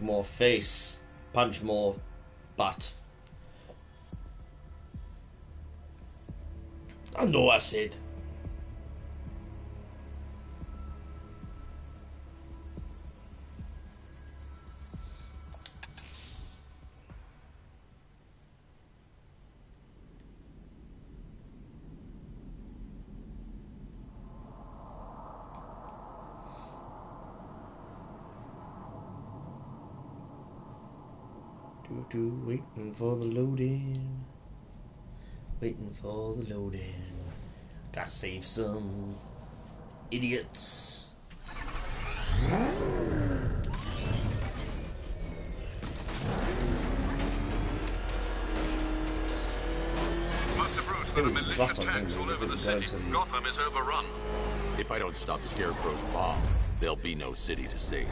more face, punch more butt. I know I said. Waiting for the loading. Waiting for the loading. Gotta save some idiots. Master Bruce, there are militia tanks all over the city. Gotham is overrun. If I don't stop Scarecrow's bomb, there'll be no city to save.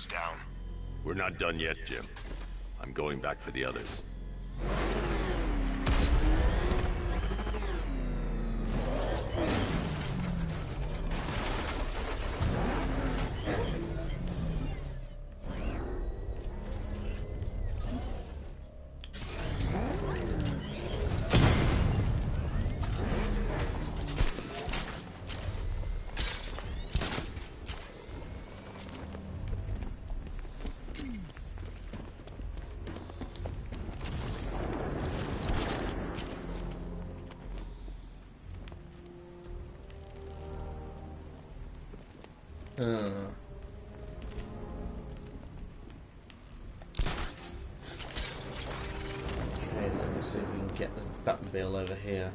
Down. We're not done yet, Jim. I'm going back for the others. Okay, let's see if we can get the Batmobile over here.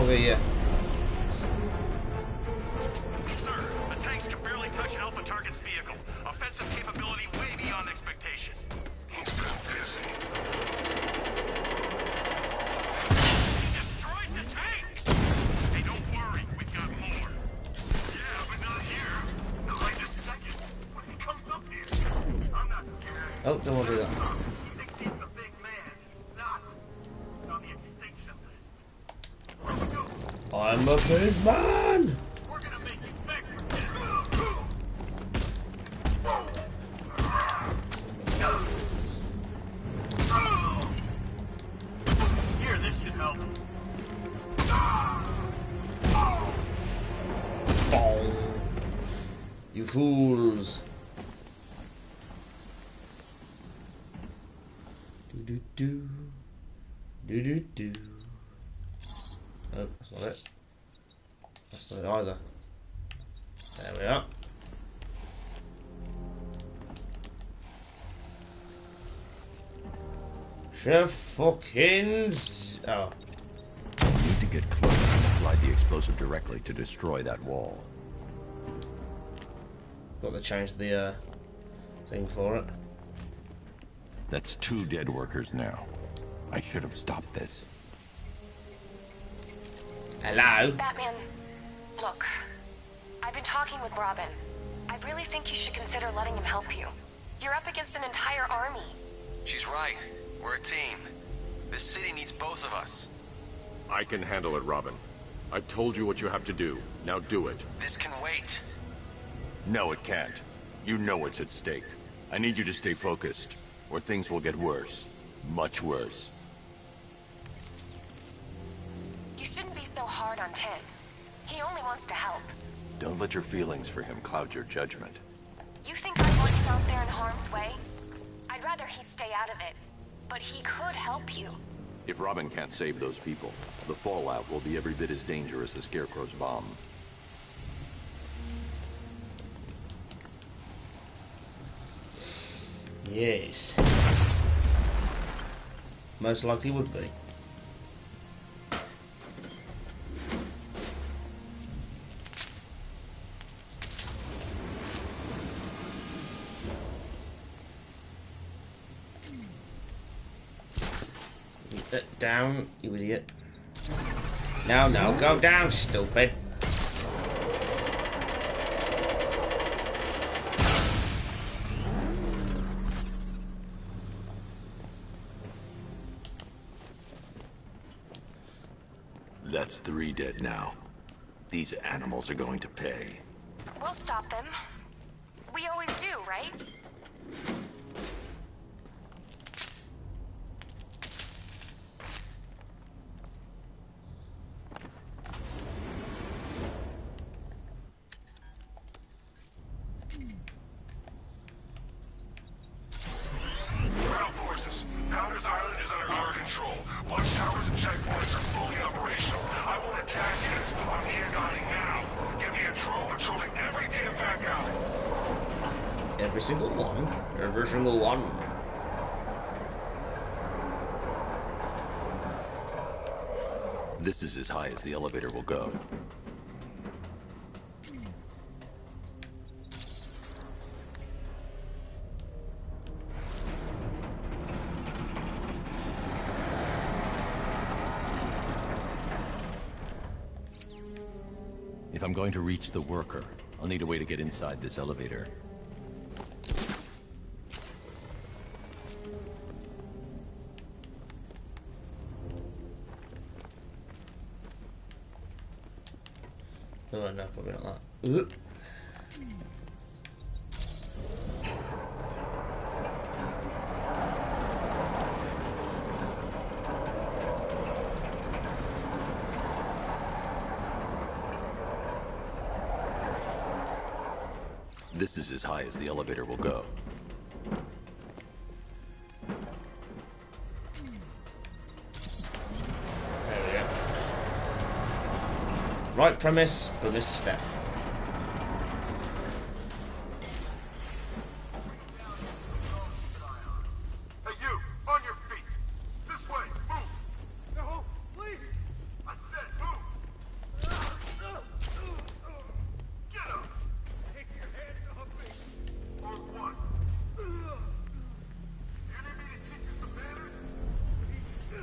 Yeah. Sir, the tanks can barely touch Alpha Target's vehicle. Offensive capability way beyond expectation. He's been busy. He destroyed the tanks! Hey, don't worry, we've got more. Yeah, but not here. Not right this second. When he comes up here, I'm not scared. Oh, don't want to do that. I'm a big man! We're gonna make you beg for Here, this should help. Oh, you fools. Do. Oh, that's not it. That's not it either. There we are. Chef fucking... Oh. You need to get close and apply the explosive directly to destroy that wall. Got to change the thing for it. That's 2 dead workers now. I should have stopped this. Hello? Batman, look. I've been talking with Robin. I really think you should consider letting him help you. You're up against an entire army. She's right. We're a team. This city needs both of us. I can handle it, Robin. I've told you what you have to do. Now do it. This can wait. No, it can't. You know what's at stake. I need you to stay focused, or things will get worse. Much worse. You shouldn't be so hard on Ted. He only wants to help. Don't let your feelings for him cloud your judgment. You think I want him out there in harm's way? I'd rather he stay out of it. But he could help you. If Robin can't save those people, the fallout will be every bit as dangerous as Scarecrow's bomb. Yes. Most likely would be. Down, you idiot. No, no, go down, stupid. That's 3 dead now. These animals are going to pay. We'll stop them. We always do, right? Ground forces, Founders Island is under our control. Watchtowers and checkpoints are fully operational. I will attack units. I'm here guarding now. Get me a drone patrolling every damn back alley. Every single one. Every single one. This is as high as the elevator will go. If I'm going to reach the worker, I'll need a way to get inside this elevator. Oh no, probably not that. Ooh. This is as high as the elevator will go. There we go. Right premise, but missed a step. Hey, you! On your feet! This way! Move! No, please! I said move! Get up! Take your hands off me! Or what? You need me to teach you some manners? You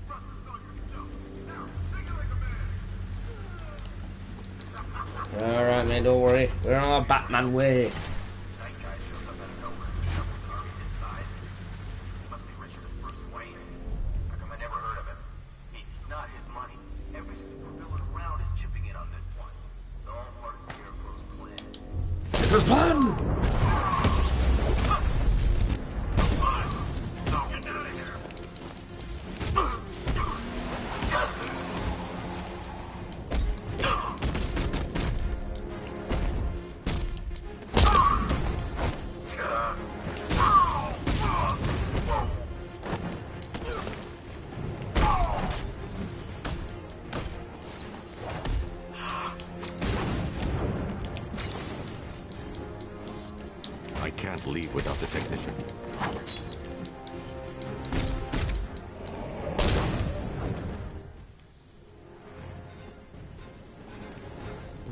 brought this on yourself. Now, take it like a man! Alright, man, don't worry. We're on our Batman way. That guy shows up out of nowhere. Shovels an army this size. He must be Richard of Bruce Wayne. How come I never heard of him? It's not his money. Every supervillain around is chipping in on this one. It's all part of Scarecrow's plan. It was fun! Come on! Now get out of here! I can't leave without the technician.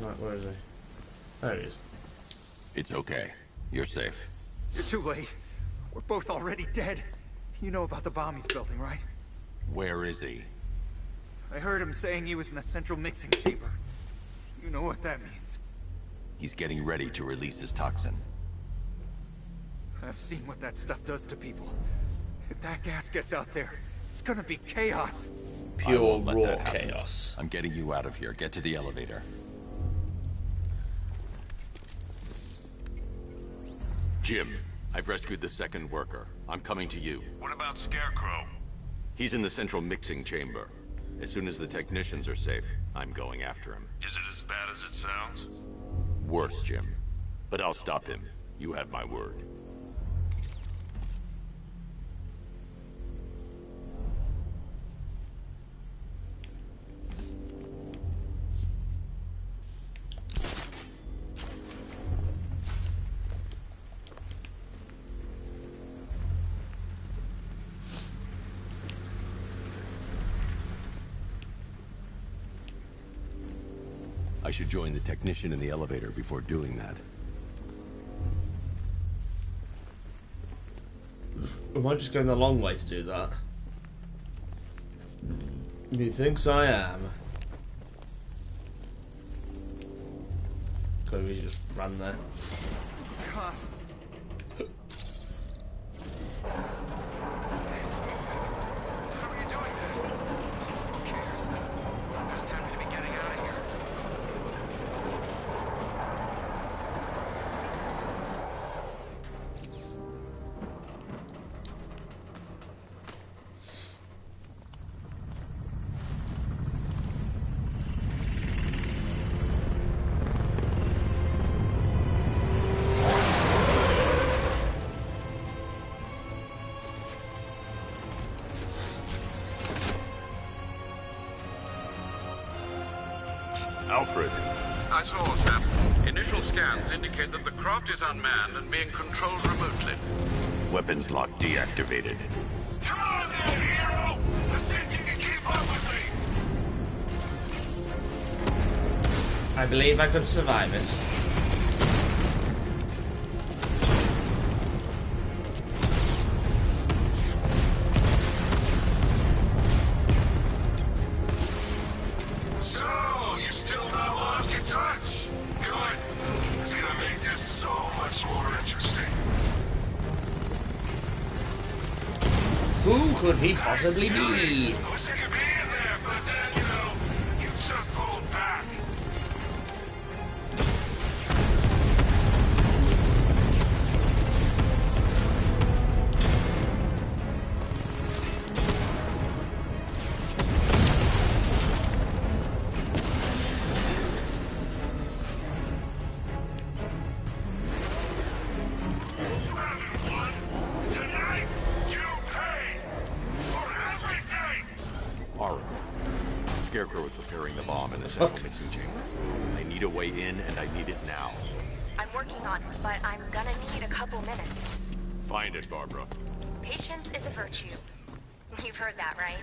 Right, where is he? There he is. It's okay. You're safe. You're too late. We're both already dead. You know about the bomb he's building, right? Where is he? I heard him saying he was in the central mixing chamber. You know what that means. He's getting ready to release his toxin. I've seen what that stuff does to people. If that gas gets out there, it's gonna be chaos. I Pure won't let raw that happen. chaos. I'm getting you out of here. Get to the elevator. Jim, I've rescued the second worker. I'm coming to you. What about Scarecrow? He's in the central mixing chamber. As soon as the technicians are safe, I'm going after him. Is it as bad as it sounds? Worse, Jim. But I'll stop him. You have my word. I should join the technician in the elevator before doing that. Am I just going the long way to do that? Methinks I am. Could we just run there? God. It's moving. How are you doing that? Who cares? I'm just happy to be getting out of here. Alfred, I saw, Sam. Initial scans indicate that the craft is unmanned and being controlled remotely. Weapons lock deactivated. Come on there, hero! Let's see if you can keep up with me! I believe I could survive it. So, you still not lost your touch? Good. It's gonna make this so much more interesting. Who could he possibly be? I wish I could be in there, but then, you just hold back. Tonight, you pay for everything! Oracle. Scarecrow is preparing the bomb in the central mixing chamber. I need a way in, and I need it now. I'm working on it, but I'm gonna need a couple minutes. Find it, Barbara. Patience is a virtue. You've heard that, right?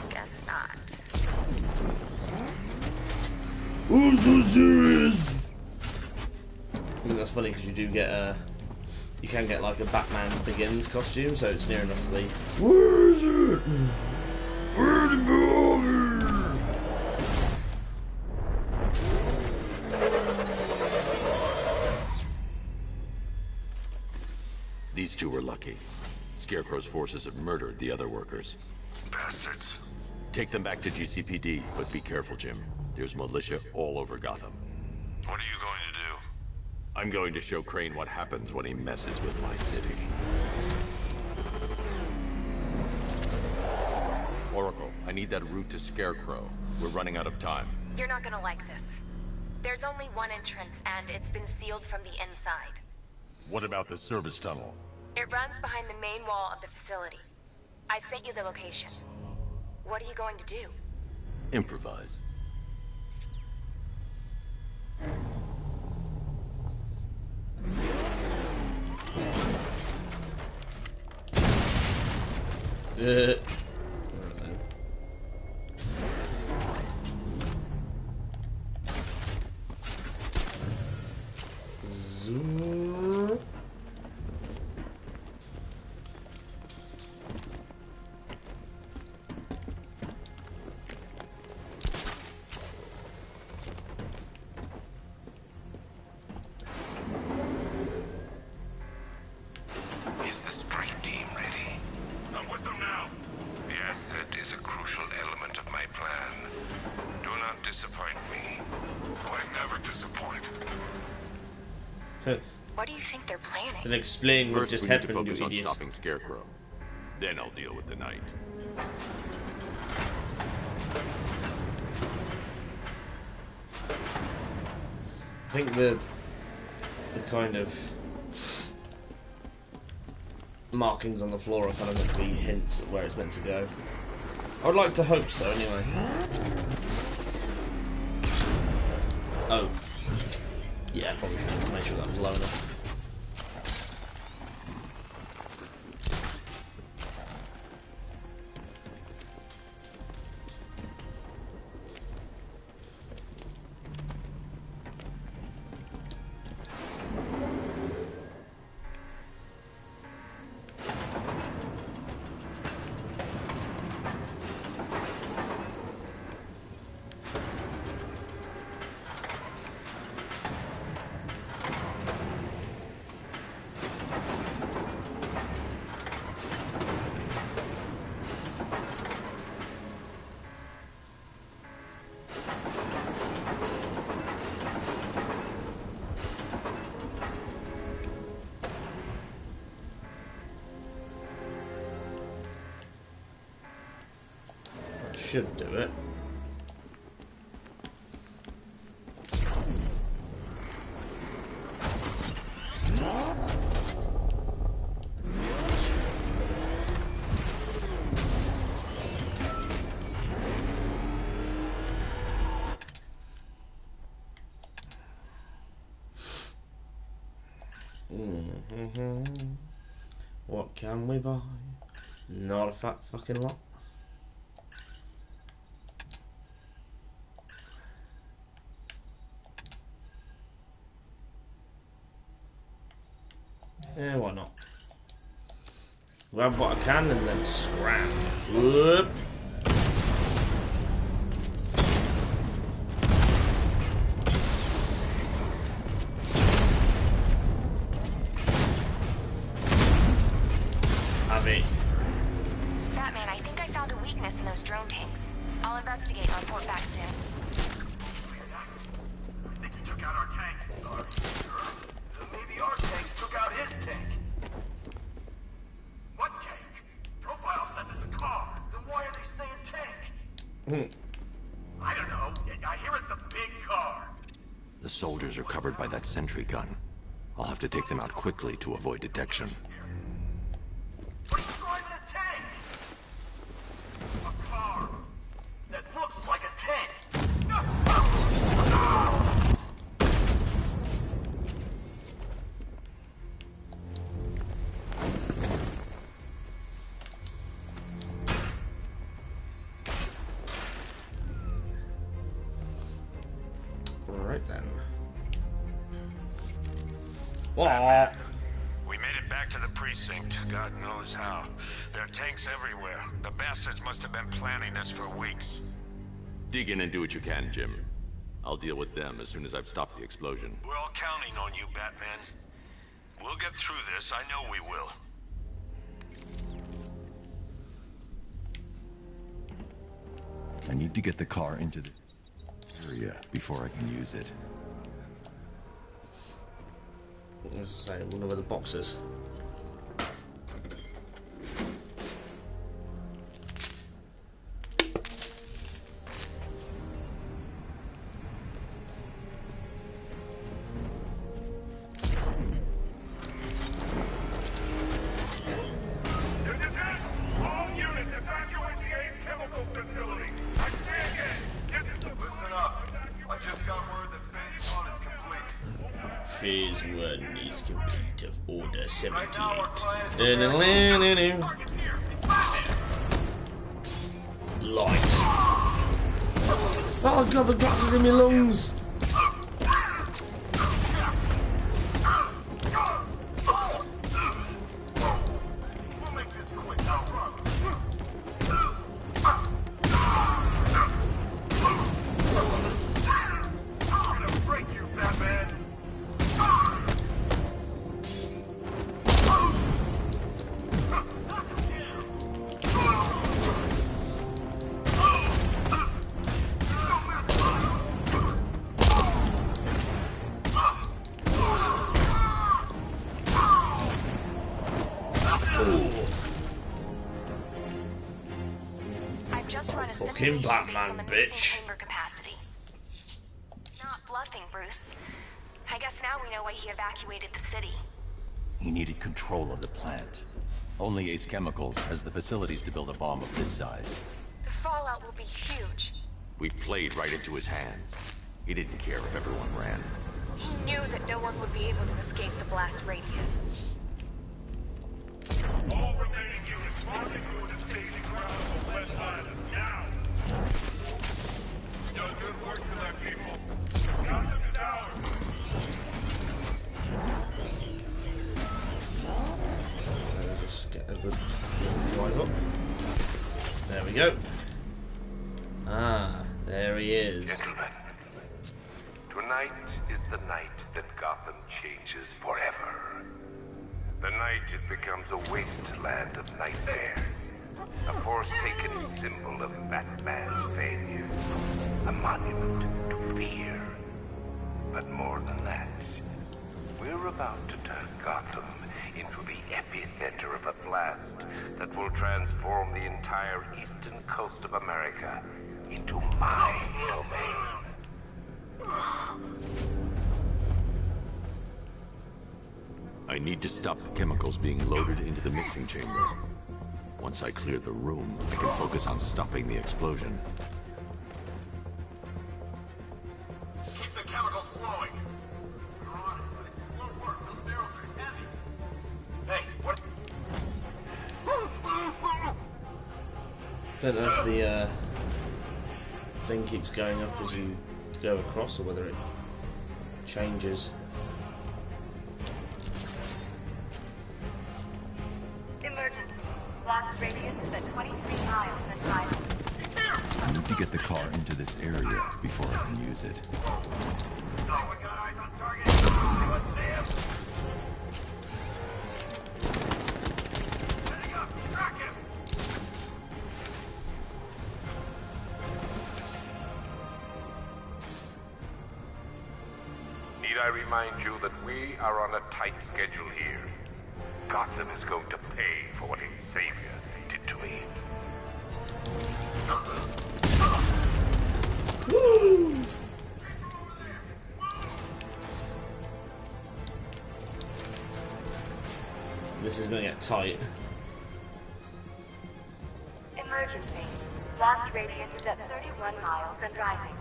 Guess not. I'm so serious. I mean, that's funny because you do get you can get like a Batman Begins costume, so it's near enough to the. Where is it? Where's the bomb? These two were lucky. Scarecrow's forces have murdered the other workers. Bastards. Take them back to GCPD, but be careful, Jim. There's militia all over Gotham. What are you going to do? I'm going to show Crane what happens when he messes with my city. Oracle, I need that route to Scarecrow. We're running out of time. You're not gonna like this. There's only one entrance, and it's been sealed from the inside. What about the service tunnel? It runs behind the main wall of the facility. I've sent you the location. What are you going to do? Improvise. Zoom. What do you think they're planning? Then explain what First, just we need to happened, you focus on idiot. stopping Scarecrow. Then I'll deal with the Knight. I think the kind of markings on the floor are kind of meant to be hints at where it's meant to go. I would like to hope so, anyway. Oh. Yeah, probably should make sure that was low enough. Should do it. What can we buy? Not a fat fucking lot. Yeah, why not? Grab what I can and then scram. Whoop. Have it. Batman, I think I found a weakness in those drone tanks. I'll investigate and report back soon. I think he took out our tank. Are you sure? Maybe our tanks took out his tank. What tank? Profile says it's a car. Then why are they saying tank? I don't know. I hear it's a big car. The soldiers are covered by that sentry gun. I'll have to take them out quickly to avoid detection. But he's driving a tank. A car that looks like a tank. Right then. We made it back to the precinct. God knows how. There are tanks everywhere. The bastards must have been planning this for weeks. Dig in and do what you can, Jim. I'll deal with them as soon as I've stopped the explosion. We're all counting on you, Batman. We'll get through this. I know we will. I need to get the car into the area before I can use it. I was saying, I wonder where the box is. All units evacuate the AIM chemical facility. I say again, this is the... Listen up. I just got word that phase 1 is complete. Phase 1 is complete of Order 78. Right now, our client is... Target here. It's Batman. Light. Oh god, the gas is in my lungs. We'll make this quick. Now run. I'm gonna break you, Batman. Fucking Batman, bitch. Chamber capacity. Not bluffing, Bruce. I guess now we know why he evacuated the city. He needed control of the plant. Only Ace Chemicals has the facilities to build a bomb of this size. The fallout will be huge. We played right into his hands. He didn't care if everyone ran. He knew that no one would be able to escape the blast radius. All remaining units rendezvous at the staging ground of West Island, now! Done good work tonight, people. Gotham is ours! Just get a good drive up. There we go. Ah, there he is. Gentlemen, tonight is the night that Gotham changes forever. The night it becomes a wasteland of nightmares. A forsaken symbol of Batman's failure. A monument to fear. But more than that, we're about to turn Gotham into the epicenter of a blast that will transform the entire eastern coast of America into my domain. I need to stop the chemicals being loaded into the mixing chamber. Once I clear the room, I can focus on stopping the explosion. Keep the chemicals flowing! You're on it, but it's slow work. Those barrels are heavy. Hey, what? Don't know if the thing keeps going up as you go across or whether it changes. Emergency. Blast radius is at 23 miles and 5. I need to get the car into this area before I can use it. We got eyes on target. Let's see him. Setting up. Track him. Need I remind you that we are on a tight schedule here? Gotham is going to pay for what its savior did to me. Woo! This is going to get tight. Emergency. Blast radius is at 31 miles and rising.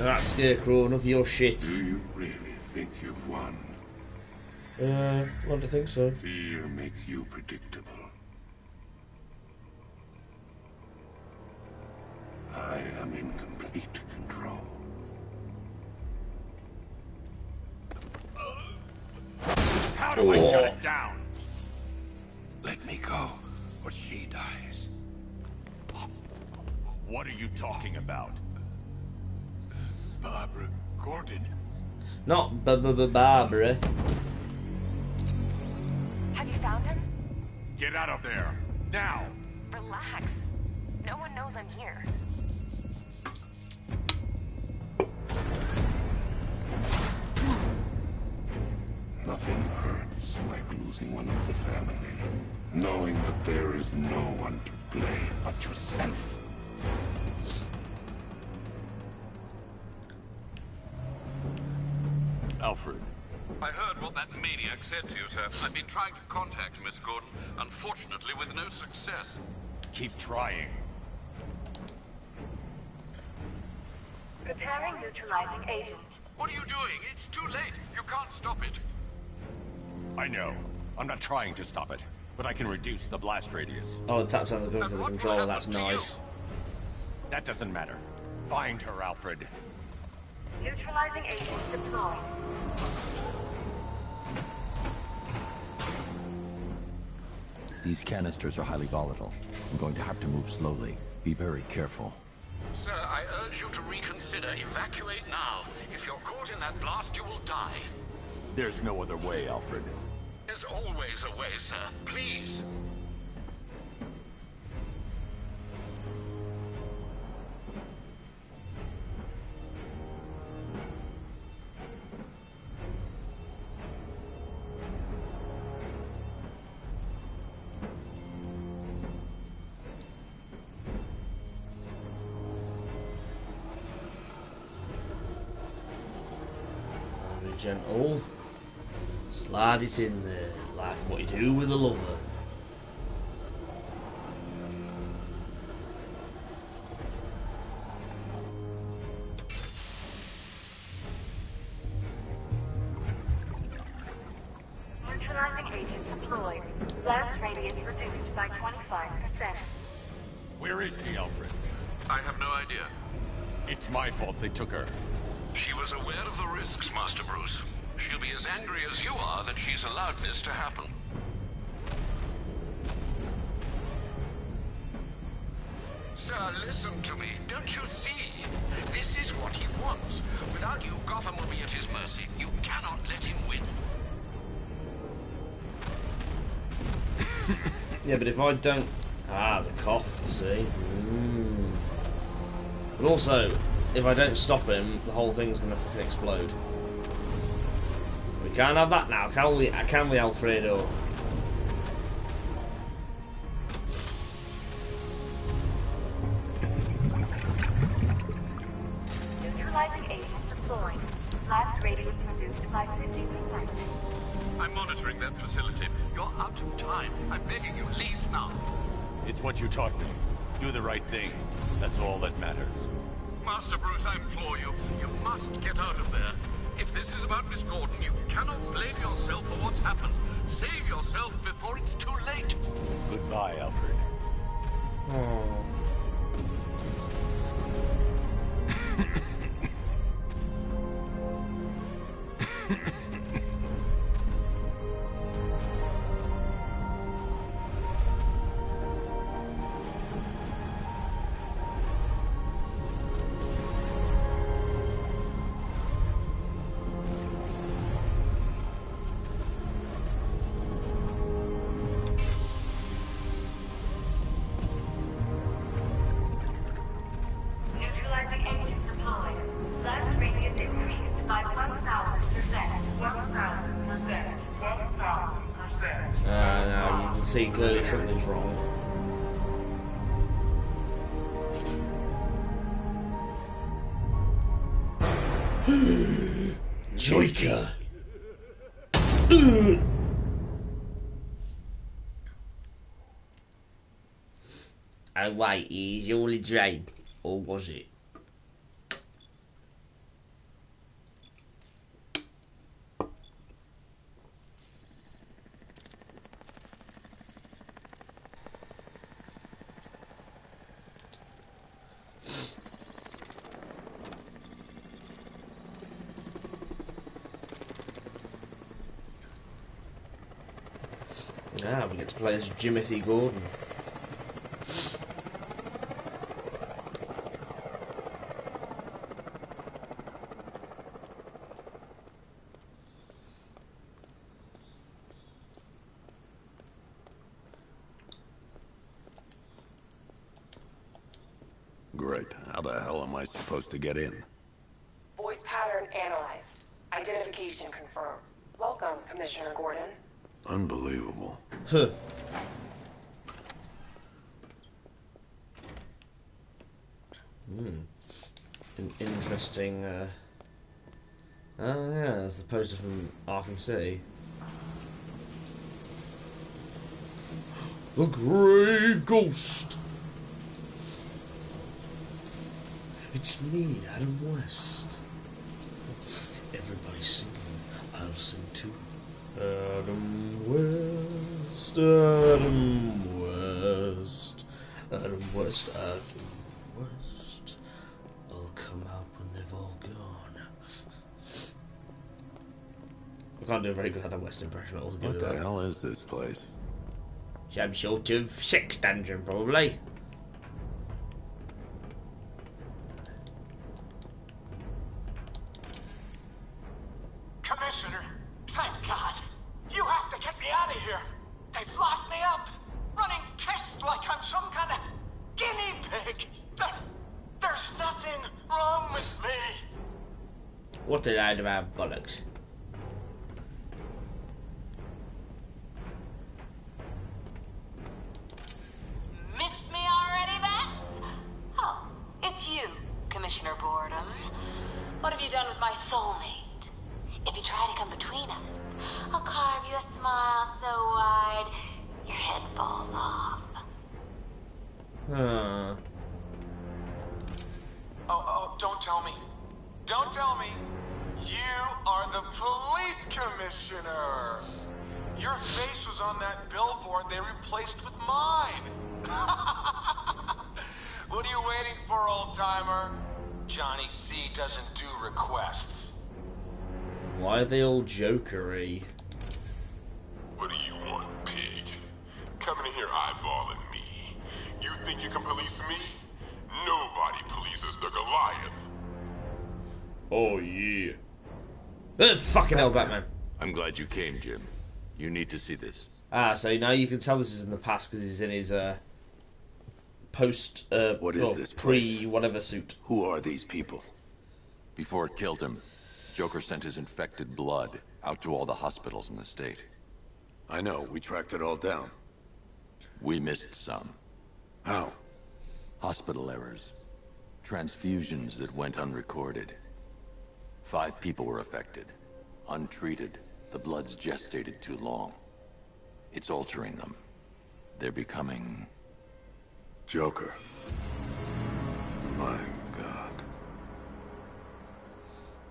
Alright, Scarecrow, enough of your shit. Do you really think you've won? Want to think so. Fear makes you predictable. I am in complete control. How do I shut it down? Let me go, or she dies. What are you talking about? Barbara Gordon. Not Barbara. Have you found him? Get out of there! Now! Relax. No one knows I'm here. Nothing hurts like losing one of the family. Knowing that there is no one to blame but yourself. Alfred. I heard what that maniac said to you, sir. I've been trying to contact Miss Gordon, unfortunately with no success. Keep trying. Preparing neutralizing agent. What are you doing? It's too late. You can't stop it. I know. I'm not trying to stop it, but I can reduce the blast radius. Oh, the tap sounds are going for the controller, that's nice. That doesn't matter. Find her, Alfred. Neutralizing agent deployed. These canisters are highly volatile. I'm going to have to move slowly. Be very careful. Sir, I urge you to reconsider. Evacuate now. If you're caught in that blast, you will die. There's no other way, Alfred. There's always a way, sir. Please. Gentle. Slide it in there, like what you do with a lover. Neutralizing agent deployed. Blast radius reduced by 25%. Where is she, Alfred? I have no idea. It's my fault they took her. She was aware of the risks, Master Bruce. She'll be as angry as you are that she's allowed this to happen. Sir, listen to me. Don't you see? This is what he wants. Without you, Gotham will be at his mercy. You cannot let him win. Yeah, but if I don't... Ah, the cough, you see. But also, if I don't stop him, the whole thing's gonna fucking explode. We can't have that now, can we? Can we, Alfredo? Neutralizing agent deployed. Blast radius reduced by 50%. I'm monitoring that facility. You're out of time. I'm begging you, leave now. It's what you taught me. Do the right thing. That's all that matters. Master Bruce, I implore you. You must get out of there. If this is about Miss Gordon, you cannot blame yourself for what's happened. Save yourself before it's too late. Goodbye, Alfred. Oh. Neutralizing agent deployed. Blast radius increased by 1,000%. 1,000%. 1,000%. Now you can see clearly something's wrong. Joker. Oh wait, he's all a dream, or was it? Ah, we get to play as Jimothy Gordon. Great. How the hell am I supposed to get in? Voice pattern analyzed. Identification confirmed. Welcome, Commissioner Gordon. Unbelievable. Huh. An interesting, oh yeah, that's the poster from Arkham City. The Grey Ghost! It's me, Adam West. Everybody singing, I'll sing too. Adam West, Adam West, Adam West, Adam West. I'll come out when they've all gone. I can't do a very good Adam West impression altogether. What the hell is this place? Some sort of sex dungeon, probably. What a load of bollocks. Miss me already, Bats? Oh, it's you, Commissioner Boredom. What have you done with my soulmate? If you try to come between us, I'll carve you a smile so wide your head falls off. Oh, don't tell me. Don't tell me. You are the police commissioner. Your face was on that billboard they replaced with mine. What are you waiting for, old-timer? Johnny C doesn't do requests. Why are they all jokery? What do you want, pig? Coming in here eyeballing me. You think you can police me? Nobody polices the Goliath. Oh yeah. Fucking hell, Batman. I'm glad you came, Jim. You need to see this. Ah, so now you can tell this is in the past because he's in his post What is this pre whatever suit. Who are these people? Before it killed him, Joker sent his infected blood out to all the hospitals in the state. I know, we tracked it all down. We missed some. How? Hospital errors. Transfusions that went unrecorded. 5 people were affected. Untreated, the blood's gestated too long. It's altering them. They're becoming... Joker. My God.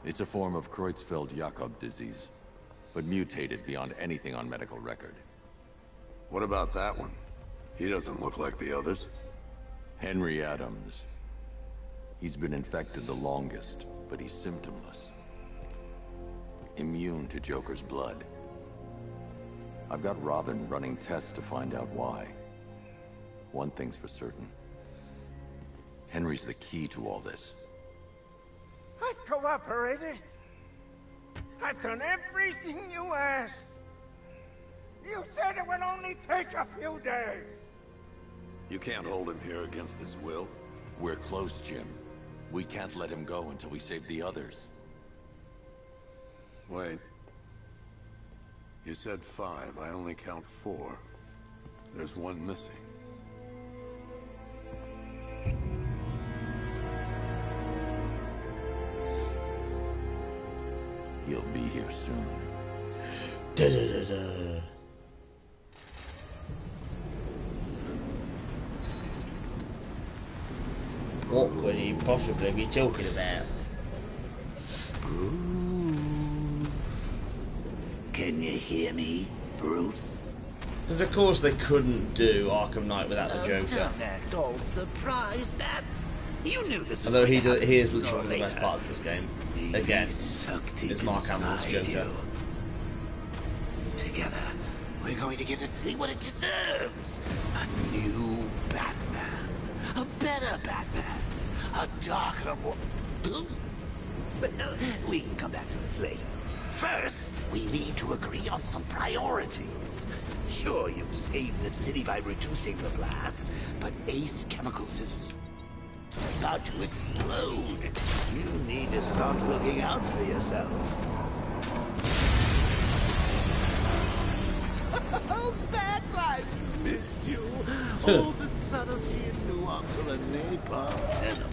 It's a form of Creutzfeldt-Jakob disease, but mutated beyond anything on medical record. What about that one? He doesn't look like the others. Henry Adams. He's been infected the longest, but he's symptomless. Immune to Joker's blood. I've got Robin running tests to find out why. One thing's for certain. Henry's the key to all this. I've cooperated. I've done everything you asked. You said it would only take a few days. You can't hold him here against his will. We're close, Jim. We can't let him go until we save the others. Wait. You said 5. I only count 4. There's one missing. He'll be here soon. Da-da-da-da. What could he possibly be talking about? Can you hear me, Bruce? Because of course they couldn't do Arkham Knight without the Joker. Don't act all surprised, Bats. You knew this was Although going to happen he is sooner literally or one of the best later. parts of this game. Again, is Mark Hamill's inside Joker. you. Together, we're going to give the city what it deserves. A new Batman. A better Batman. A darker, more... But we can come back to this later. First, we need to agree on some priorities. Sure, you've saved the city by reducing the blast, but Ace Chemicals is about to explode. You need to start looking out for yourself. Oh, Bats, I've missed you. All the subtlety and nuance of a napalm venom.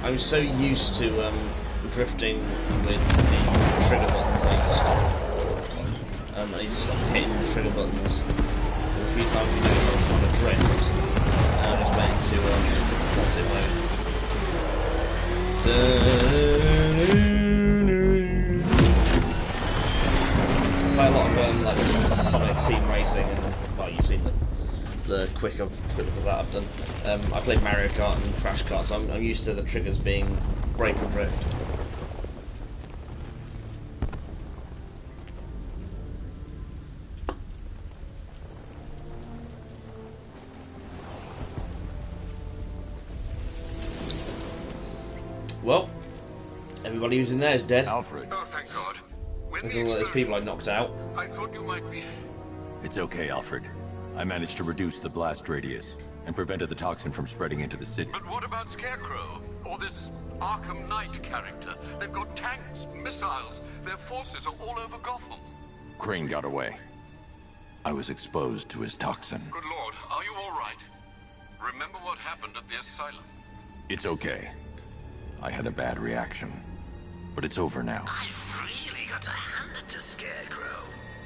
I'm so used to drifting with the trigger buttons. I need to stop hitting the trigger buttons. And a few times you do it from a drift. And I'm just meant to what's it mode. I play a lot of like Sonic Team Racing, and well, you've seen the quick of that I've done. I played Mario Kart and Crash Kart, so I'm used to the triggers being brake and drift. Well, everybody who's in there is dead. Alfred. Oh, thank God. There's all those people I knocked out. I thought you might be... It's okay, Alfred. I managed to reduce the blast radius and prevented the toxin from spreading into the city. But what about Scarecrow? Or this Arkham Knight character? They've got tanks, missiles. Their forces are all over Gotham. Crane got away. I was exposed to his toxin. Good Lord, are you all right? Remember what happened at the asylum? It's okay. I had a bad reaction. But it's over now. I've really got to hand it to Scarecrow.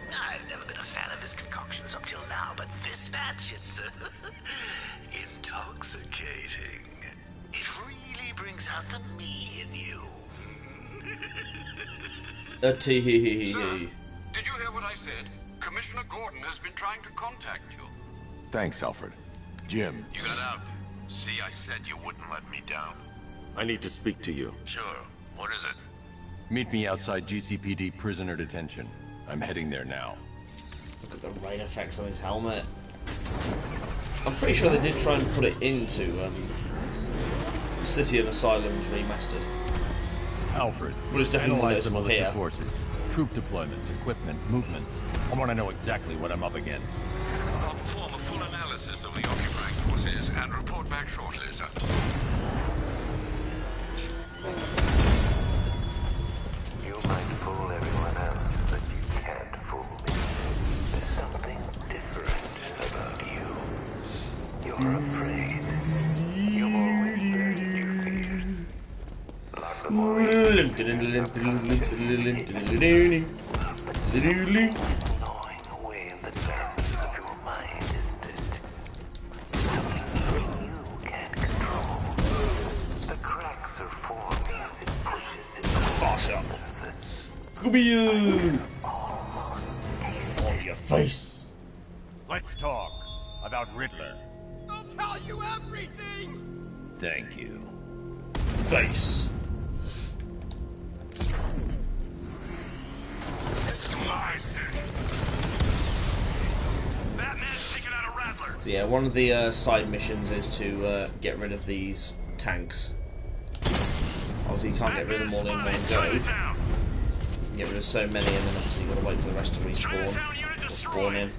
I've never been a fan of his concoctions up till now, but this batch, it's intoxicating. It really brings out the me in you. Sir, did you hear what I said? Commissioner Gordon has been trying to contact you. Thanks, Alfred. Jim. You got out. See, I said you wouldn't let me down. I need to speak to you. Sure. What is it? Meet me outside GCPD prisoner detention. I'm heading there now. Look at the rain effects on his helmet. I'm pretty sure they did try and put it into City and Asylums Remastered. Alfred, but it's definitely analyze the militia here. forces, troop deployments, equipment, movements. I want to know exactly what I'm up against. I'll perform a full analysis of the occupying forces and report back shortly, sir. You might fool everyone else, but you can't fool me. There's something different about you. You're afraid. You've always said you feared. Lock them away. Gnawing away in the depths of your mind, isn't it? Something you can't control. The cracks are forming as it pushes its Bosh up. surface. Come here! On your face! Let's talk about Riddler. I'll tell you everything! Thank you. Face. This is my city. Batman's taking out a Rattler. So yeah, one of the side missions is to get rid of these tanks. Obviously you can't get rid of them all in one go. You can get rid of so many and then obviously you've got to wait for the rest to respawn. Or spawn in.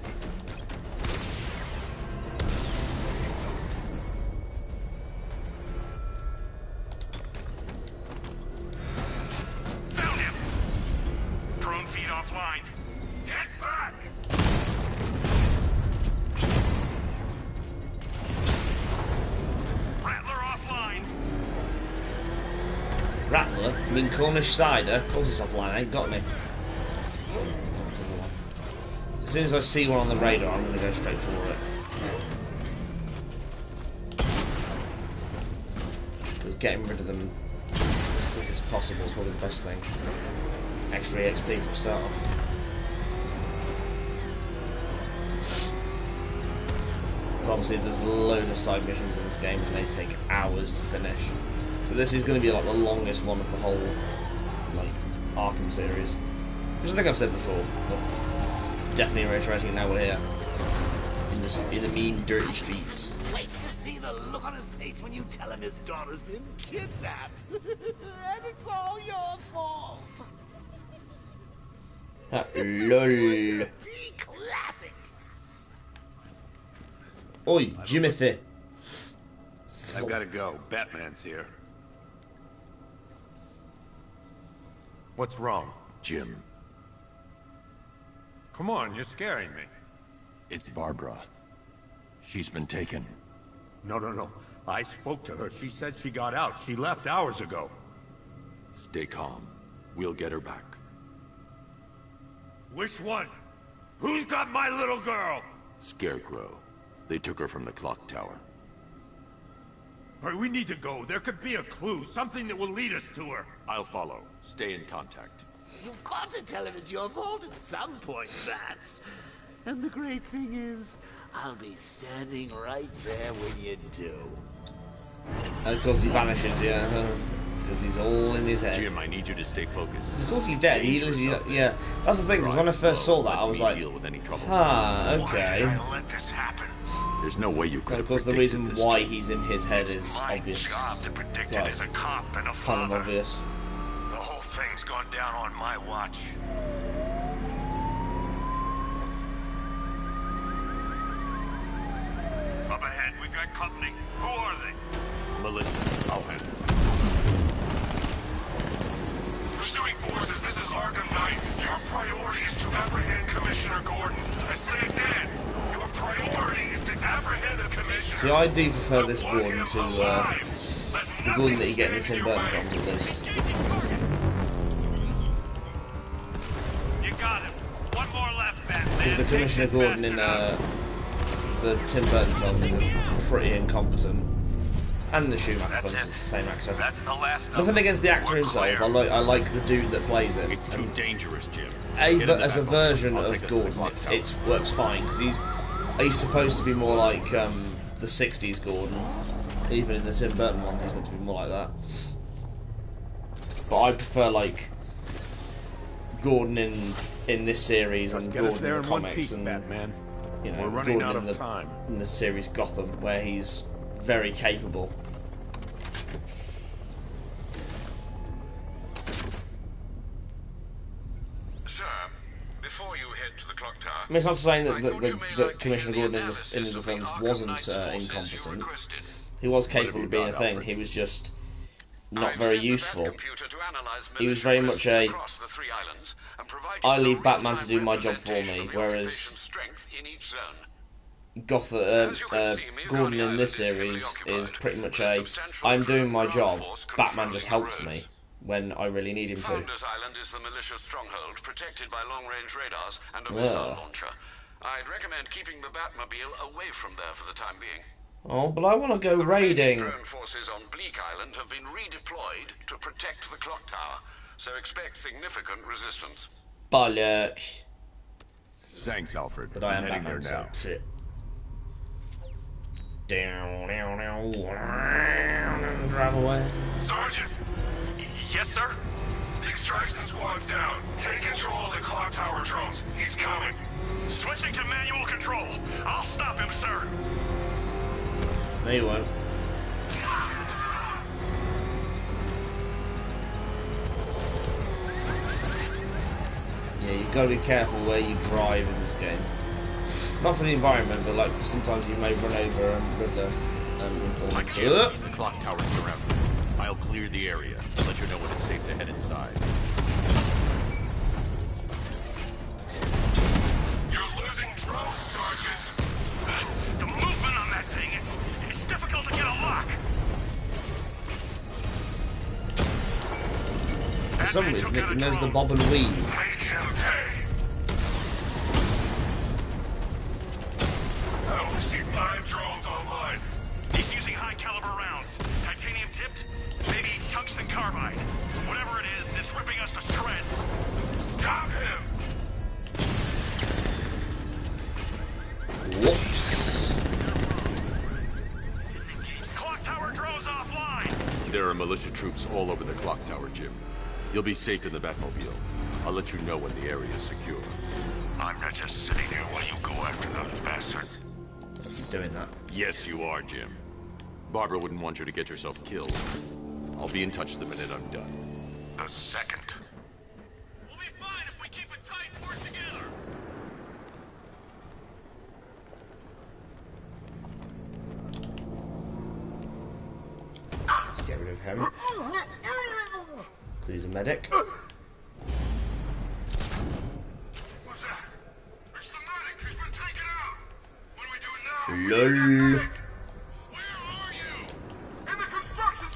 Found him. Drone feed offline. Get back. Rattler offline. Rattler? You mean Cornish cider? Of course it's offline, I ain't got any. As soon as I see one on the radar, I'm gonna go straight for it. Because getting rid of them as quick as possible is probably the best thing. Extra XP for a start off. But obviously there's a load of side missions in this game and they take hours to finish. So this is going to be like the longest one of the whole like Arkham series. Which I think I've said before, but definitely reiterating it now we're here. In the mean, dirty streets. Wait to see the look on his face when you tell him his daughter's been kidnapped. And it's all your fault. Lol. Classic. Oi, Jimothy. I've got to go. Batman's here. What's wrong? Jim. Come on, you're scaring me. It's Barbara. She's been taken. No. I spoke to her. She said she got out. She left hours ago. Stay calm. We'll get her back. Which one? Who's got my little girl? Scarecrow. They took her from the clock tower. All right, we need to go. There could be a clue, something that will lead us to her. I'll follow. Stay in contact. You've got to tell him it's your fault at some point, Bats. And the great thing is, I'll be standing right there when you do. And of course he vanishes, yeah. Because he's all in his head. Jim, I need you to stay focused. Of course he's dead. He literally, yeah. That's the thing, because when I first saw that, I was like, okay. Why did I let this happen? There's no way you could. And of course the reason why he's in his head is obvious. My job to predict it as a cop and a Kind of father. obvious. The whole thing's gone down on my watch. company. Who are they? Militia. I'll handle it. Pursuing forces, this is Arkham Knight. Your priority is to apprehend Commissioner Gordon. I say again, your priority is to apprehend the Commissioner. See, I do prefer this Gordon to the Gordon that you get in the Tim Burton films, at least. You got him. One more left, Batman. Because the Commissioner Gordon in the Tim Burton film is pretty incompetent. And the Schumacher film is the same actor. That's the last. Nothing against the actor himself. I like the dude that plays it. It's too dangerous, Jim. As a version of Gordon, it works fine because he's supposed to be more like the '60s Gordon. Even in the Tim Burton ones, he's meant to be more like that. But I prefer like Gordon in this series and Gordon in the comics and Batman. You know, We're running Gordon out of time. in the series Gotham, where he's very capable. Sir, before you head to the clock tower, I mean, it's not saying that Commissioner Gordon in the films wasn't incompetent. He was capable of being a thing. He was just not very useful. He was very much a I leave Batman to do my job for me, whereas Gordon in this series is pretty much a I'm doing my job, Batman just helps me when I really need him to. Founders Island is the militia stronghold, protected by long-range radars and a missile launcher. I'd recommend keeping the Batmobile away from there for the time being. Oh, but I want to go raiding. Drone forces on Bleak Island have been redeployed to protect the clock tower, so expect significant resistance. Bollocks. Thanks, Alfred. But I am heading Batman, there so now. that's it. Drive away. Sergeant! Yes, sir? The extraction squad's down. Take control of the clock tower drones. He's coming. Switching to manual control. I'll stop him, sir. No, you won't. Yeah, you've got to be careful where you drive in this game. Not for the environment, but like sometimes you may run over Riddler Like and the clock tower's surrounded. I'll clear the area and let you know when it's safe to head inside. You're losing drones, Sergeant. The movement on that thing, it's difficult to get a lock. for some reason it knows the bob and weave. I only see 5 drones online. He's using high-caliber rounds. Titanium tipped, maybe tungsten carbide. Whatever it is, it's ripping us to shreds. Stop him! Whoops. Clock tower drones offline. There are militia troops all over the clock tower, Jim. You'll be safe in the Batmobile. I'll let you know when the area is secure. I'm not just sitting here while you go after those bastards. Doing that. Yes, you are, Jim. Barbara wouldn't want you to get yourself killed. I'll be in touch the minute I'm done. The second. We'll be fine if we keep it tight and work together. Let's get rid of him. He's a medic. What's that? It's the medic. He's been taken out. What do we do now? LOL. Where are you? In the construction.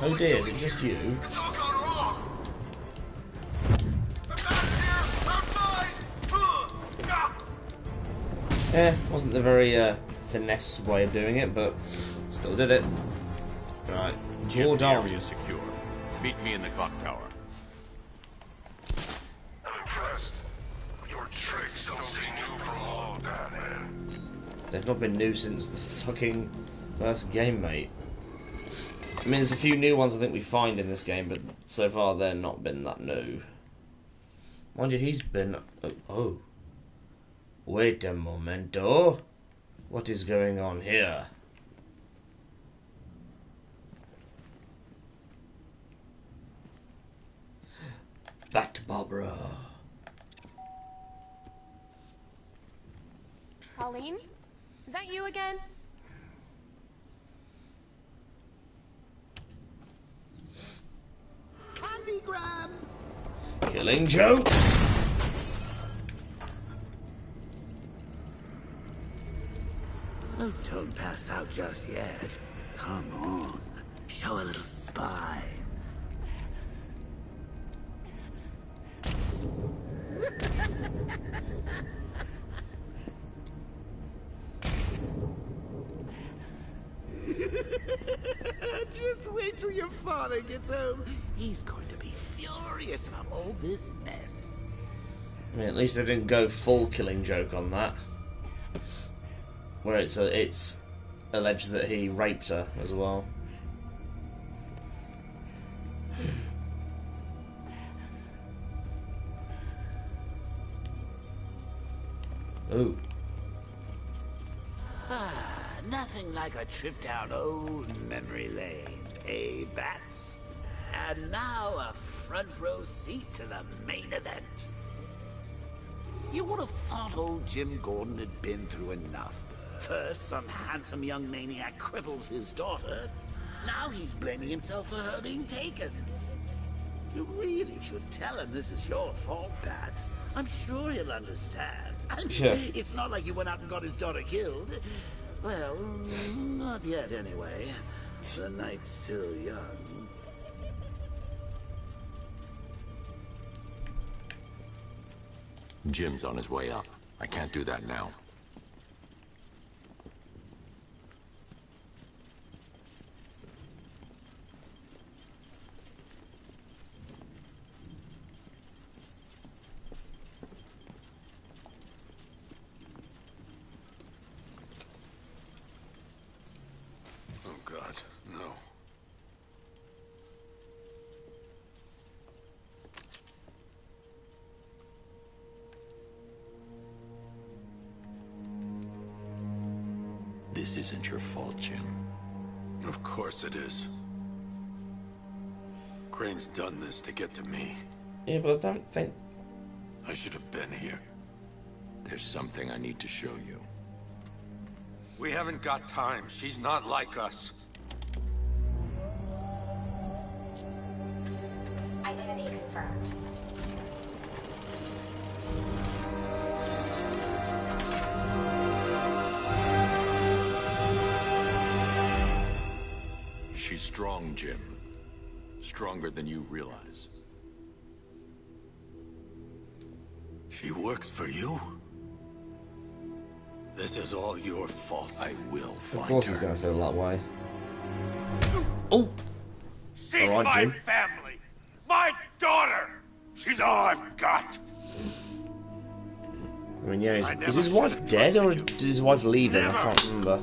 Oh dear, is it just you? It's all gone wrong. I'm back here. Outside. Yeah, wasn't the very finesse way of doing it, but still did it. Right, Jim, hold the on. area is secure. Meet me in the clock tower. I'm impressed. Your tricks don't seem new for long, Batman. They've not been new since the fucking first game, mate. I mean, there's a few new ones I think we find in this game, but so far they're not been that new. Mind you, he's been... Oh. Wait a momento. What is going on here? Back to Barbara. Pauline? Is that you again? Candy grab! Killing joke! Oh, don't pass out just yet. Come on. Show a little spine. Just wait till your father gets home. He's going to be furious about all this mess. I mean, at least they didn't go full Killing Joke on that. Where it's alleged that he raped her as well. Ooh. Nothing like a trip down old memory lane, eh, Bats? And now a front row seat to the main event. You would have thought old Jim Gordon had been through enough. First, some handsome young maniac cripples his daughter. Now he's blaming himself for her being taken. You really should tell him this is your fault, Bats. I'm sure he'll understand. I mean, yeah. It's not like you went out and got his daughter killed. Well, not yet anyway. The night's still young. Jim's on his way up. I can't do that now. Oh God, no. This isn't your fault, Jim. Of course it is. Crane's done this to get to me. Yeah, but I don't think... I should have been here. There's something I need to show you. We haven't got time. She's not like us. Identity confirmed. She's strong, Jim. Stronger than you realize. She works for you? This is all your fault. I will find her. Of course he's going to feel that way. Oh! She's all right, my Jim. family! My daughter! She's all I've got! I mean, yeah, is his wife dead or did his wife leave him? I can't remember.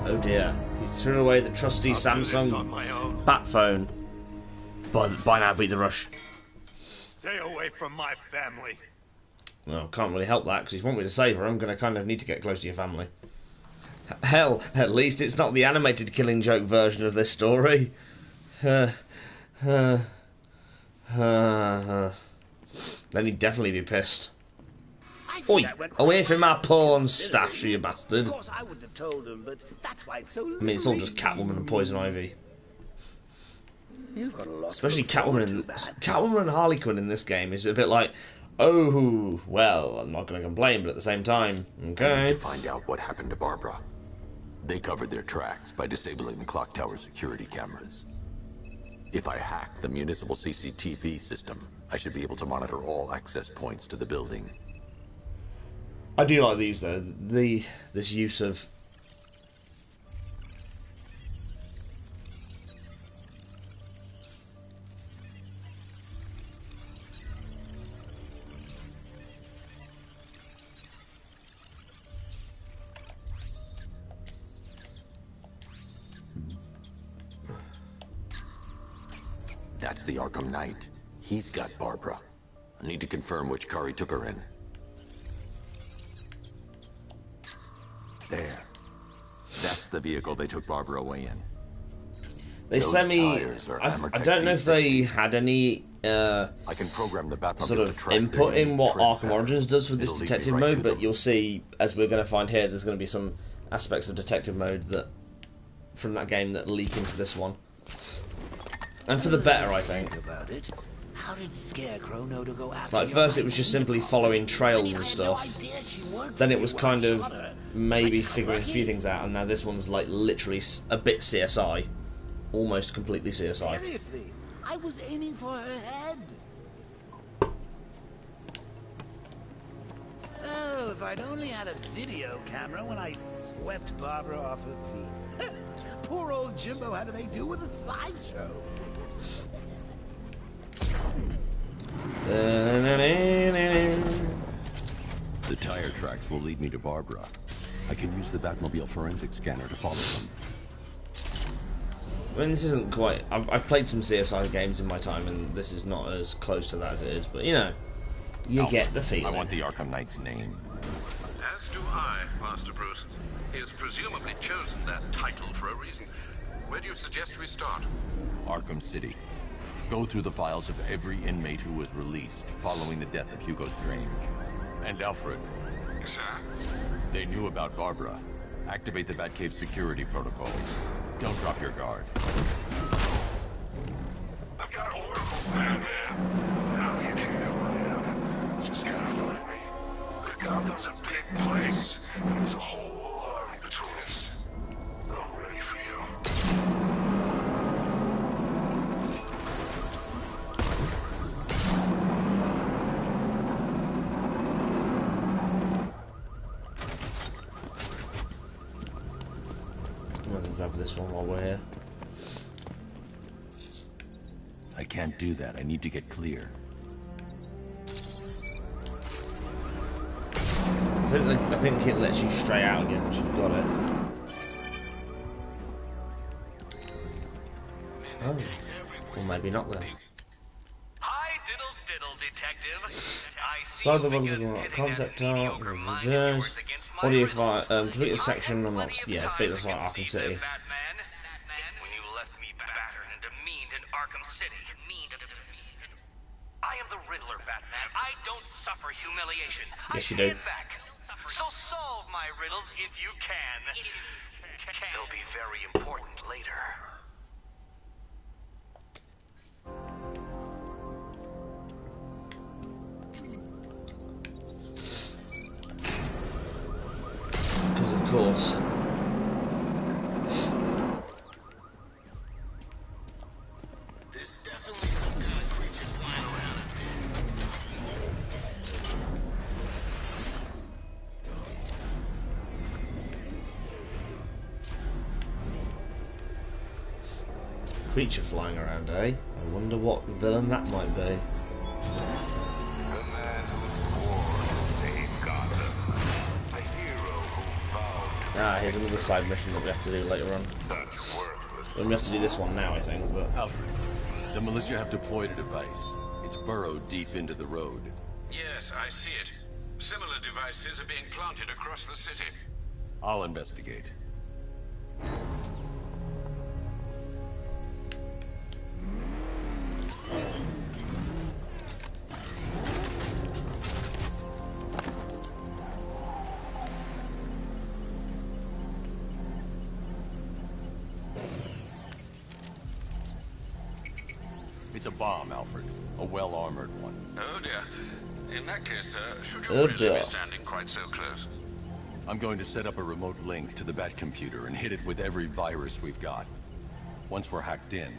Oh dear, he threw away the trusty Samsung bat phone. By now beat the rush. Stay away from my family. Well, can't really help that, because if you want me to save her, I'm going to kind of need to get close to your family. Hell, at least it's not the animated Killing Joke version of this story. Then he'd definitely be pissed. Oi! Away from my porn stash, you bastard. Of course, I wouldn't have told him, but that's why it's so I mean, it's all just Catwoman and Poison Ivy. You've got a lot Especially to look forward to, Catwoman and Harley Quinn in this game is a bit like, oh, well, I'm not going to complain, but at the same time, I need okay. to find out what happened to Barbara. They covered their tracks by disabling the clock tower security cameras. If I hack the municipal CCTV system, I should be able to monitor all access points to the building. I do like these though. This use of That's the Arkham Knight. He's got Barbara. I need to confirm which car he took her in. There. That's the vehicle they took Barbara away in. They sent me. I don't know if they had any I can program the Batmobile sort of input in what Arkham Origins does with this detective mode, but you'll see, as we're going to find here, there's going to be some aspects of detective mode that from that game that leak into this one, and for the better, I think. How did Scarecrow know to go after Like first, it was just simply following trails and stuff. Then it was kind of maybe figuring a few things out, and now this one's like literally a bit CSI. Almost completely CSI. Seriously, I was aiming for her head. Oh, if I'd only had a video camera when I swept Barbara off her feet. Poor old Jimbo had to make do with a slideshow. The tire tracks will lead me to Barbara. I can use the Batmobile forensic scanner to follow them. I mean, this isn't quite... I've played some CSI games in my time, and this is not as close to that as it is, but, you know, you get the feeling. I want the Arkham Knight's name. As do I, Master Bruce. He has presumably chosen that title for a reason. Where do you suggest we start? Arkham City. Go through the files of every inmate who was released following the death of Hugo Strange. And Alfred. Sir? They knew about Barbara. Activate the Batcave security protocols. Don't drop your guard. I've got Oracle, Batman. Now you can know where I am. Just gotta find me. Good Gotham's a big place, and there's a whole army between us. I'm ready for you. Grab this one while we're here. I can't do that. I need to get clear. I think it lets you stray out again once you've got it. Oh. Well, maybe not then. Hi, diddle, detective. Side the ones about concept art, reserves, audio file, complete the section unlocks, yeah, beat the like Arkham City. When you left me battered and demeaned in Arkham City. I am the Riddler, Batman. I don't suffer humiliation. Yes, you do. Back. So solve my riddles if you can. They'll be very important later. Because of course. There's definitely some kind of creature flying around up there. Creature flying around, eh? I wonder what villain that might be. Ah, here's another side mission that we have to do later on. We have to do this one now, I think, but... Alfred, the militia have deployed a device. It's burrowed deep into the road. Yes, I see it. Similar devices are being planted across the city. I'll investigate. It's a bomb, Alfred. A well-armored one. Oh dear. In that case, should you really be standing quite so close? I'm going to set up a remote link to the Batcomputer and hit it with every virus we've got. Once we're hacked in,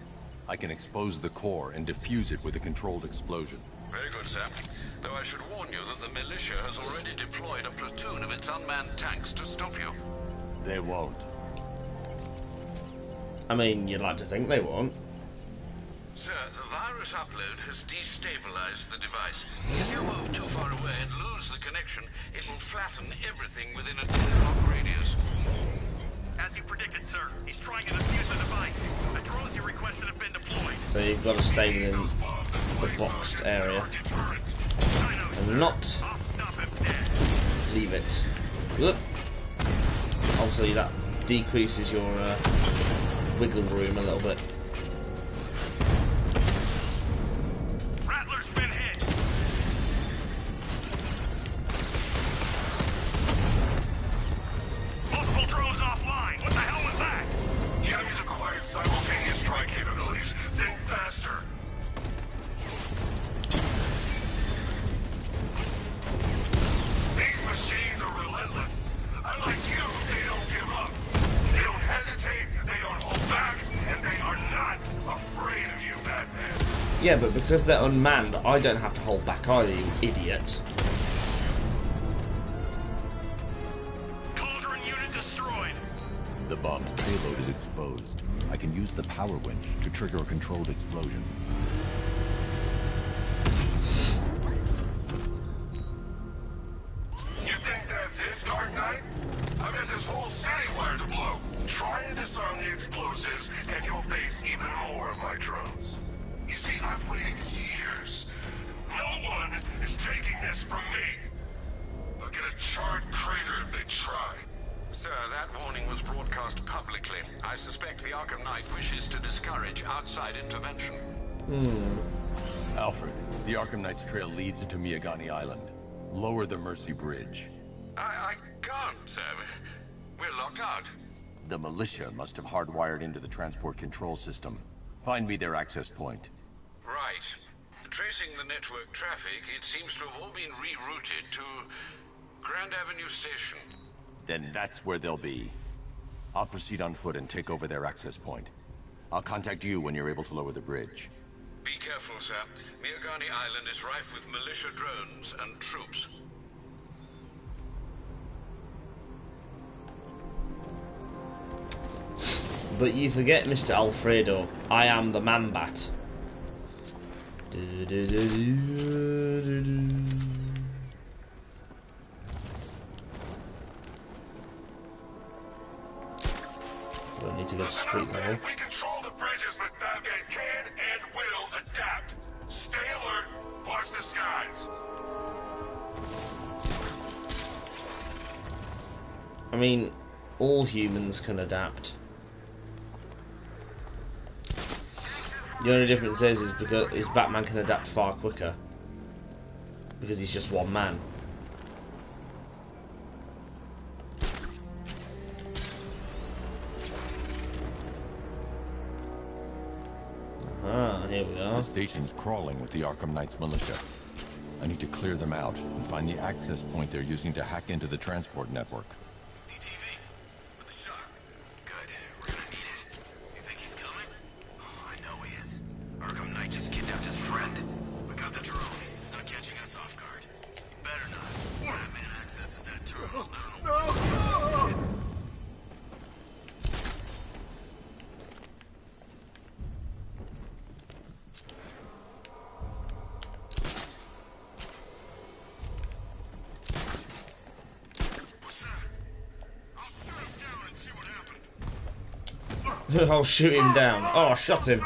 I can expose the core and defuse it with a controlled explosion. Very good, sir. Though I should warn you that the militia has already deployed a platoon of its unmanned tanks to stop you. They won't. I mean, you'd like to think they won't. Sir, the virus upload has destabilized the device. If you move too far away and lose the connection, it will flatten everything within a 10-block radius. As you predicted, sir. He's trying to defuse the device. The drones you requested have been deployed. So you've got to stay within the boxed area and not leave it. Look. Obviously that decreases your wiggle room a little bit. Rattler's been hit. Multiple drones offline. What the hell was that? The enemy's acquired simultaneous strike capabilities. Think faster. These machines are relentless. Unlike you, they don't give up. They don't hesitate, they don't hold back, and they are not afraid of you, Batman. Yeah, but because they're unmanned, I don't have to hold back either, you idiot. Cauldron unit destroyed. The bomb's payload is exposed. I can use the power winch to trigger a controlled explosion. You think that's it, Dark Knight? I've got this whole city wired to blow. Try and disarm the explosives, and you'll face even more of my drones. You see, I've waited years. No one is taking this from me. They'll get a charred crater if they try. Sir, that warning was broadcast publicly. I suspect the Arkham Knight wishes to discourage outside intervention. Alfred, the Arkham Knight's trail leads into Miyagani Island. Lower the Mercy Bridge. I can't, sir. We're locked out. The militia must have hardwired into the transport control system. Find me their access point. Right. Tracing the network traffic, it seems to have all been rerouted to Grand Avenue Station. Then that's where they'll be. I'll proceed on foot and take over their access point. I'll contact you when you're able to lower the bridge. Be careful, sir. Miyagani Island is rife with militia drones and troops. But you forget, Mr. Alfredo, I am the Man-Bat. Don't need to go to street level. We control the bridges, but Batman can and will adapt. Stay alert. Watch the skies. I mean, all humans can adapt. The only difference is because Batman can adapt far quicker because he's just one man. Ah, here we are. The station's crawling with the Arkham Knight's militia. I need to clear them out and find the access point they're using to hack into the transport network. Arkham Knight just kidnapped his friend. We got the drone. He's not catching us off guard. Better not. Batman accesses that terminal. What's that? I'll shoot him down and see what happened. I'll shoot him down. Oh, I shot him.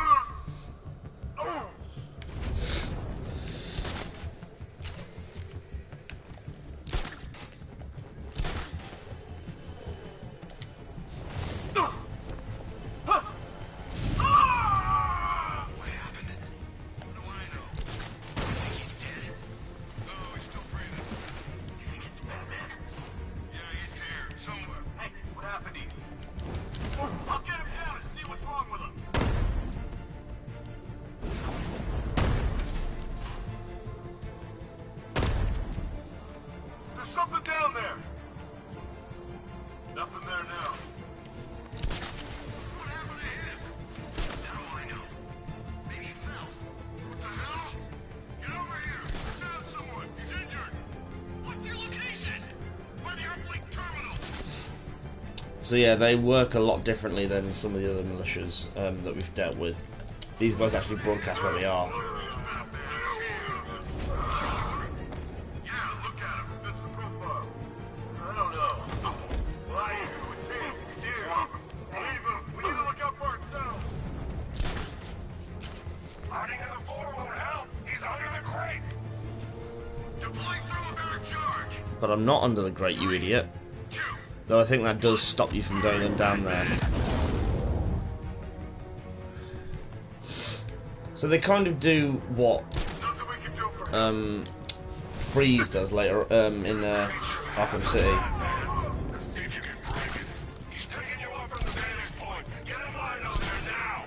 So yeah, they work a lot differently than some of the other militias that we've dealt with. These guys actually broadcast where they are. But I'm not under the grate, you idiot. Though I think that does stop you from going on down there. So they kind of do what Freeze does later in Arkham City. Let's see if you can break it. He's taking you up from the vantage point. Get a line out there now.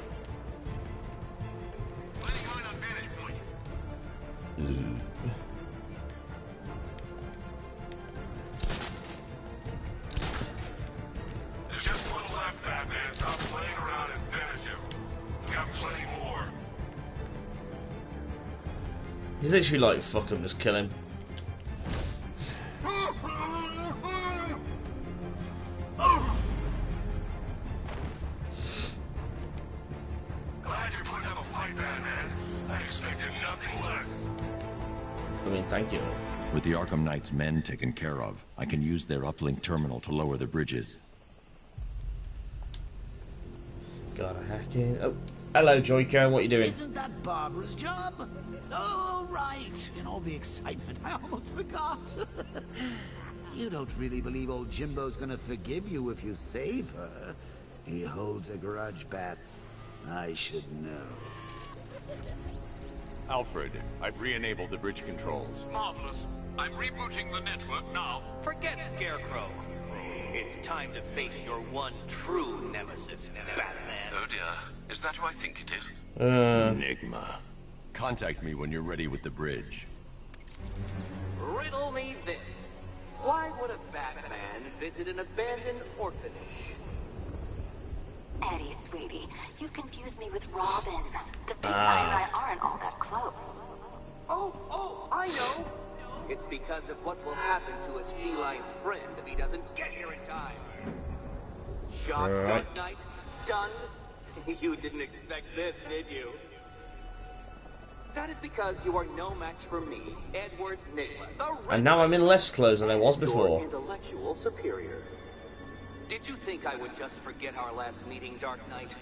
Lighting line on vantage point. There's just one left, Batman. Stop playing around and finish him. We got plenty more. He's literally like, fuck him, just kill him. Glad you're putting up a fight, Batman. I expected nothing less. I mean, thank you. With the Arkham Knight's men taken care of, I can use their uplink terminal to lower the bridges. Gotta hack in. Oh, hello, Joyco. What are you doing? Isn't that Barbara's job? Oh, right. In all the excitement, I almost forgot. You don't really believe old Jimbo's gonna forgive you if you save her. He holds a grudge, Bats. I should know. Alfred, I've re-enabled the bridge controls. Marvelous. I'm rebooting the network now. Forget Scarecrow. It's time to face your one true nemesis, Batman. Oh dear. Is that who I think it is? Enigma. Contact me when you're ready with the bridge. Riddle me this. Why would a Batman visit an abandoned orphanage? Eddie, sweetie, you confused me with Robin. The big guy and I aren't all that close. Oh, I know. It's because of what will happen to his feline friend if he doesn't get here in time. Shocked, Dark Knight? Stunned? You didn't expect this, did you? That is because you are no match for me, Edward Nigma, the And now I'm in less clothes than I was before. Your intellectual superior. Did you think I would just forget our last meeting, Dark Knight?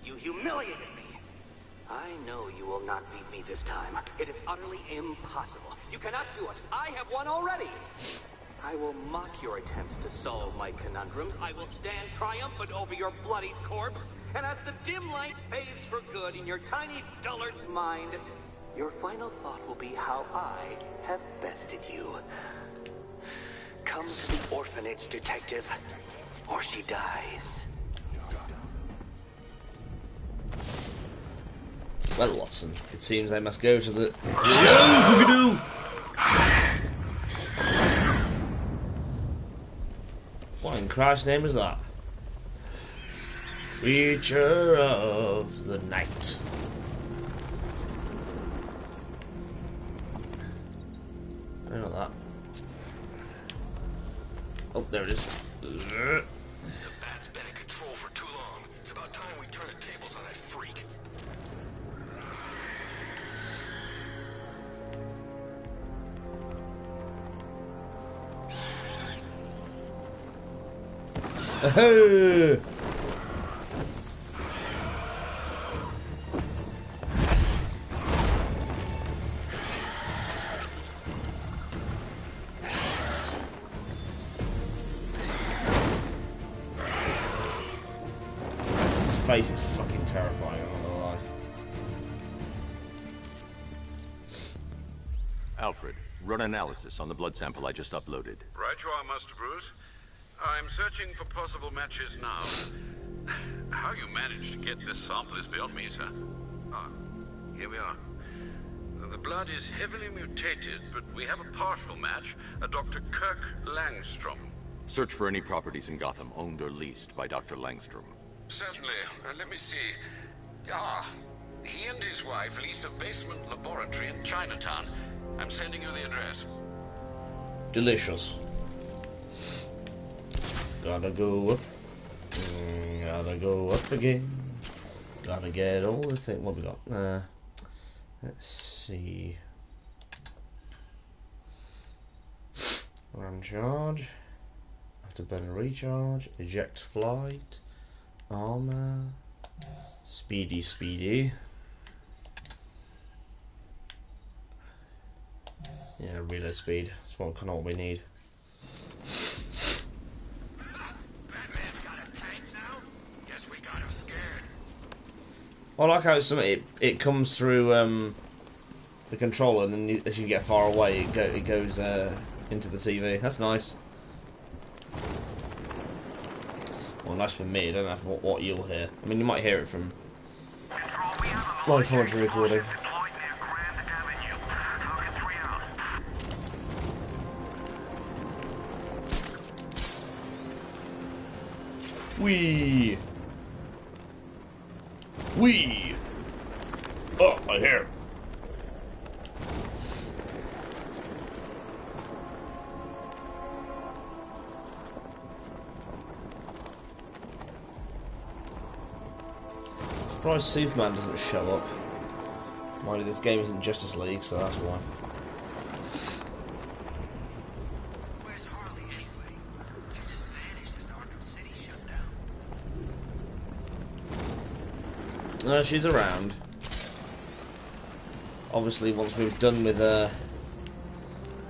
You humiliated me. I know you will not beat me this time. It is utterly impossible. You cannot do it. I have won already. I will mock your attempts to solve my conundrums. I will stand triumphant over your bloodied corpse. And as the dim light fades for good in your tiny dullard's mind, your final thought will be how I have bested you. Come to the orphanage, detective, or she dies. Well, Watson, it seems I must go to the... What in Christ's name is that? Creature of the night. I know that. Oh, there it is. The bat's been in control for too long. It's about time we turn the tables on that freak. Oh! His face is fucking terrifying, I'm not gonna lie. Alfred, run analysis on the blood sample I just uploaded. Right you are, Master Bruce. I'm searching for possible matches now. How you managed to get this sample is beyond me, sir. Ah, here we are. The blood is heavily mutated, but we have a partial match, a Dr. Kirk Langstrom. Search for any properties in Gotham owned or leased by Dr. Langstrom. Certainly. Let me see. Ah, he and his wife lease a basement laboratory in Chinatown. I'm sending you the address. Delicious. Gotta go up. Gotta go up again. Gotta get all the things. What we got? Let's see. Run charge. Afterburner recharge. Eject flight. Armor. Speedy. Yeah, reload speed. That's what kind of what we need. I like how it comes through the controller, and then as you get far away, it goes into the TV. That's nice. Well, nice for me. I don't know what you'll hear. I mean, you might hear it from my commentary recording. Wee! Oh, I hear. Surprised Superman doesn't show up. Mind you, this game isn't Justice League, so that's why. Where's Harley anyway? She just vanished and Arkham City shut down. She's around. Obviously, once we've done with the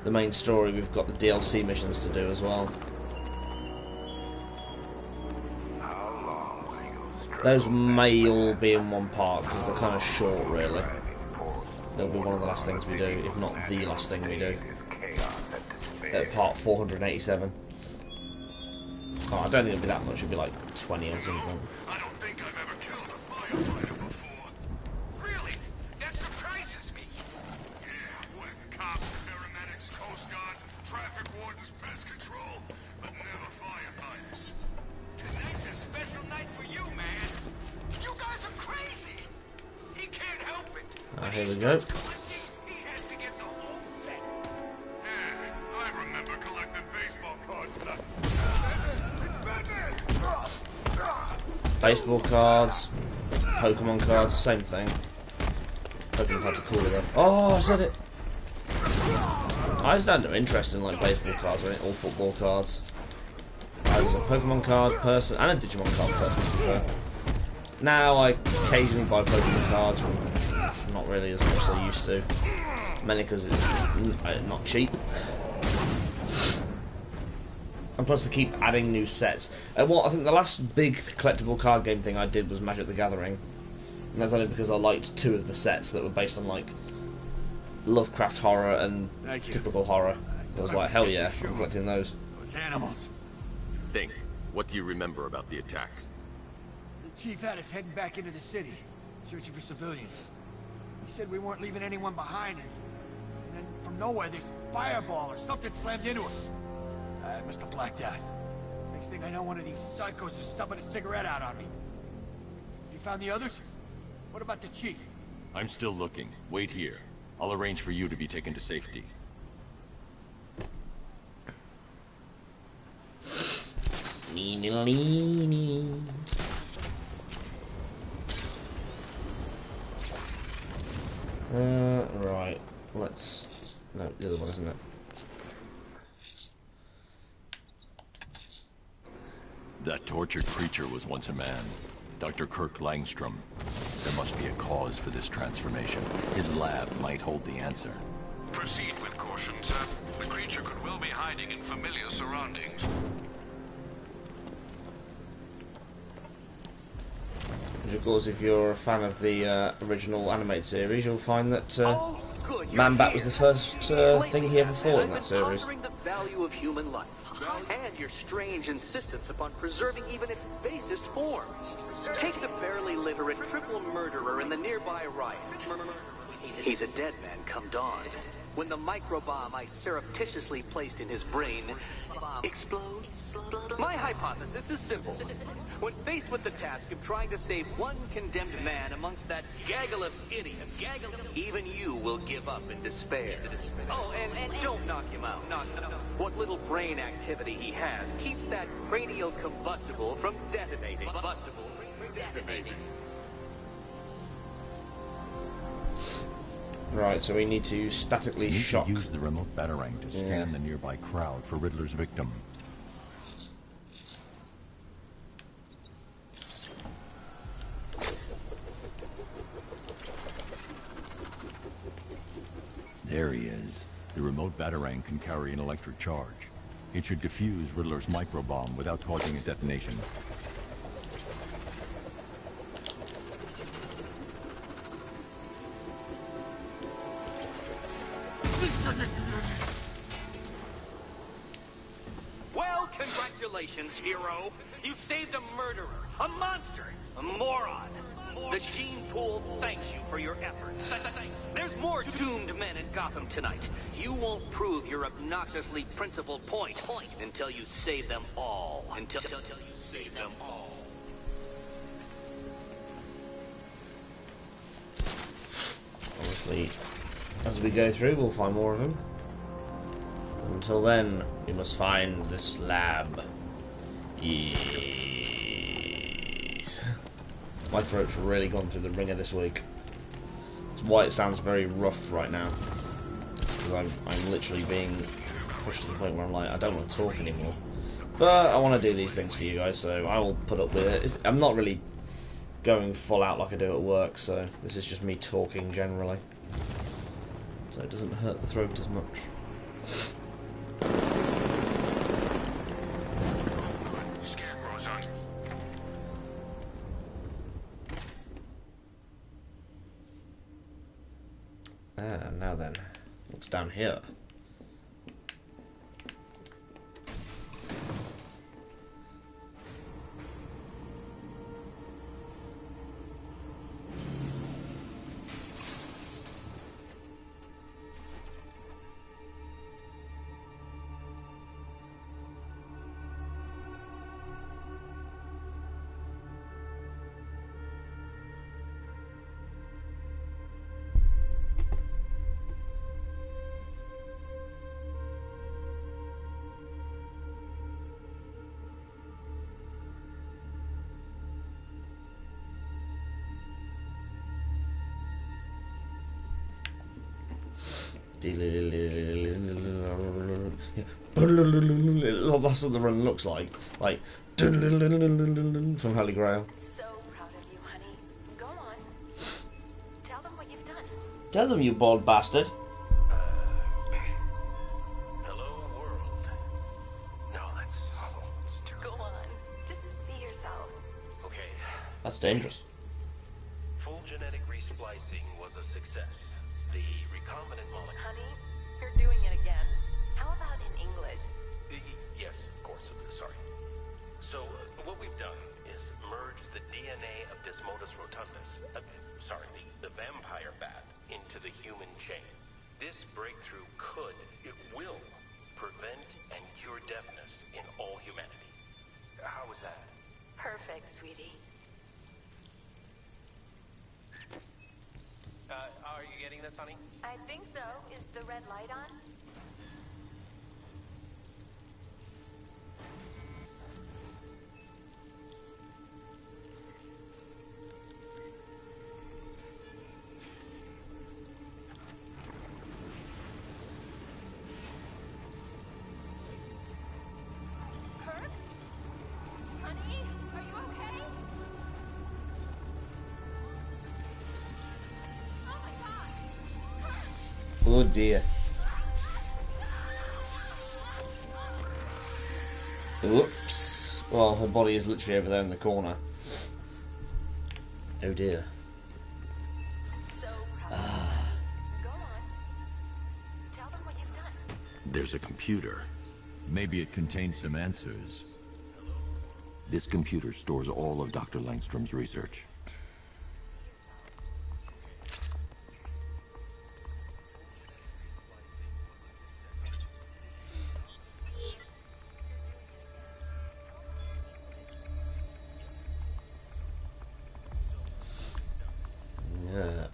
main story, we've got the DLC missions to do as well. Those may all be in one part because they're kind of short, really. They'll be one of the last things we do, if not the last thing we do. At part 487. Oh, I don't think it'll be that much. It'll be like 20 or something. I don't think I've ever killed a firefighter before. Really? That surprises me. Yeah, what? Cops, paramedics, coast guards, traffic wardens, pest control, but never firefighters. Tonight's a special night for you, man. You guys are crazy. He can't help it. Here we go. He has to get the whole set. Yeah, I remember collecting baseball cards. Baseball cards, Pokemon cards, same thing. Pokemon cards are cooler though. Oh, I said it! I just don't have interest in like baseball cards or all football cards. I was a Pokemon card person and a Digimon card person, to be fair. Now I occasionally buy Pokemon cards, not really as much as I used to. Mainly because it's not cheap. And plus, they keep adding new sets. Well, I think the last big collectible card game thing I did was Magic the Gathering. And that's only because I liked 2 of the sets that were based on, like, Lovecraft horror and typical horror. I was like, hell yeah, I'm collecting those. Those animals. Think. What do you remember about the attack? The chief had us heading back into the city, searching for civilians. He said we weren't leaving anyone behind, and then from nowhere, this fireball or something slammed into us. I must have blacked out. Next thing I know, one of these psychos is stubbing a cigarette out on me. You found the others? What about the chief? I'm still looking. Wait here. I'll arrange for you to be taken to safety. Right. Let's... No, the other one, isn't it? That tortured creature was once a man. Dr. Kirk Langstrom. There must be a cause for this transformation. His lab might hold the answer. Proceed with caution, sir. The creature could well be hiding in familiar surroundings. Which, of course, if you're a fan of the original animated series, you'll find that Man-Bat was the first thing he ever fought in that series. The value of human life, and your strange insistence upon preserving even its basest forms. Take the barely literate triple murderer in the nearby riot. He's a dead man come dawn. When the microbomb I surreptitiously placed in his brain explodes. My hypothesis is simple. When faced with the task of trying to save one condemned man amongst that gaggle of idiots, even you will give up in despair. Oh, and don't knock him out. What little brain activity he has, keep that cranial combustible from detonating. Right, so we need to statically shock. Use the remote batarang to scan the nearby crowd for Riddler's victim. There he is. The remote batarang can carry an electric charge. It should defuse Riddler's microbomb without causing a detonation. Well, congratulations, hero. You saved a murderer, a monster, a moron. The gene pool thanks you for your efforts. There's more doomed men in Gotham tonight. You won't prove your obnoxiously principled point until you save them all. Until you save them all. Obviously, as we go through, we'll find more of them. Until then, we must find this lab. Yes. My throat's really gone through the ringer this week. That's why it sounds very rough right now. Because I'm literally being pushed to the point where I'm like, I don't want to talk anymore. But I want to do these things for you guys, so I will put up with it. I'm not really going full out like I do at work, so this is just me talking generally. So it doesn't hurt the throat as much. Scarecrow's on. Now then, what's down here? That's what the run looks like from Holy Grail. So proud of you, honey. Go on. Tell them what you've done. Tell them, you bald bastard. Hello, world. No, that's terrible. Go on. Just be yourself. Okay. That's dangerous. Full genetic resplicing was a success. The recombinant molecule. Honey, you're doing it again. How about in English? Yes, of course. Sorry. So, what we've done is merge the DNA of Desmodus rotundus, the vampire bat, into the human chain. This breakthrough it will, prevent and cure deafness in all humanity. How was that? Perfect, sweetie. Are you getting this, honey? I think so. Is the red light on? Kurt? Honey, are you okay? Oh my God! Kurt! Oh dear. Oops. Well, her body is literally over there in the corner. Oh dear. So proud. Go on. Tell them what you've done. There's a computer. Maybe it contains some answers. This computer stores all of Dr. Langstrom's research.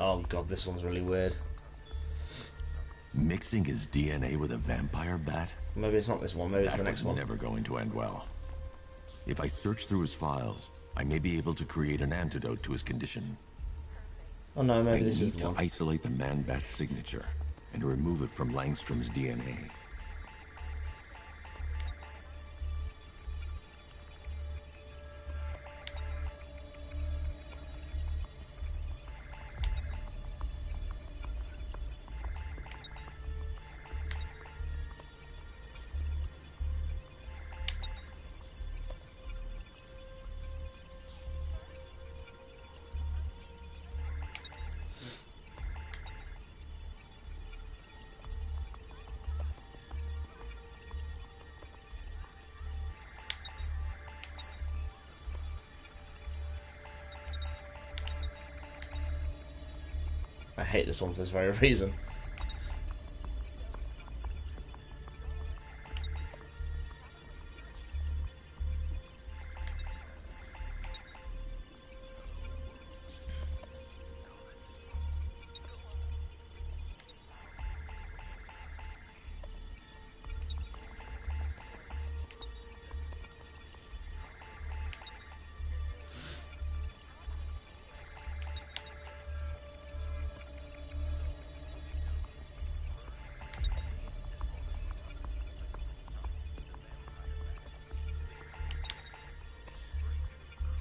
Oh god, this one's really weird. Mixing his DNA with a vampire bat? Maybe it's not this one, maybe it's the next one. Never going to end well. If I search through his files, I may be able to create an antidote to his condition. Oh no, maybe I this is need the one. to isolate the man-bat signature and remove it from Langstrom's DNA. I hate this one for this very reason.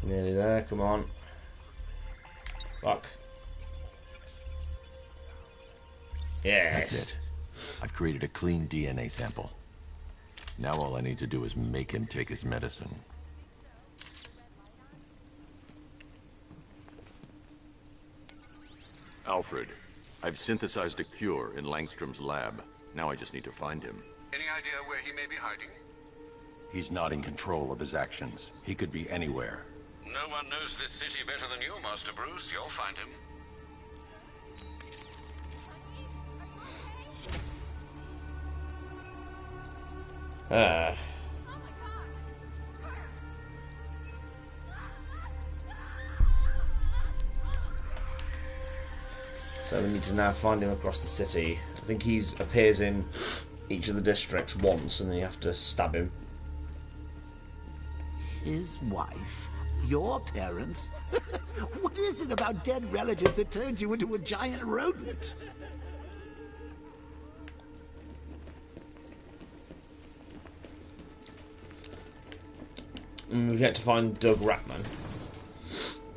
Nearly there, come on. Fuck. Yes. That's it. I've created a clean DNA sample. Now all I need to do is make him take his medicine. Alfred, I've synthesized a cure in Langstrom's lab. Now I just need to find him. Any idea where he may be hiding? He's not in control of his actions. He could be anywhere. No one knows this city better than you, Master Bruce. You'll find him. So we need to now find him across the city. I think he appears in each of the districts once, and then you have to stab him. His wife? Your parents? What is it about dead relatives that turned you into a giant rodent? We've yet to find Doug Ratman.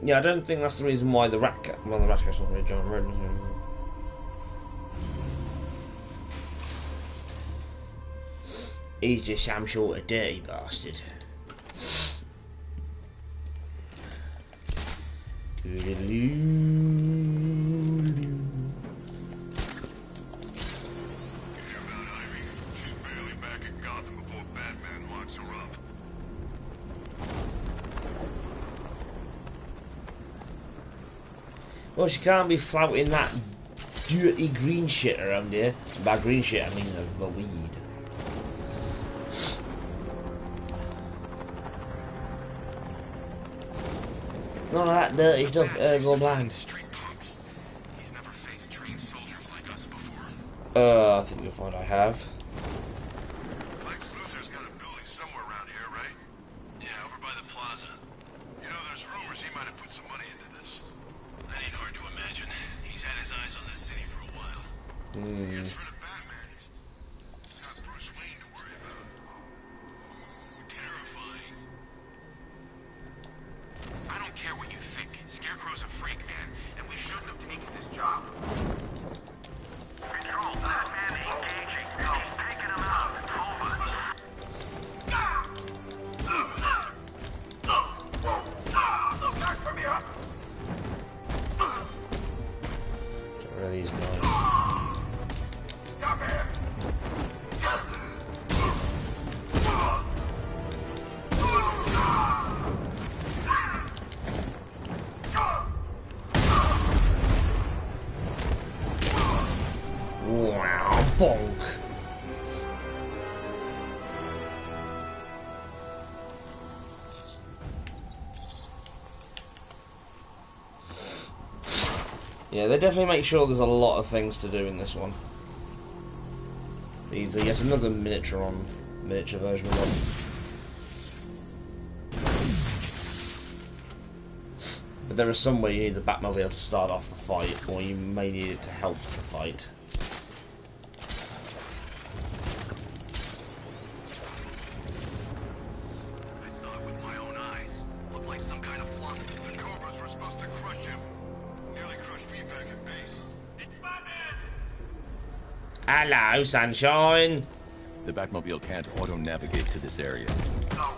Yeah, I don't think that's the reason why the Ratcat... Well, the Ratcat's not really John Rodent. He's just some sort of dirty bastard. Well, she can't be flouting that dirty green shit around here. By green shit, I mean the weed. None of that dirty stuff, go blind. I think you'll find I have. Lex Luthor's got a building somewhere around here, right? Yeah, over by the plaza. You know, there's rumors he might have put some money into this. That ain't hard to imagine. He's had his eyes on this city for a while. In front of Batman, he's got Bruce Wayne to worry about. Ooh, terrifying. I don't care what you think. Scarecrow's a freak, man, and we shouldn't have taken this job. Control, Batman engaging. He's taking him out. Over. Look out from here. Where are these guys? Stop him. Wow, bonk. Yeah, they definitely make sure there's a lot of things to do in this one. These are yet another miniature version of one. But there is some way you need the Batmobile to start off the fight, or you may need it to help the fight. I saw it with my own eyes. Looked like some kind of flunk. The Cobras were supposed to crush him. Nearly crushed me back at base. It's Batman! Hello, sunshine! The Batmobile can't auto-navigate to this area. Bong.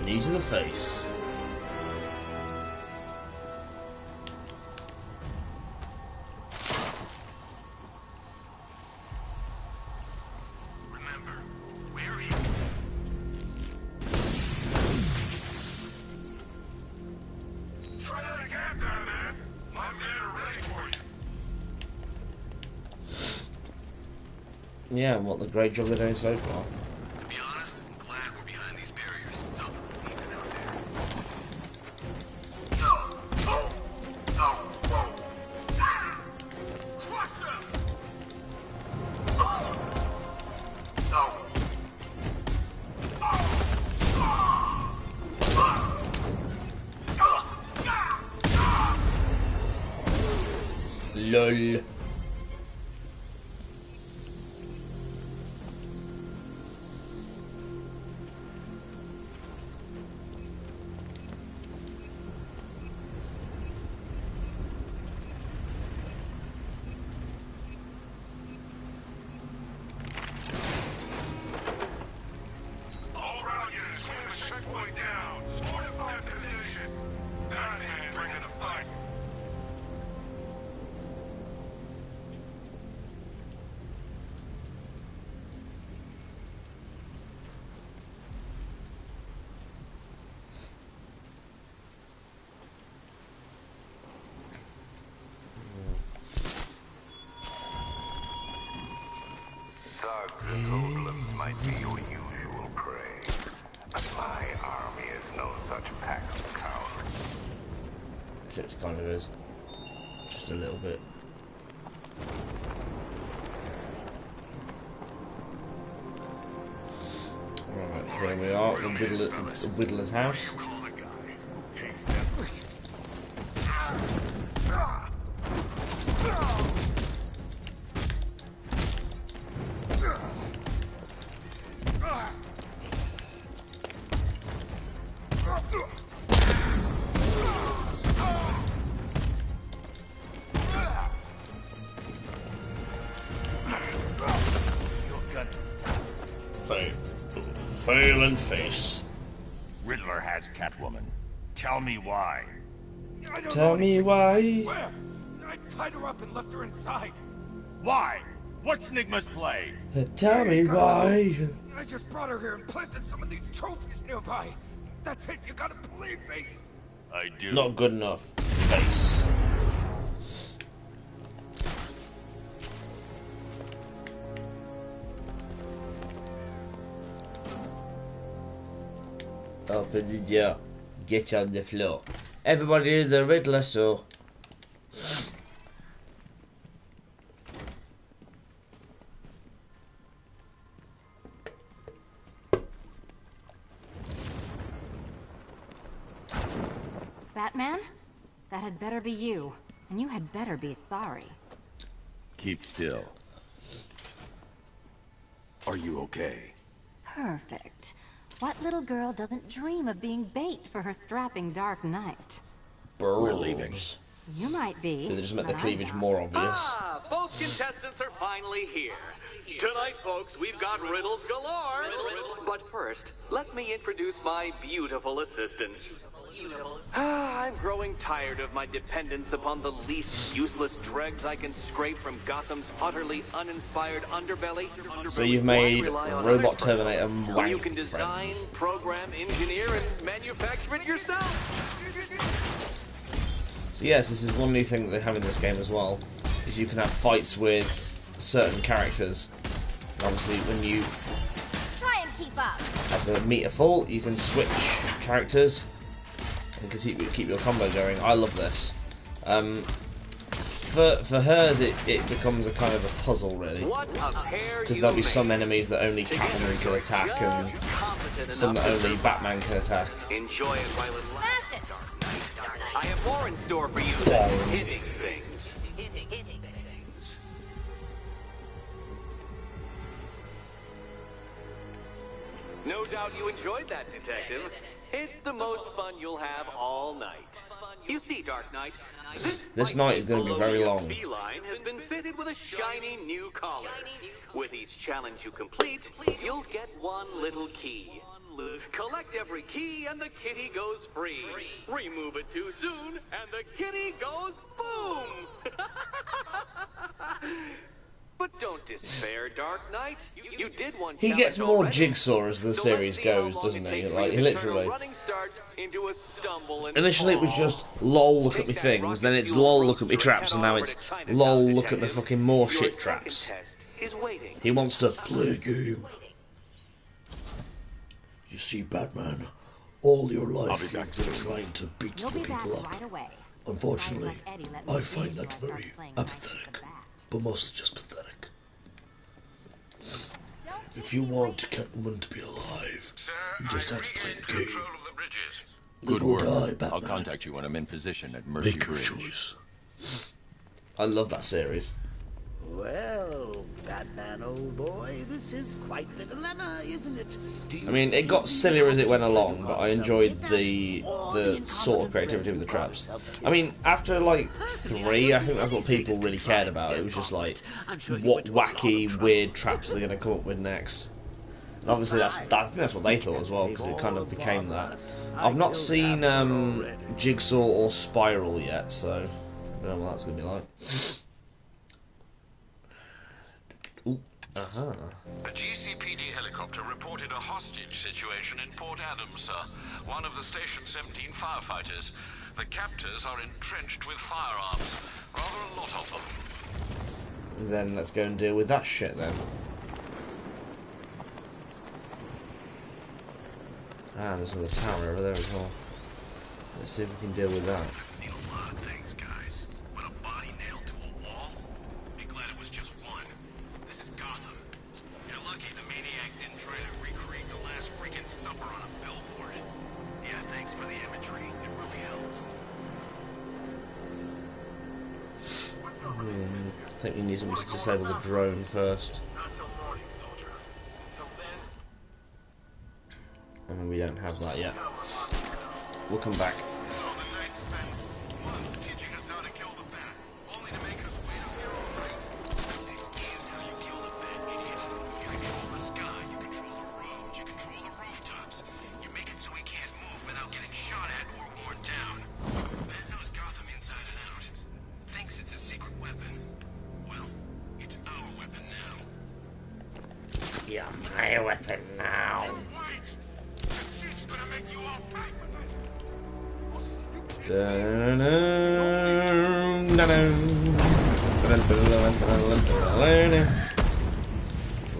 Knee to the face. Yeah, and what the great job they're doing so far. To be honest, I'm glad we're behind these barriers. It's awful season out there. LOL. Thugs and hoodlums might be your usual prey, but my army is no such pack of cowards. Except it kind of is. Just a little bit. Right, here we are, the Whittler's house. Fail and face. Riddler has Catwoman. Tell me why. Tell me why. I swear, I tied her up and left her inside. Why? What's Nigma's play? Tell me why. I just brought her here and planted some of these trophies nearby. That's it, you gotta believe me. I do. Not good enough. Face. Open the door. Get on the floor. Everybody do the Riddler saw. Batman? That had better be you. And you had better be sorry. Keep still. Are you okay? Perfect. What little girl doesn't dream of being bait for her strapping Dark Knight? We're leaving. You might be. So they just make the but I'm cleavage not. more obvious. Ah, both contestants are finally here. Tonight, folks, we've got riddles galore. But first, let me introduce my beautiful assistants. I'm growing tired of my dependence upon the least useless dregs I can scrape from Gotham's utterly uninspired underbelly. So you've made Robot Terminator Where you wank can design, friends. program, engineer, and manufacture it yourself. So yes, this is one new thing that they have in this game as well, is you can have fights with certain characters. And obviously when you Try and keep up. have the meter full, you can switch characters and keep your combo going. I love this. For hers, it becomes a kind of a puzzle, really. Because there'll be some enemies that only Catwoman can attack, and some that only Batman can attack. Enjoy it while it lasts. Smash it. I have more in store for you than hitting things. Hitting things. No doubt you enjoyed that, Detective. It's the most fun you'll have all night. You see, Dark Knight, This night is going to be very long. feline has been fitted with a shiny new collar. With each challenge you complete, you'll get one little key. Collect every key and the kitty goes free. Remove it too soon and the kitty goes boom! But don't despair, Dark Knight. You did one. He gets more Jigsaw as the series goes, doesn't he? Like, he literally... Initially it was just, lol, look at me things, then it's lol, look at me traps, and now it's lol, look at the fucking more shit traps. He wants to play a game. You see, Batman, all your life you've been trying to beat the people up. Unfortunately, I find that very apathetic, but mostly just pathetic. If you want Catwoman to be alive, you just have to play the game. Good Live or work. die, Batman. I'll contact you when I'm in position at Mercy Make your Bridge. choice. I love that series. Well, Batman, old boy, this is quite the dilemma, isn't it? I mean, it got sillier as it went along, but I enjoyed the sort of creativity with the traps. I mean, after like 3, I think that's what people really cared about. It was just like, what wacky, weird traps they're going to come up with next. And obviously, I think that's what they thought as well, because it kind of became that. I've not seen Jigsaw or Spiral yet, so I don't know what that's going to be like. Ooh, A GCPD helicopter reported a hostage situation in Port Adams, sir. One of the Station 17 firefighters. The captors are entrenched with firearms. Rather a lot of them. Then let's go and deal with that shit then. Ah, there's another tower over there as well. Let's see if we can deal with that. I've seen a lot of things, guys. But a body nailed to a wall? Be glad it was just one. This is Gotham. You're lucky the maniac didn't try to recreate the last freaking supper on a billboard. Yeah, thanks for the imagery. It really helps. I think we need someone to disable the drone first. And we don't have that yet. We'll come back. You're my weapon now.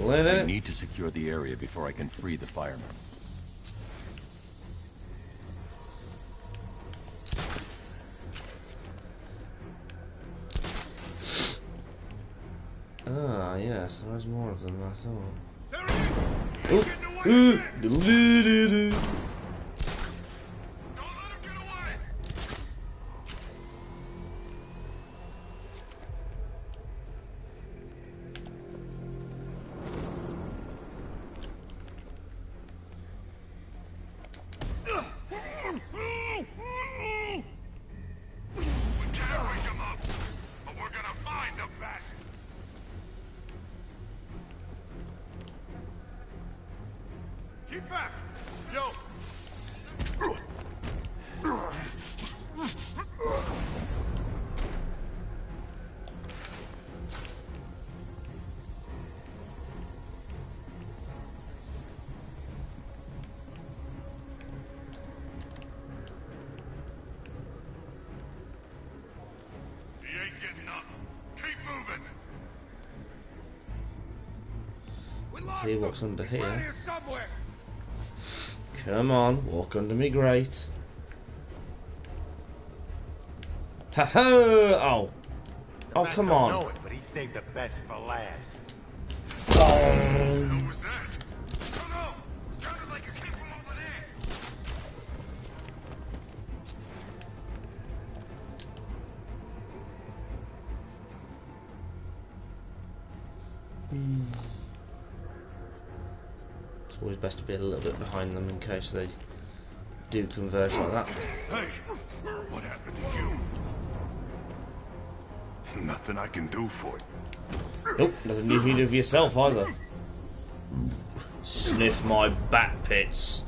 I need to secure the area before I can free the firemen. Ah, yes, there's more of them than I thought. Ooh, ooh, Get back! Yo! He ain't getting up. Keep moving. See what's under It's around here. here somewhere. Come on, walk under me grate. Ha ha! Oh. Oh, come on. Know it, but he saved the best for last. What was that? Oh no! Sounded like it came from over there. It's always best to be a little bit behind them in case they do converge like that. Hey, what happened to you? Nothing I can do for it. Nope, nothing you can do for yourself either. Sniff my bat pits.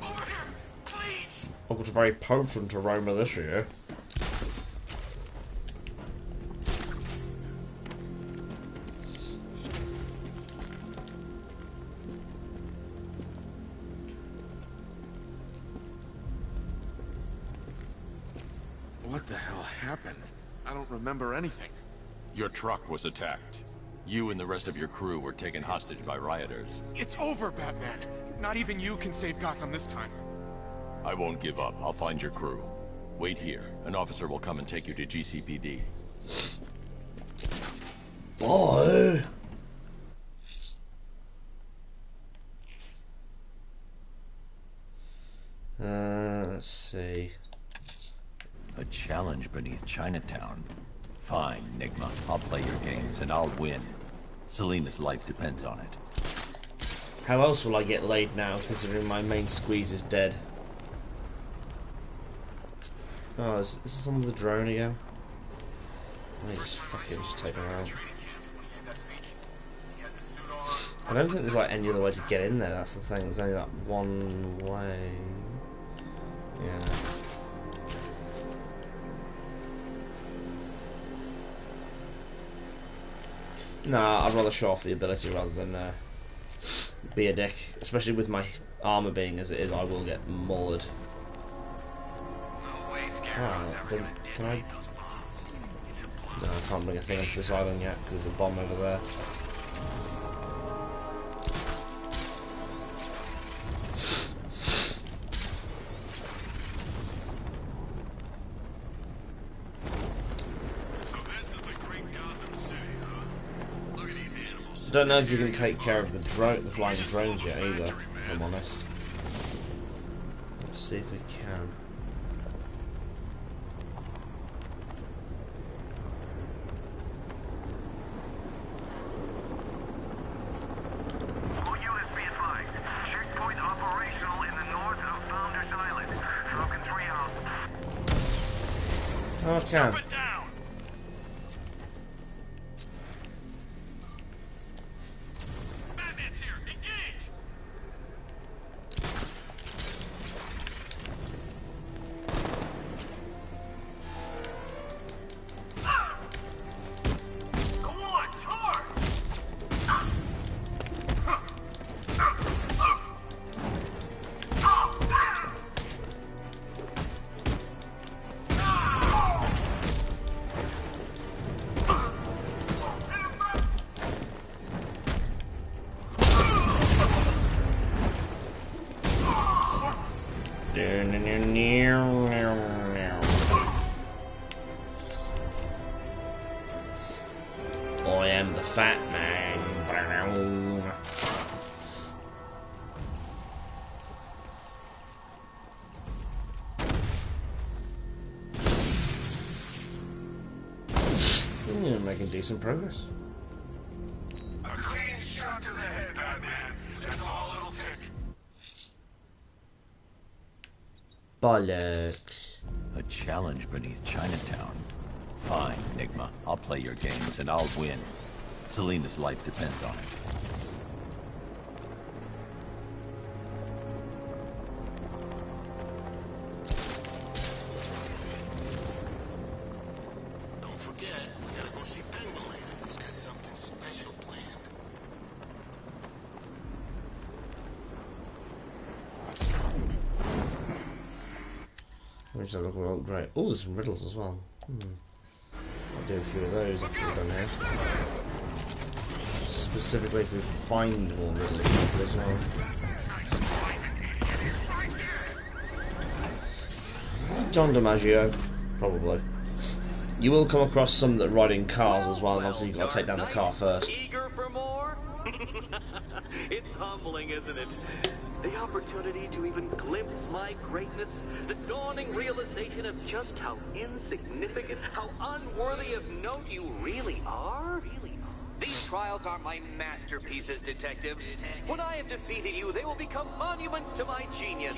I've got a very potent aroma this year. What the hell happened? I don't remember anything. Your truck was attacked. You and the rest of your crew were taken hostage by rioters. It's over, Batman. Not even you can save Gotham this time. I won't give up. I'll find your crew. Wait here. An officer will come and take you to GCPD. Boy. Let's see. A challenge beneath Chinatown. Fine, Nigma. I'll play your games and I'll win. Selena's life depends on it. How else will I get laid now, considering my main squeeze is dead? Oh, is this someone with a drone again? Let me just fucking take her out. I don't think there's like any other way to get in there, that's the thing. There's only that one way. Yeah. Nah, I'd rather show off the ability rather than be a dick. Especially with my armor being as it is, I will get mauled. Oh, can I? No, I can't bring a thing onto this island yet because there's a bomb over there. Don't know if you can take care of the flying drones yet either, if I'm honest. Let's see if we can. All units be advised. Checkpoint operational in the north of Founders Island. Falcon 3 out. Okay. I am the fat man. Yeah, making decent progress. A clean shot to the head, Batman. That's all it'll take. Bollocks. A challenge beneath Chinatown. Fine, Nigma. I'll play your games and I'll win. Selena's life depends on it. Don't forget, we gotta go see Penguin later. He's got something special planned. Let me just have a look at what great. Oh, there's some riddles as well. I'll do a few of those after we're done here. Specifically if we find more riddles as well. Don DiMaggio, probably. You will come across some that ride in cars as well, and obviously you've got to take down the car first. Eager for more? It's humbling, isn't it? The opportunity to even glimpse my greatness, the dawning realization of just how insignificant, how unworthy of note you really are. These trials are my masterpieces, Detective. When I have defeated you, they will become monuments to my genius,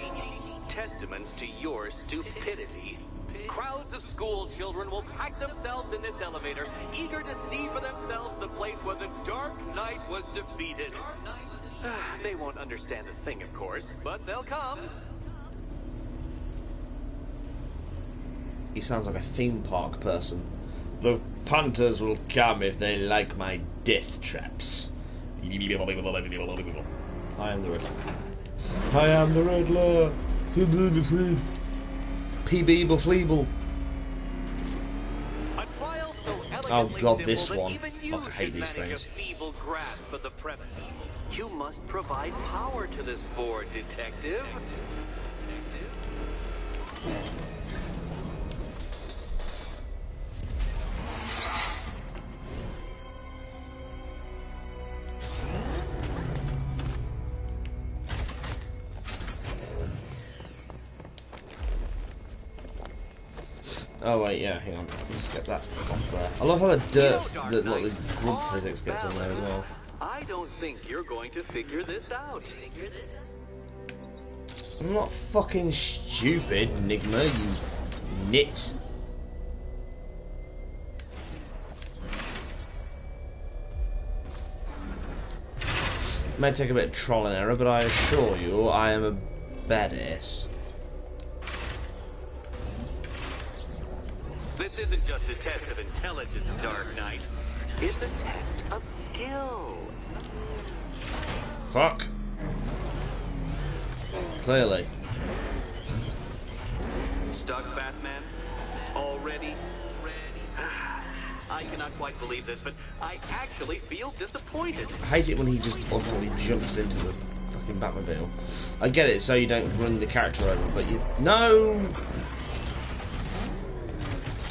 testaments to your stupidity. Crowds of school children will pack themselves in this elevator, eager to see for themselves the place where the Dark Knight was defeated. They won't understand a thing, of course, but they'll come. He sounds like a theme park person. The punters will come if they like my death traps. I am the Riddler. I am the Riddler. PB Befleeble. elegantly God, this simple one. that even you Fuck, I hate should these manage things. a feeble grasp of the premise. You must provide power to this board, detective. Oh wait, yeah, hang on. Let's get that off there. I love how the dirt, the grub physics gets in there as well. I don't think you're going to figure this out. I'm not fucking stupid, Nigma, you nit. May take a bit of trial and error, but I assure you, I am a badass. This isn't just a test of intelligence, Dark Knight. It's a test of skill. Fuck. Clearly. Stuck, Batman? Already? I cannot quite believe this, but I actually feel disappointed. I hate it when he just ultimately jumps into the fucking Batmobile. I get it, so you don't run the character over, but you... No!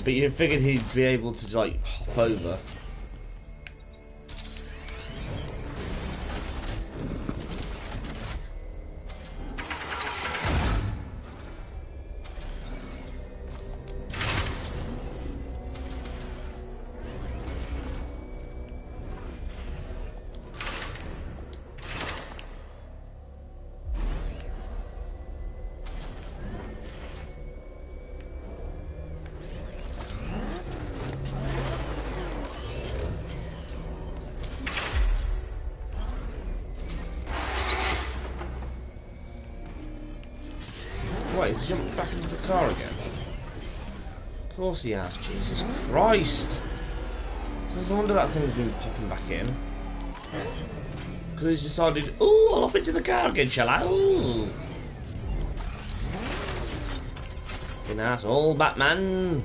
But you figured he'd be able to, like, hop over. Wait, he's jumped back into the car again? Of course he has, Jesus Christ! So no wonder that thing's been popping back in. Because he's decided, ooh, I'll hop into the car again, shall I? Ooh! Fucking asshole, Batman!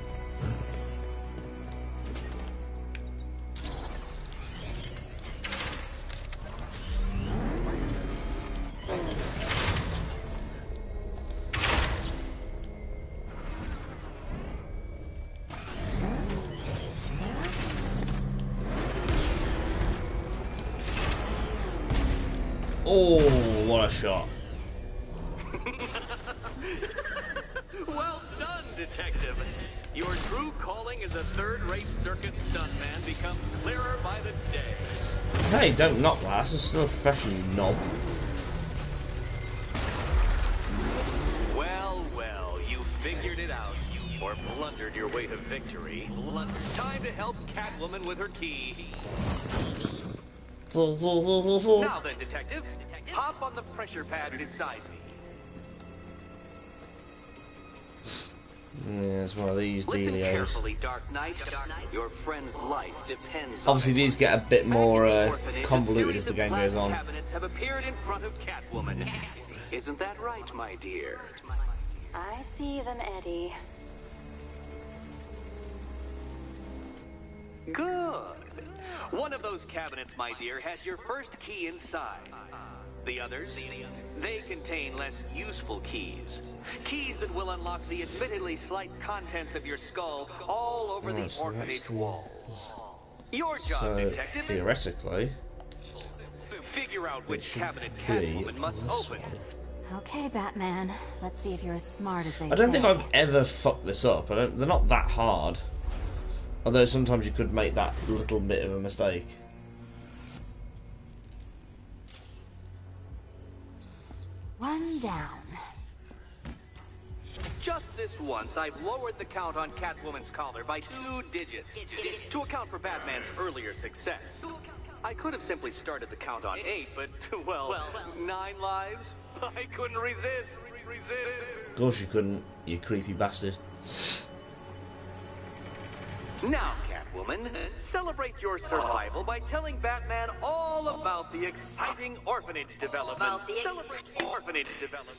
Oh, what a shot. Well done, detective. Your true calling as a third-rate circus stuntman becomes clearer by the day. Hey, don't knock that. That's still a profession, you knob. Well, well, you figured it out. Or blundered your way to victory. Time to help Catwoman with her key. Now then, detective, hop on the pressure pad beside me. Yeah, it's one of these Listen dealios. carefully, Dark Knight. Your friend's life depends Obviously, on these get a bit more Orphanage, convoluted a as the series game of goes glass on. cabinets have appeared in front of Catwoman. Isn't that right, my dear? I see them, Eddie. Good. One of those cabinets, my dear, has your first key inside. The others, they contain less useful keys. Keys that will unlock the admittedly slight contents of your skull all over the so orphanage that's the- walls. Your job, So, detective, theoretically, is to figure out which should cabinet be Catwoman must this open. Okay, Batman. Let's see if you're as smart as they I don't say. think I've ever fucked this up. They're not that hard. Although sometimes you could make that little bit of a mistake. One down. Just this once, I've lowered the count on Catwoman's collar by 2 digits to account for Batman's earlier success. I could have simply started the count on 8, but, well, 9 lives? I couldn't resist. Of course you couldn't, you creepy bastard. Now, Catwoman, celebrate your survival by telling Batman all about the exciting orphanage development. Celebrate orphanage development.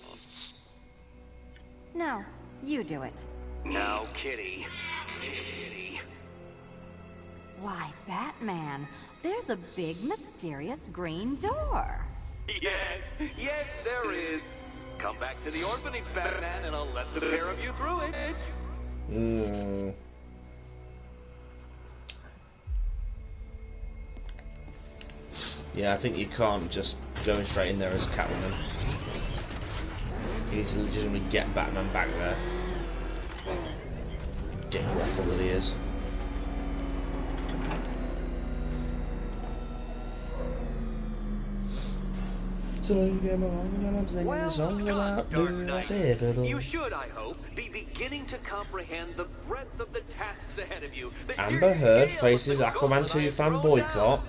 No, you do it. Now, Kitty. Kitty. Why, Batman, there's a big, mysterious green door. Yes, yes, there is. Come back to the orphanage, Batman, and I'll let the pair of you through it. Yeah, I think you can't just go straight in there as Catwoman. You need to legitimately get Batman back there. Dick waffle that he is. So get me wrong, and I'm singing a song about Dark Knight. You should, I hope, be beginning to comprehend the breadth of the tasks ahead of you. Amber Heard faces Aquaman 2 fan boycott.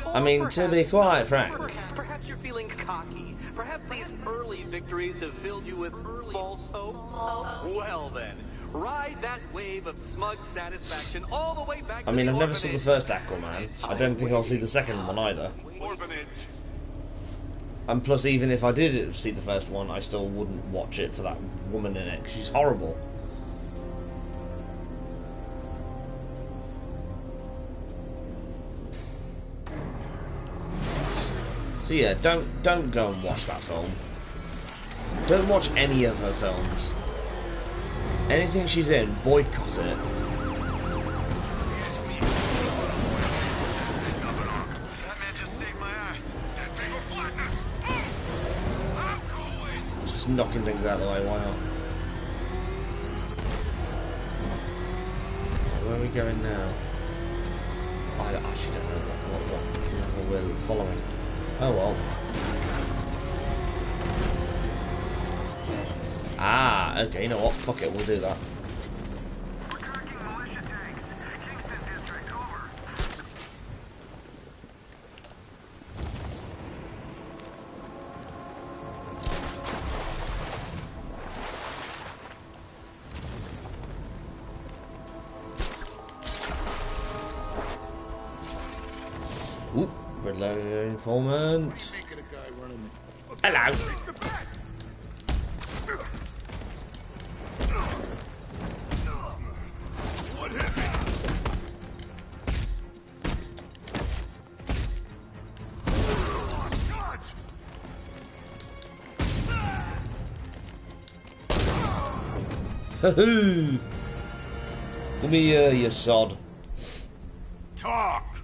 I mean, to be quite frank. Perhaps you're feeling cocky. Perhaps these early victories have filled you with false hope. Well then, ride that wave of smug satisfaction all the way back to I mean, the I've never seen the orphanage. first Aquaman. I don't think I'll see the second one either. Orphanage. And plus, even if I did see the first one, I still wouldn't watch it for that woman in it, 'cause she's horrible. So yeah, don't go and watch that film. Don't watch any of her films. Anything she's in, boycott it. Just knocking things out of the way, why not? Where are we going now? I actually don't know what level we're following. Oh well. Ah, okay, you know what? Fuck it, we'll do that. Oop, red logo informant. Hello. Hoo-hoo! Come here, you sod. Talk!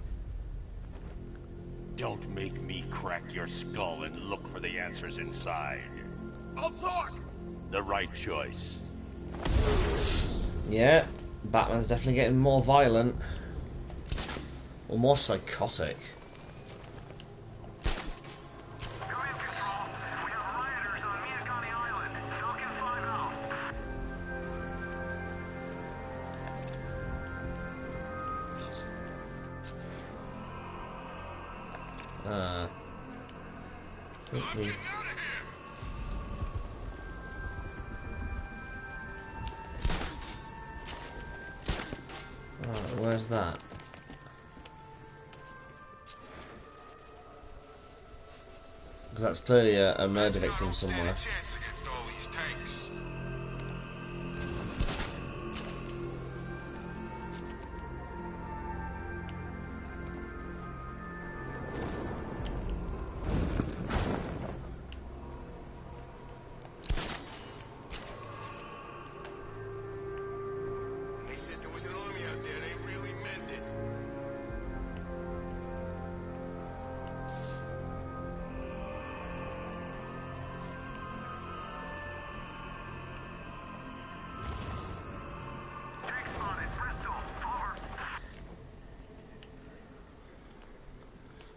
Don't make me crack your skull and look for the answers inside. I'll talk! The right choice. Yeah, Batman's definitely getting more violent. Or more psychotic. Okay. Alright, where's that? Because that's clearly a murder victim somewhere.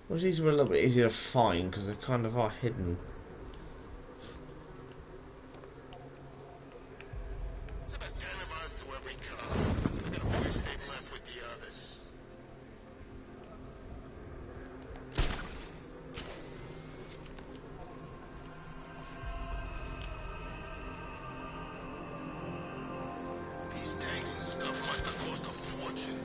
Well, these were a little bit easier to find because they kind of are hidden. These tanks and stuff must have cost a fortune.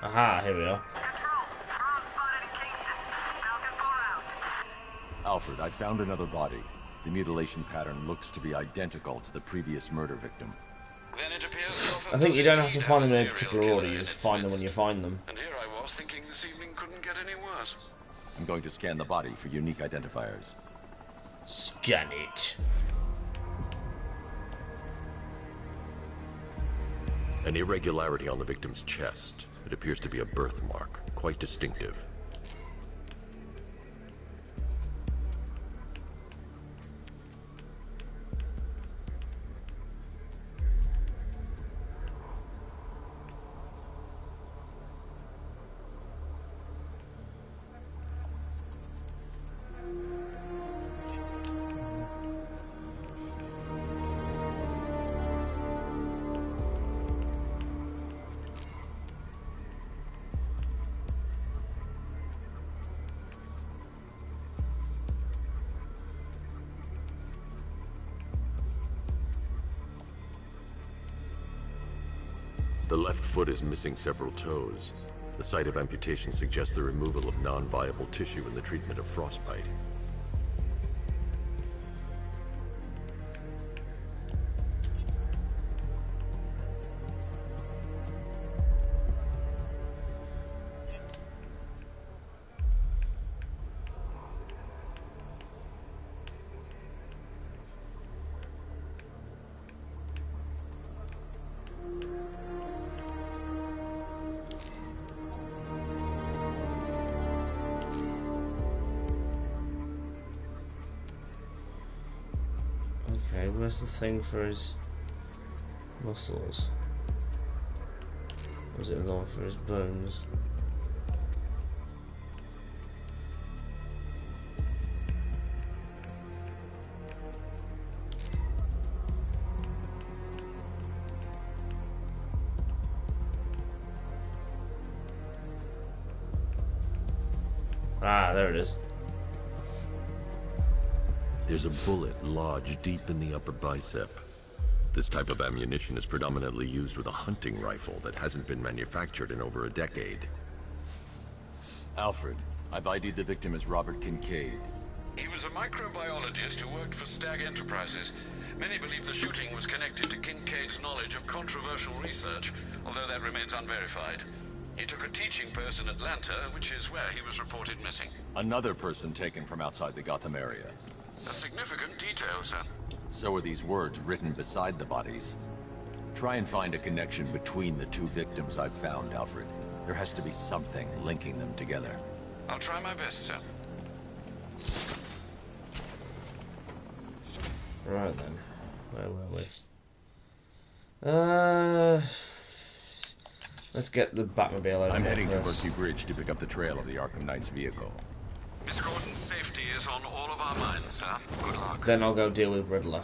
Aha, here we are. Alfred, I found another body. The mutilation pattern looks to be identical to the previous murder victim. Then it appears I think you don't have to find them in a particular order, you just find them when you find them. And here I was thinking this evening couldn't get any worse. I'm going to scan the body for unique identifiers. Scan it. An irregularity on the victim's chest. It appears to be a birthmark, quite distinctive. The left foot is missing several toes. The site of amputation suggests the removal of non-viable tissue in the treatment of frostbite. Okay, where's the thing for his muscles? Or is it the one for his bones? Ah, there it is. There's a bullet lodged deep in the upper bicep. This type of ammunition is predominantly used with a hunting rifle that hasn't been manufactured in over a decade. Alfred, I've ID'd the victim as Robert Kincaid. He was a microbiologist who worked for Stag Enterprises. Many believe the shooting was connected to Kincaid's knowledge of controversial research, although that remains unverified. He took a teaching post in Atlanta, which is where he was reported missing. Another person taken from outside the Gotham area. A significant detail, sir. So are these words written beside the bodies. Try and find a connection between the two victims I've found, Alfred. There has to be something linking them together. I'll try my best, sir. Right then. Where were we? Let's get the Batmobile over. I'm heading to first. Bussy Bridge to pick up the trail of the Arkham Knight's vehicle. Miss Gordon's safety is on all of our minds, sir. Good luck. Then I'll go deal with Riddler.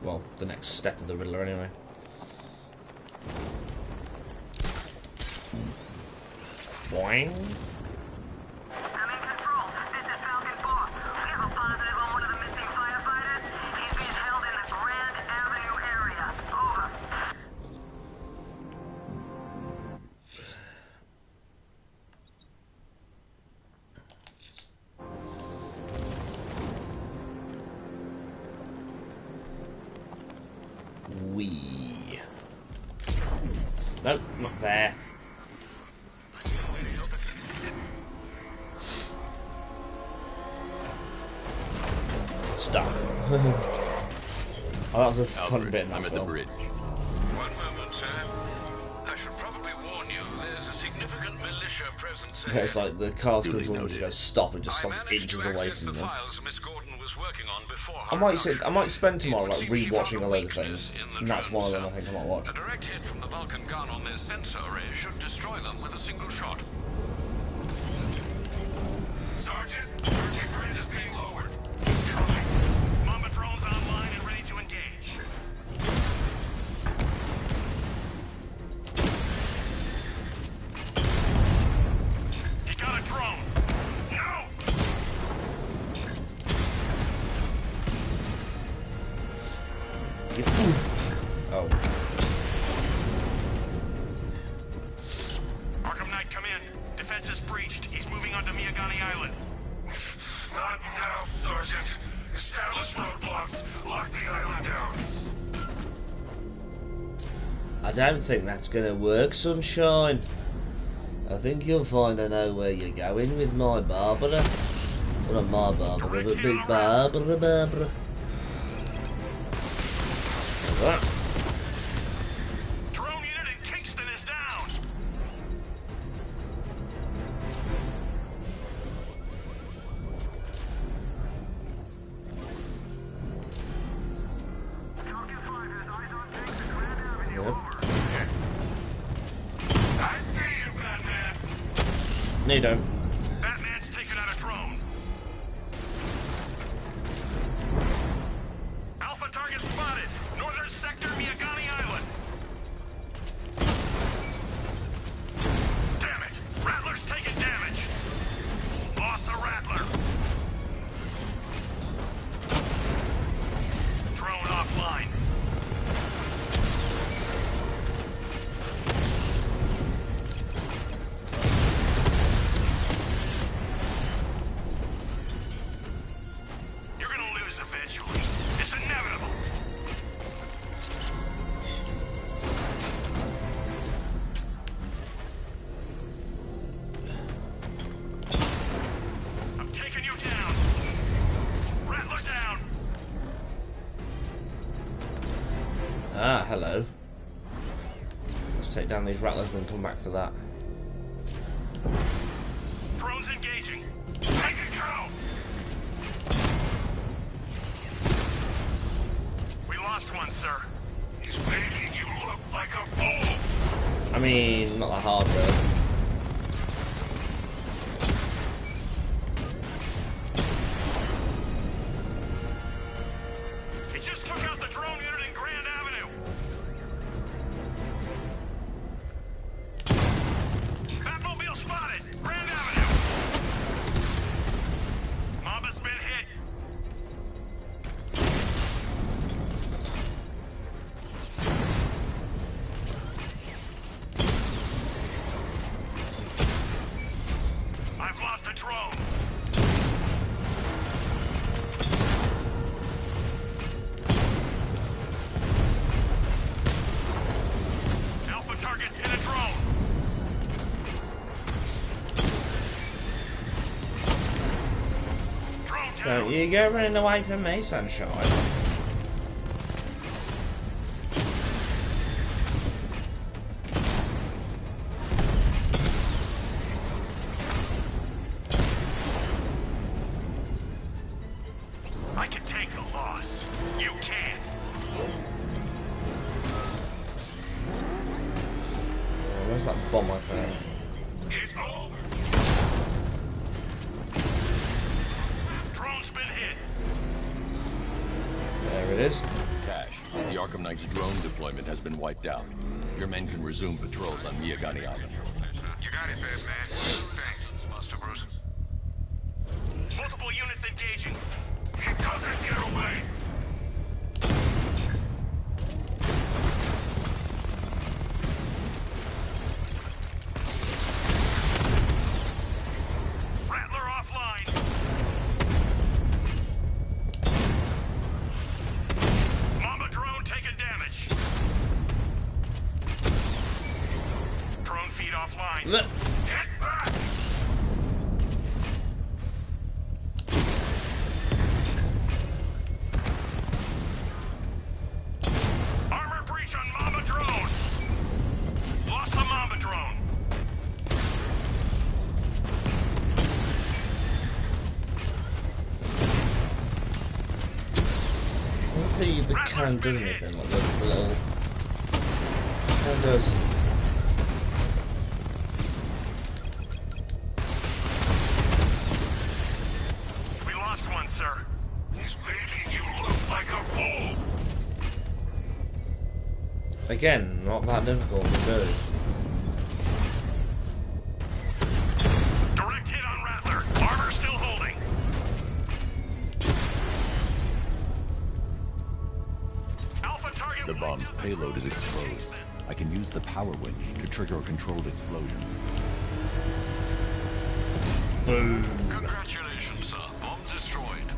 Well, the next step of the Riddler anyway. Boing. I'm in control. This is Falcon 4. We have a positive on one of the missing firefighters. He's being held in the Grand Avenue area. Over. Wee. Nope, not there. Stop. Oh, that was a fun Alfred, bit in that I'm at film. the bridge. One moment, sir. I should probably warn you, there's a significant militia presence Yeah, ahead. it's like the car's Duly coming towards you, noted. goes stop and just I stops managed inches to away access from the them. files Miss Gordon was working on before her I might spend tomorrow like It would seem she rewatching found a load of weakness things, in the and that's one of them I drones, think I might watch. A direct hit from the Vulcan gun on their sensor array should destroy them with a single shot. Sergeant, emergency bridge is being lowered. He's coming. Mamba drones online and ready to engage. He got a drone. No! Oh. Arkham Knight, come in. Defense is breached. He's moving onto Miyagani Island. Not now, Sergeant. Establish roadblocks. Lock the island down. I don't think that's gonna work, Sunshine. I think you'll find I know where you're going with my Barbara. Well, not my Barbara, but Big Barbara. Like that. Drone unit in Kingston is down. I see you, Batman. No, you don't. Batman's taken out a drone. Alpha target spotted. Northern sector, Miyagani Island. Damn it! Rattler's taking damage. Lost the Rattler. Drone offline. You're gonna lose eventually. It's inevitable. I'm taking you down. Rattler down. Ah, hello. Let's take down these rattlers and come back for that. Drones engaging. Take it, go. We lost one, sir. He's making you look like a fool. I mean, not that hard, really. He just took out the drone unit in Grand Avenue. Batmobile spotted. Grand Avenue. Mama's been hit. I've lost the drone. Alpha targets hit a drone. Drone down. Don't you go running away from me, Sunshine. I can take a loss. You can't. Oh, where's that bomb I found? It's over. Drone's been hit. There it is. Cash, the Arkham Knight drone deployment has been wiped out. Your men can resume patrols on Miyagani Island. You got it, Batman. Thanks, Master Bruce. Multiple units engaging. He doesn't get away. Rattler offline. Mama drone taking damage. Drone feed offline. Look. Get back. Armor breach on Mama drone. Lost the Mama drone. What the can does anything, like the little can does. We lost one, sir. He's making you look like a fool. Again, not that difficult to do. Direct hit on Rattler. Armor still holding. Alpha target. The bomb's payload is exposed. I can use the power winch to trigger a controlled explosion. Boom. Congratulations, sir. Bomb destroyed.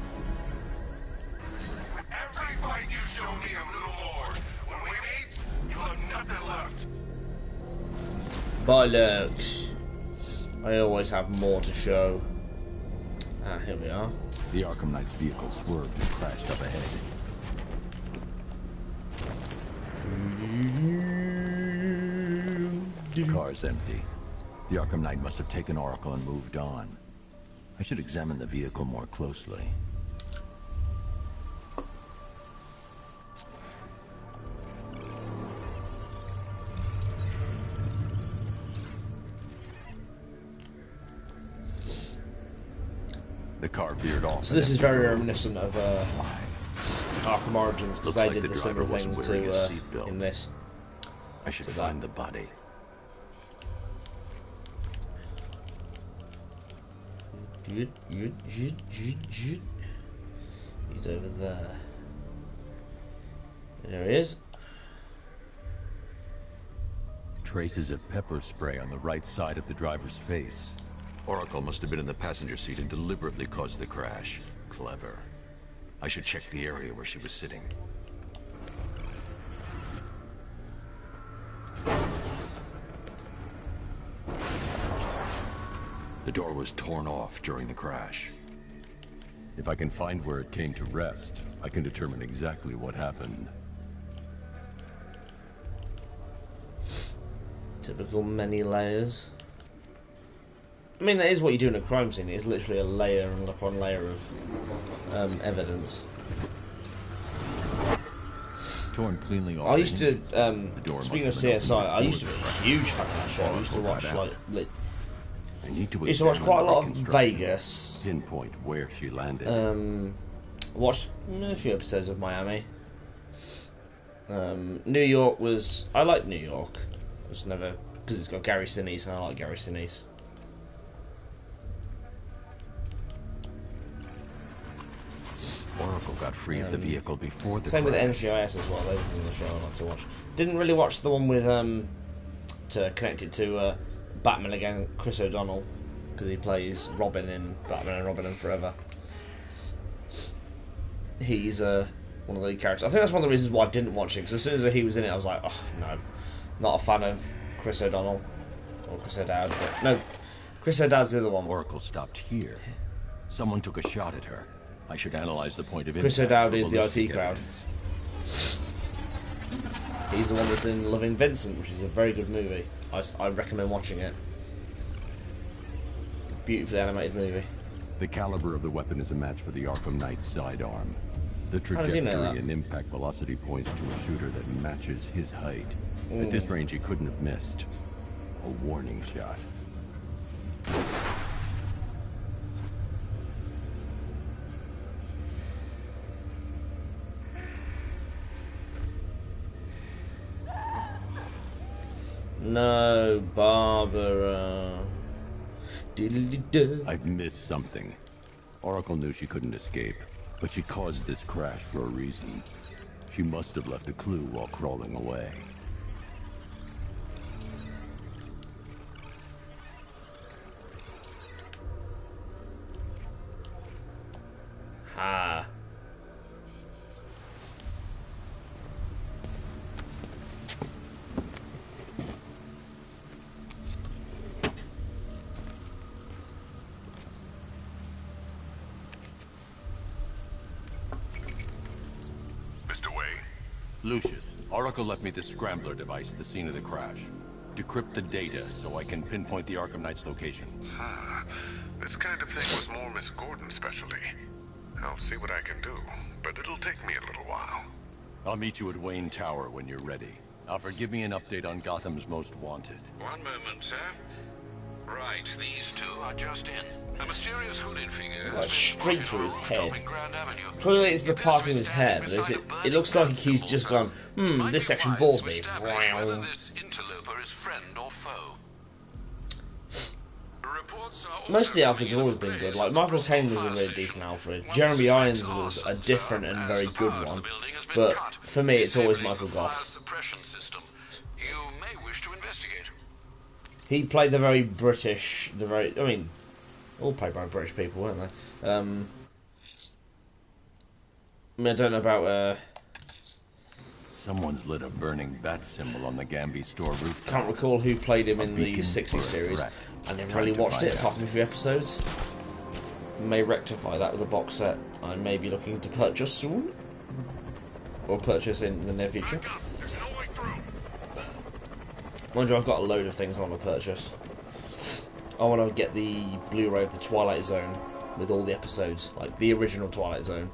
Bollocks. I always have more to show. Ah, here we are. The Arkham Knight's vehicle swerved and crashed up ahead. The car's empty. The Arkham Knight must have taken Oracle and moved on. I should examine the vehicle more closely. The car veered off. So this is very reminiscent of Arkham Origins, because they did the similar thing to in this. I should find the body. He's over there. There he is. Traces of pepper spray on the right side of the driver's face. Oracle must have been in the passenger seat and deliberately caused the crash. Clever. I should check the area where she was sitting. The door was torn off during the crash. If I can find where it came to rest, I can determine exactly what happened. Typical many layers. I mean, that is what you do in a crime scene. It's literally a layer upon layer of evidence. Torn cleanly off. I used to, speaking of CSI, I used to be a huge fan of that show. I used to watch I used to watch quite a lot of Vegas. Pinpoint where she landed. Watched a few episodes of Miami. New York was... I like New York. It was never... Because it's got Gary Sinise, and I like Gary Sinise. Oracle got free of the vehicle before the same crash. with NCIS as well. They was in the show I like to watch. Didn't really watch the one with to connect it to Batman again, Chris O'Donnell, because he plays Robin in Batman and Robin and Forever. He's one of the lead characters. I think that's one of the reasons why I didn't watch it, because as soon as he was in it, I was like, oh no, not a fan of Chris O'Donnell or Chris O'Dowd. But no, Chris O'Dowd's the other one. Oracle stopped here. Someone took a shot at her. I should analyze the point of impact. Chris O'Dowd is the IT crowd. He's the one that's in Loving Vincent, which is a very good movie. I recommend watching it. Beautifully animated movie. The caliber of the weapon is a match for the Arkham Knight sidearm. The trajectory and impact velocity points to a shooter that matches his height. At this range, he couldn't have missed. A warning shot. No, Barbara. I've missed something. Oracle knew she couldn't escape, but she caused this crash for a reason. She must have left a clue while crawling away. Ha. Lucius, Oracle left me the scrambler device at the scene of the crash. Decrypt the data so I can pinpoint the Arkham Knight's location. This kind of thing was more Miss Gordon's specialty. I'll see what I can do, but it'll take me a little while. I'll meet you at Wayne Tower when you're ready. Alfred, give me an update on Gotham's Most Wanted. One moment, sir. Right, these two are just in. A mysterious hooded figure Like straight through his head. Clearly it's the part of his hair, but it looks like he's just gone, this section bores me. Whether this interloper is friend or foe. Most of the Alfreds have always been good. Like, Michael Caine was a really decent Alfred. Jeremy Irons was a different and very good one. But for me, it's always Michael Gough. You may wish to investigate. He played the very British, I mean, all played by British people, weren't they? I mean, I don't know about, Someone's lit a burning bat symbol on the Gambi store roof. Can't recall who played him in the 60s series. I never really watched it, apart from a few episodes. May rectify that with a box set I may be looking to purchase soon. Or purchase in the near future. Mind you, I've got a load of things I want to purchase. I want to get the Blu-ray of the Twilight Zone with all the episodes, like the original Twilight Zone.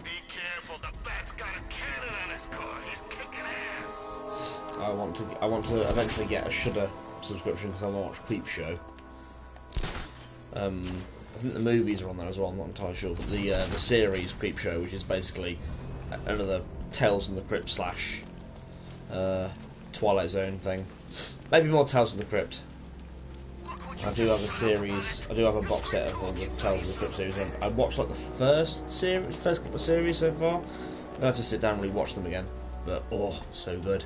Be careful, the bat's got a cannon on his car. He's kicking ass. I want to eventually get a Shudder subscription because I want to watch Creepshow. I think the movies are on there as well. I'm not entirely sure, but the series Creepshow, which is basically another Tales from the Crypt slash Twilight Zone thing. Maybe more Tales from the Crypt. I do have a series. I do have a box set of all the Tales from the Crypt series. I watched like the first couple of series so far. I'm gonna have to sit down and rewatch them again. But oh, so good.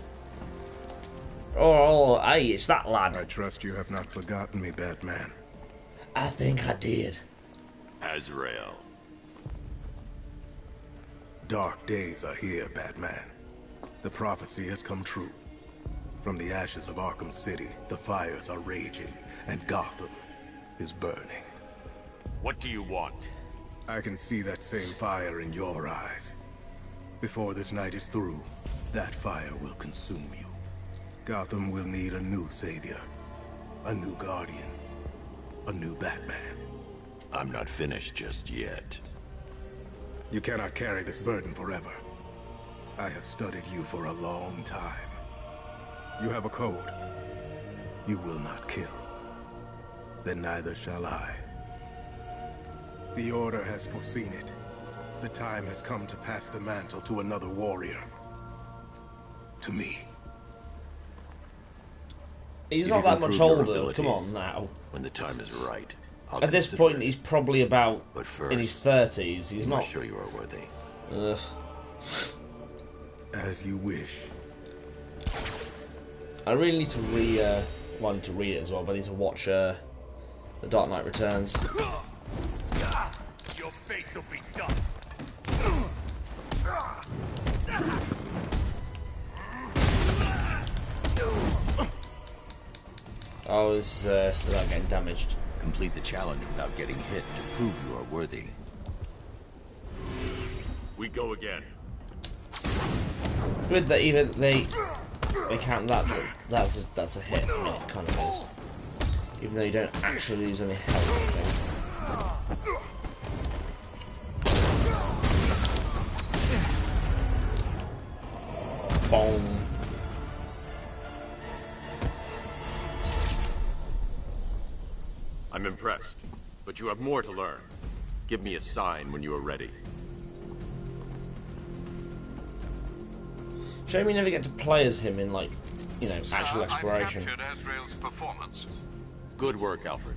Oh, hey, it's that lad. I trust you have not forgotten me, Batman. I think I did. Azrael. Dark days are here, Batman. The prophecy has come true. From the ashes of Arkham City, the fires are raging, and Gotham is burning. What do you want? I can see that same fire in your eyes. Before this night is through, that fire will consume you. Gotham will need a new savior, a new guardian, a new Batman. I'm not finished just yet. You cannot carry this burden forever. I have studied you for a long time. You have a code. You will not kill. Then neither shall I. The Order has foreseen it. The time has come to pass the mantle to another warrior. To me. He's not that much older. Come on now. When the time is right. At this point, he's probably about in his 30s. He's not. Sure you are worthy. Ugh. As you wish. I really need to read it as well, but I need to watch The Dark Knight Returns. Your face will be done. Oh, it's without getting damaged. Complete the challenge without getting hit to prove you are worthy. We go again. Good that even they count that's a hit. I mean, it kind of is. Even though you don't actually lose any health or anything. Boom. I'm impressed, but you have more to learn. Give me a sign when you are ready. Shame we never get to play as him in, like, you know, actual exploration. I've captured Azrael's performance. Good work, Alfred.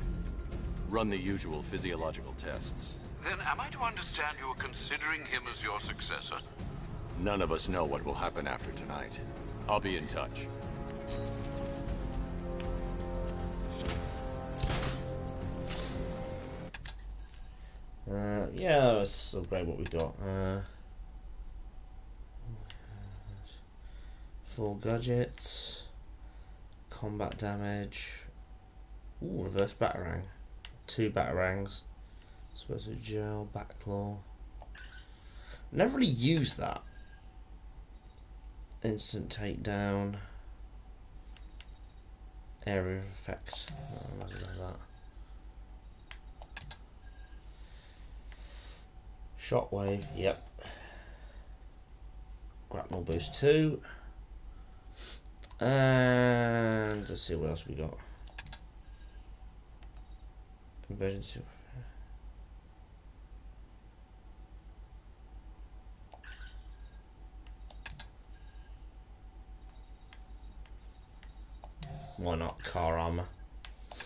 Run the usual physiological tests. Then am I to understand you are considering him as your successor? None of us know what will happen after tonight. I'll be in touch. Yeah, that's so great what we've got. Full gadgets, combat damage. Ooh, reverse batarang. 2 batarangs. Explosive gel, backclaw. Never really used that. Instant takedown. Area effect. Oh, I don't know that. Shockwave, yep. Grapnel boost 2. And let's see what else we got. Conversion super. Why not car armor? I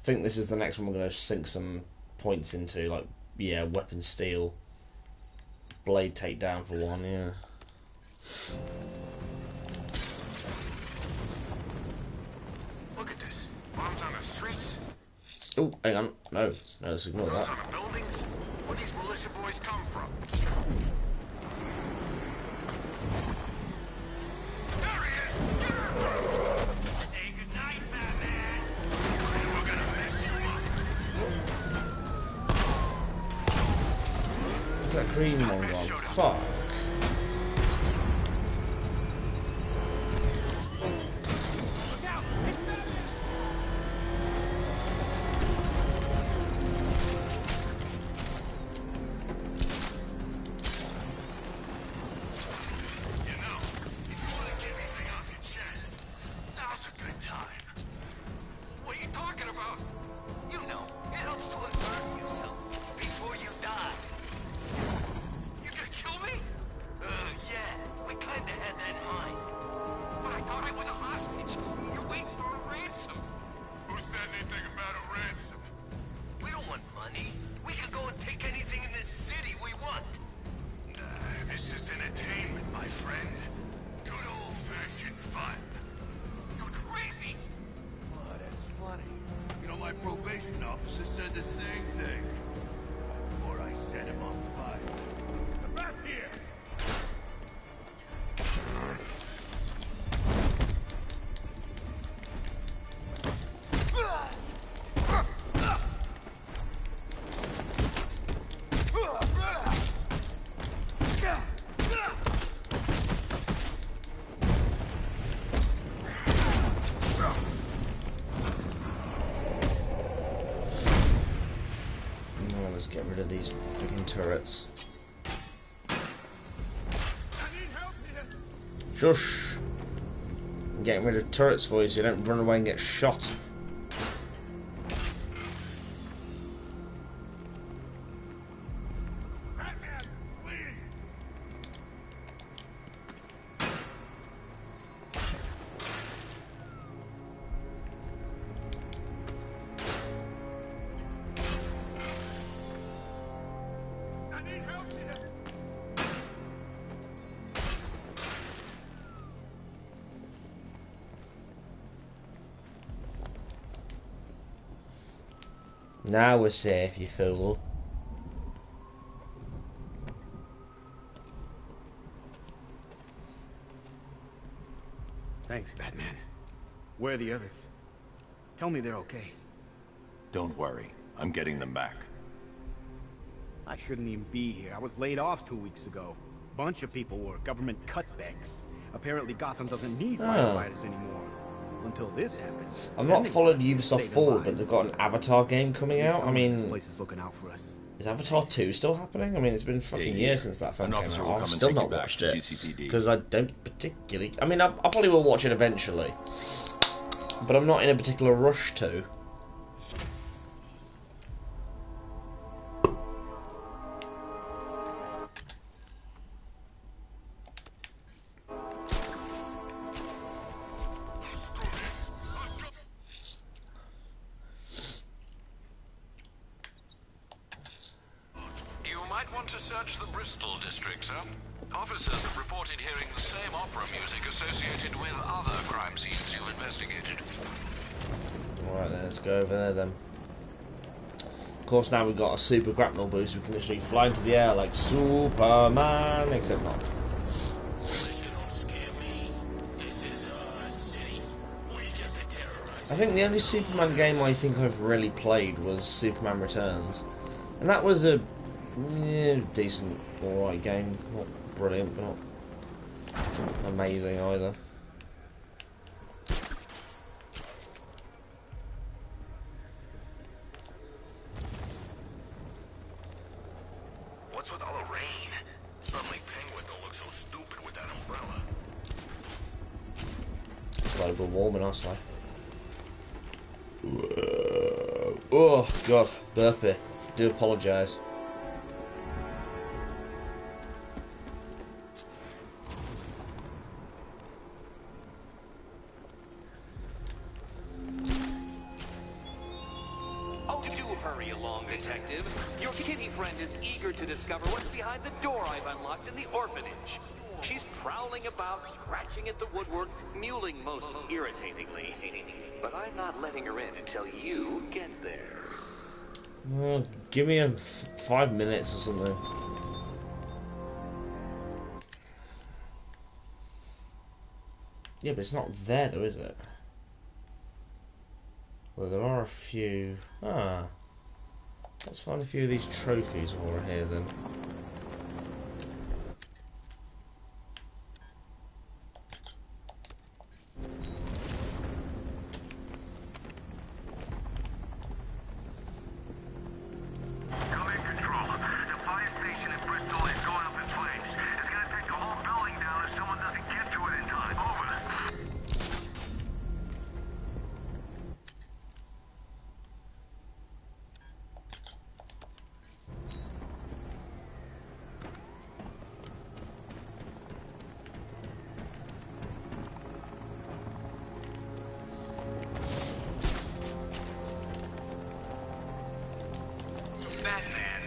think this is the next one we're going to sink some points into, like, yeah, weapon steel, blade takedown for one, yeah. Look at this. Bombs on the streets. Oh, hang on. No, let's ignore that. Bombs on the buildings. Where these militia boys come from? Where's that green one gone? Fuck. Let's get rid of these freaking turrets. Shush! I'm getting rid of turrets for you so you don't run away and get shot. Now we're safe, you fool. Thanks, Batman. Where are the others? Tell me they're okay. Don't worry. I'm getting them back. I shouldn't even be here. I was laid off 2 weeks ago. Bunch of people were. Government cutbacks. Apparently Gotham doesn't need firefighters anymore. Until this happens. I've not followed Ubisoft forward, but they've got an Avatar game coming out. I mean, is Avatar 2 still happening? I mean, it's been fucking years since that film came out. I've still not watched it because I don't particularly. I mean, I probably will watch it eventually, but I'm not in a particular rush to. Officers have reported hearing the same opera music associated with other crime scenes you've investigated. Alright then, let's go over there then. Of course, now we've got a super grapnel boost, we can literally fly into the air like Superman, except not. I think the only Superman game I think I've really played was Superman Returns. And that was a decent, alright game. Not brilliant, but not amazing either. What's with all the rain? Suddenly Penguin don't look so stupid with that umbrella. Global warming, I say. Oh god, burpee. Do apologise. Oh, do hurry along, Detective. Your kitty friend is eager to discover what's behind the door I've unlocked in the orphanage. She's prowling about, scratching at the woodwork, mewling most irritatingly. But I'm not letting her in until you get there. Well, give me 5 minutes or something. Yeah, but it's not there though, is it? Well, there are a few. Let's find a few of these trophies while we're here then. Batman,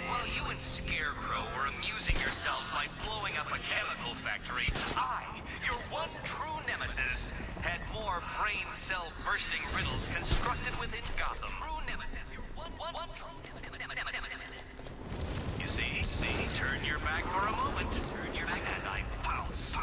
while you and Scarecrow were amusing yourselves by blowing up a chemical factory, I, your one true nemesis, had more brain cell bursting riddles constructed within Gotham. True nemesis, your one true nemesis. You see, turn your back for a moment. Turn your back and I pounce.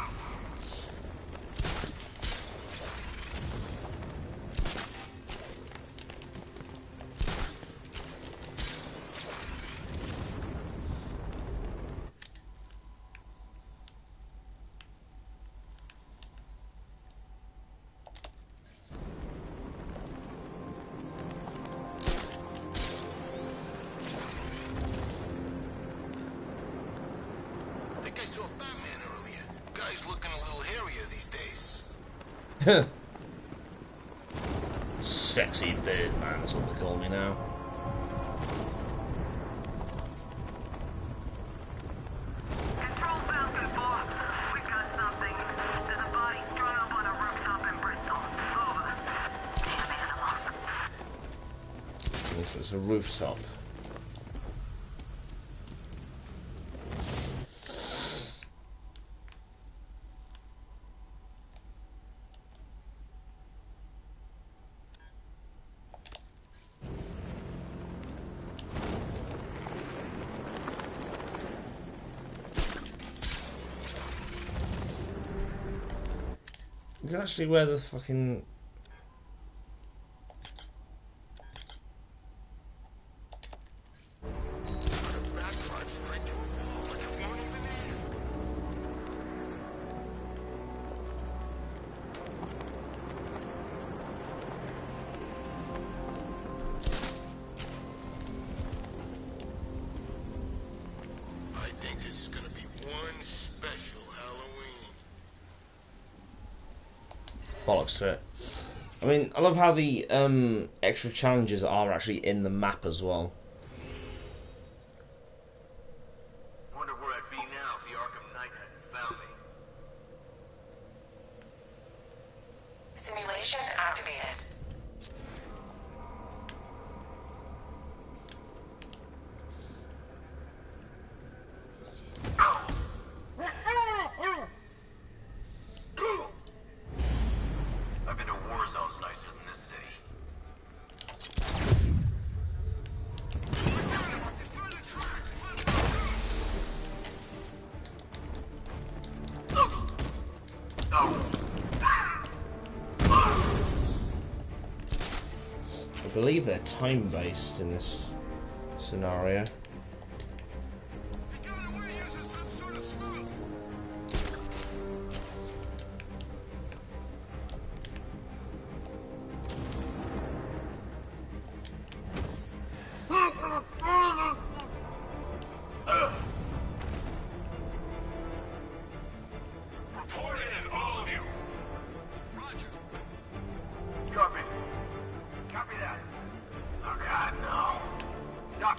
Sexy bird man, that's what they call me now. Control Falcon 4. We've got something. There's a body strung up on a rooftop in Bristol. Over. Need a man among. It's a rooftop. Is it actually where the fucking... I think this is gonna be one special Halloween. bollocks to it. I mean, I love how the extra challenges are actually in the map as well. Wonder where I'd be now if the Arkham Knight hadn't found me. Simulation activated. I've been to war zones nicer than this I believe they're time-based in this scenario. Report in, all of you. Roger. Copy. Copy that. Oh God, no. Doc.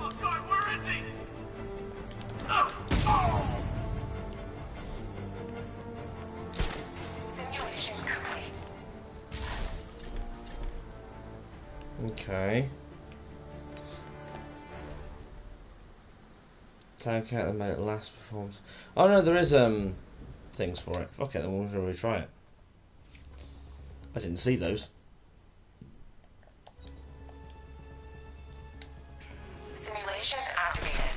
Oh God, where is he? Simulation complete. Okay. Take out the made it last performance. Oh no, there is things for it. Fuck it, then we'll retry it. I didn't see those. Simulation activated.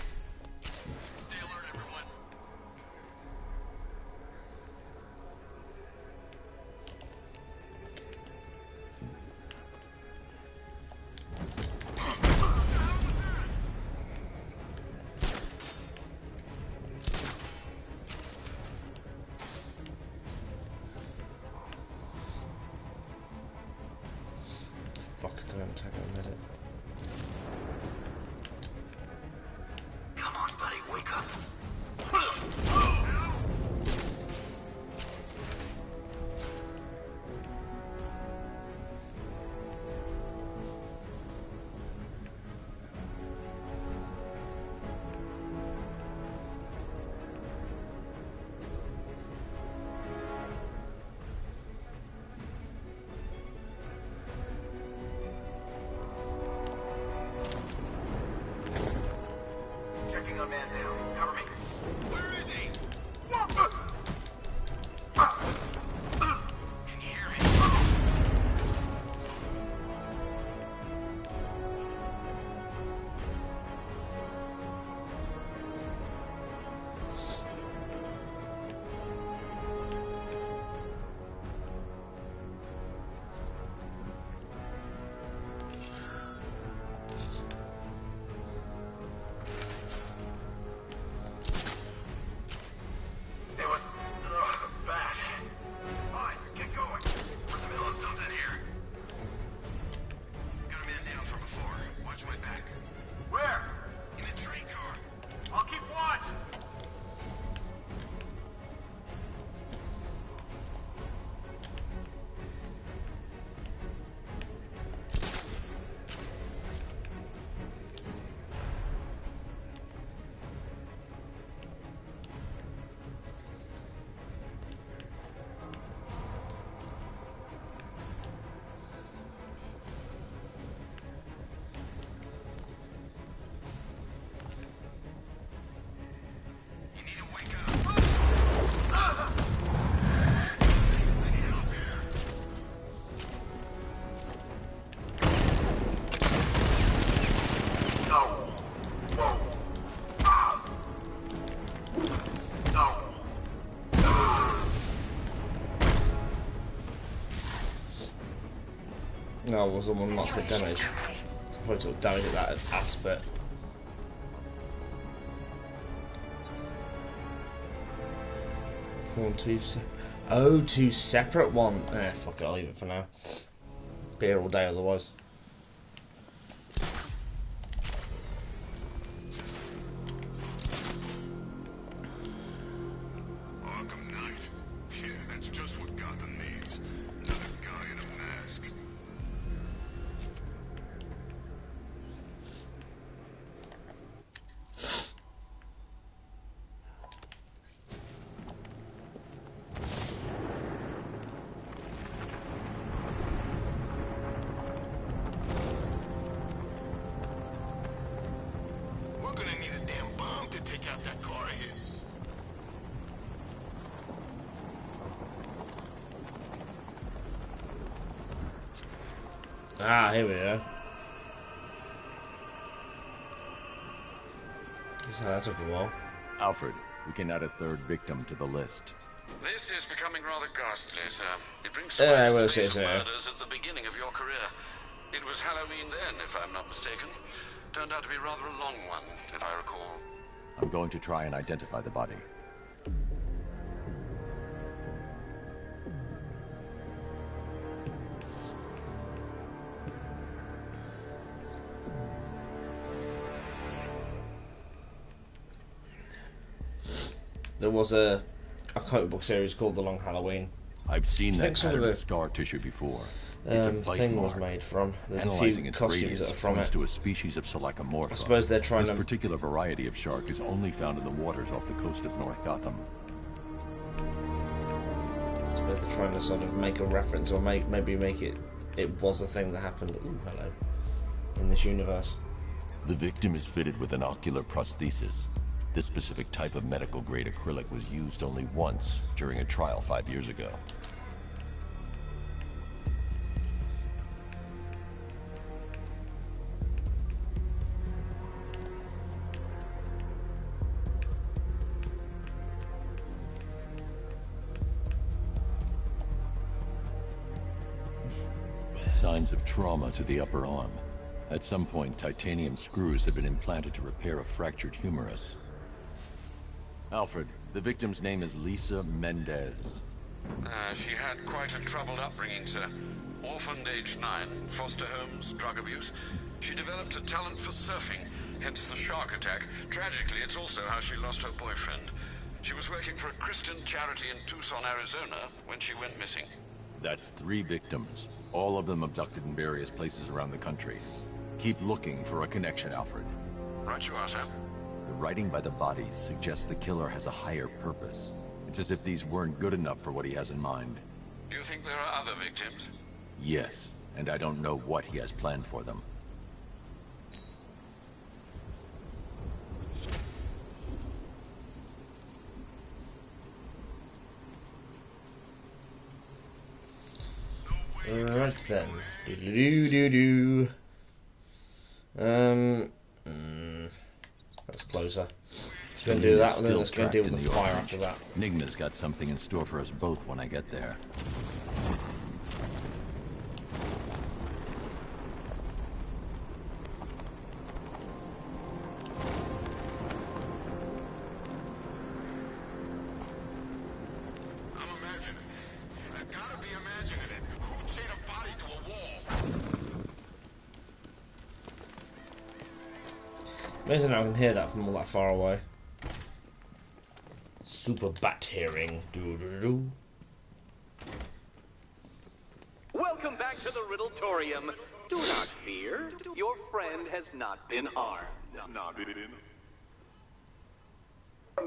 Stay alert, everyone. Don't attack a medic. Come on, buddy, wake up. Checking on man down. Cover me. Where is he? Can you hear me? It was bad. Fine, get going. We're in the middle of something here. Got a man down from before. Watch my back. Where? In a train car. I'll keep watch. You need to wake up. I need help here. No. Whoa. Ah. No. No, well, someone not take damage. Probably took damage at that aspect. Two separate one. Fuck it, I'll leave it for now. Be here all day otherwise. Arkham Knight. Yeah, that's just what Gotham needs. Another guy in a mask. We're gonna need a damn bomb to take out that car of his. Ah, here we are. That took a while. Alfred, we can add a third victim to the list. This is becoming rather ghastly, sir. It brings I to will mind say the so. murders at the beginning of your career. It was Halloween then, if I'm not mistaken. Turned out to be rather a long one, if I recall. I'm going to try and identify the body. There was a comic book series called The Long Halloween. I've seen that some pattern of of the scar tissue before. It's a bite thing was mark. made from. There's a Analyzing few its costumes radius that are from points it. to a species of Selachomorpha. I suppose they're trying this to- particular variety of shark is only found in the waters off the coast of North Gotham. I suppose they're trying to sort of make a reference, or maybe make it was a thing that happened. Ooh, hello. In this universe. The victim is fitted with an ocular prosthesis. This specific type of medical-grade acrylic was used only once during a trial 5 years ago. Signs of trauma to the upper arm. At some point, titanium screws had been implanted to repair a fractured humerus. Alfred, the victim's name is Lisa Mendez. She had quite a troubled upbringing, sir. Orphaned age 9, foster homes, drug abuse. She developed a talent for surfing, hence the shark attack. Tragically, it's also how she lost her boyfriend. She was working for a Christian charity in Tucson, Arizona, when she went missing. That's 3 victims, all of them abducted in various places around the country. Keep looking for a connection, Alfred. Right you are, sir. The writing by the bodies suggests the killer has a higher purpose. It's as if these weren't good enough for what he has in mind. Do you think there are other victims? Yes, and I don't know what he has planned for them. Right then. Do-do-do-do-do. That's closer. Let's go and do that, and then let's go and deal with the fire after that. Nigna's got something in store for us both when I get there. Amazing I can hear that from all that far away. Super bat hearing. Do-do-do-do. Welcome back to the Riddletorium. Do not fear. Your friend has not been harmed.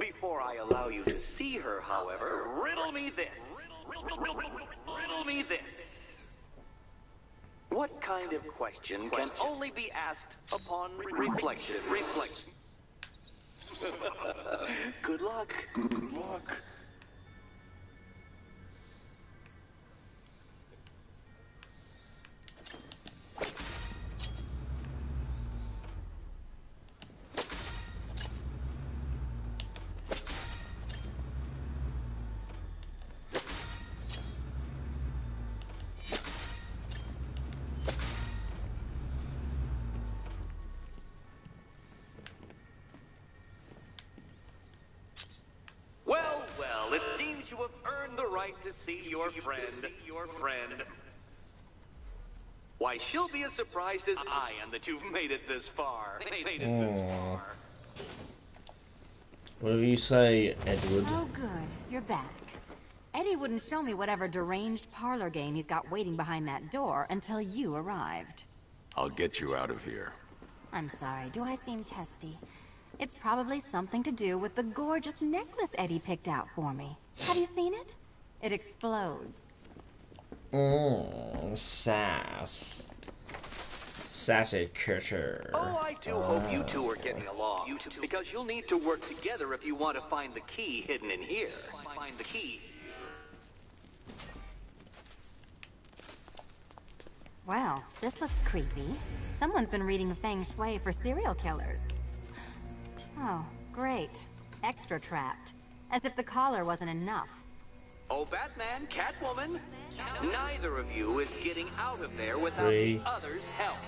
Before I allow you to see her, however, riddle me this. Riddle me this. What kind of question can only be asked upon reflection? Good luck. Good luck. Well, it seems you have earned the right to see your friend. Why, she'll be as surprised as I am that you've made it this far. Whatever you say, Edward. Oh, good. You're back. Eddie wouldn't show me whatever deranged parlor game he's got waiting behind that door until you arrived. I'll get you out of here. I'm sorry, do I seem testy? It's probably something to do with the gorgeous necklace Eddie picked out for me. Have you seen it? It explodes. Sass. Sassy critter. Oh, I do hope you two are getting along. You two, because you'll need to work together if you want to find the key hidden in here. Find the key. Well, this looks creepy. Someone's been reading Feng Shui for serial killers. Oh, great. Extra trapped. As if the collar wasn't enough. Oh, Batman, Catwoman, neither of you is getting out of there without 3, the other's help.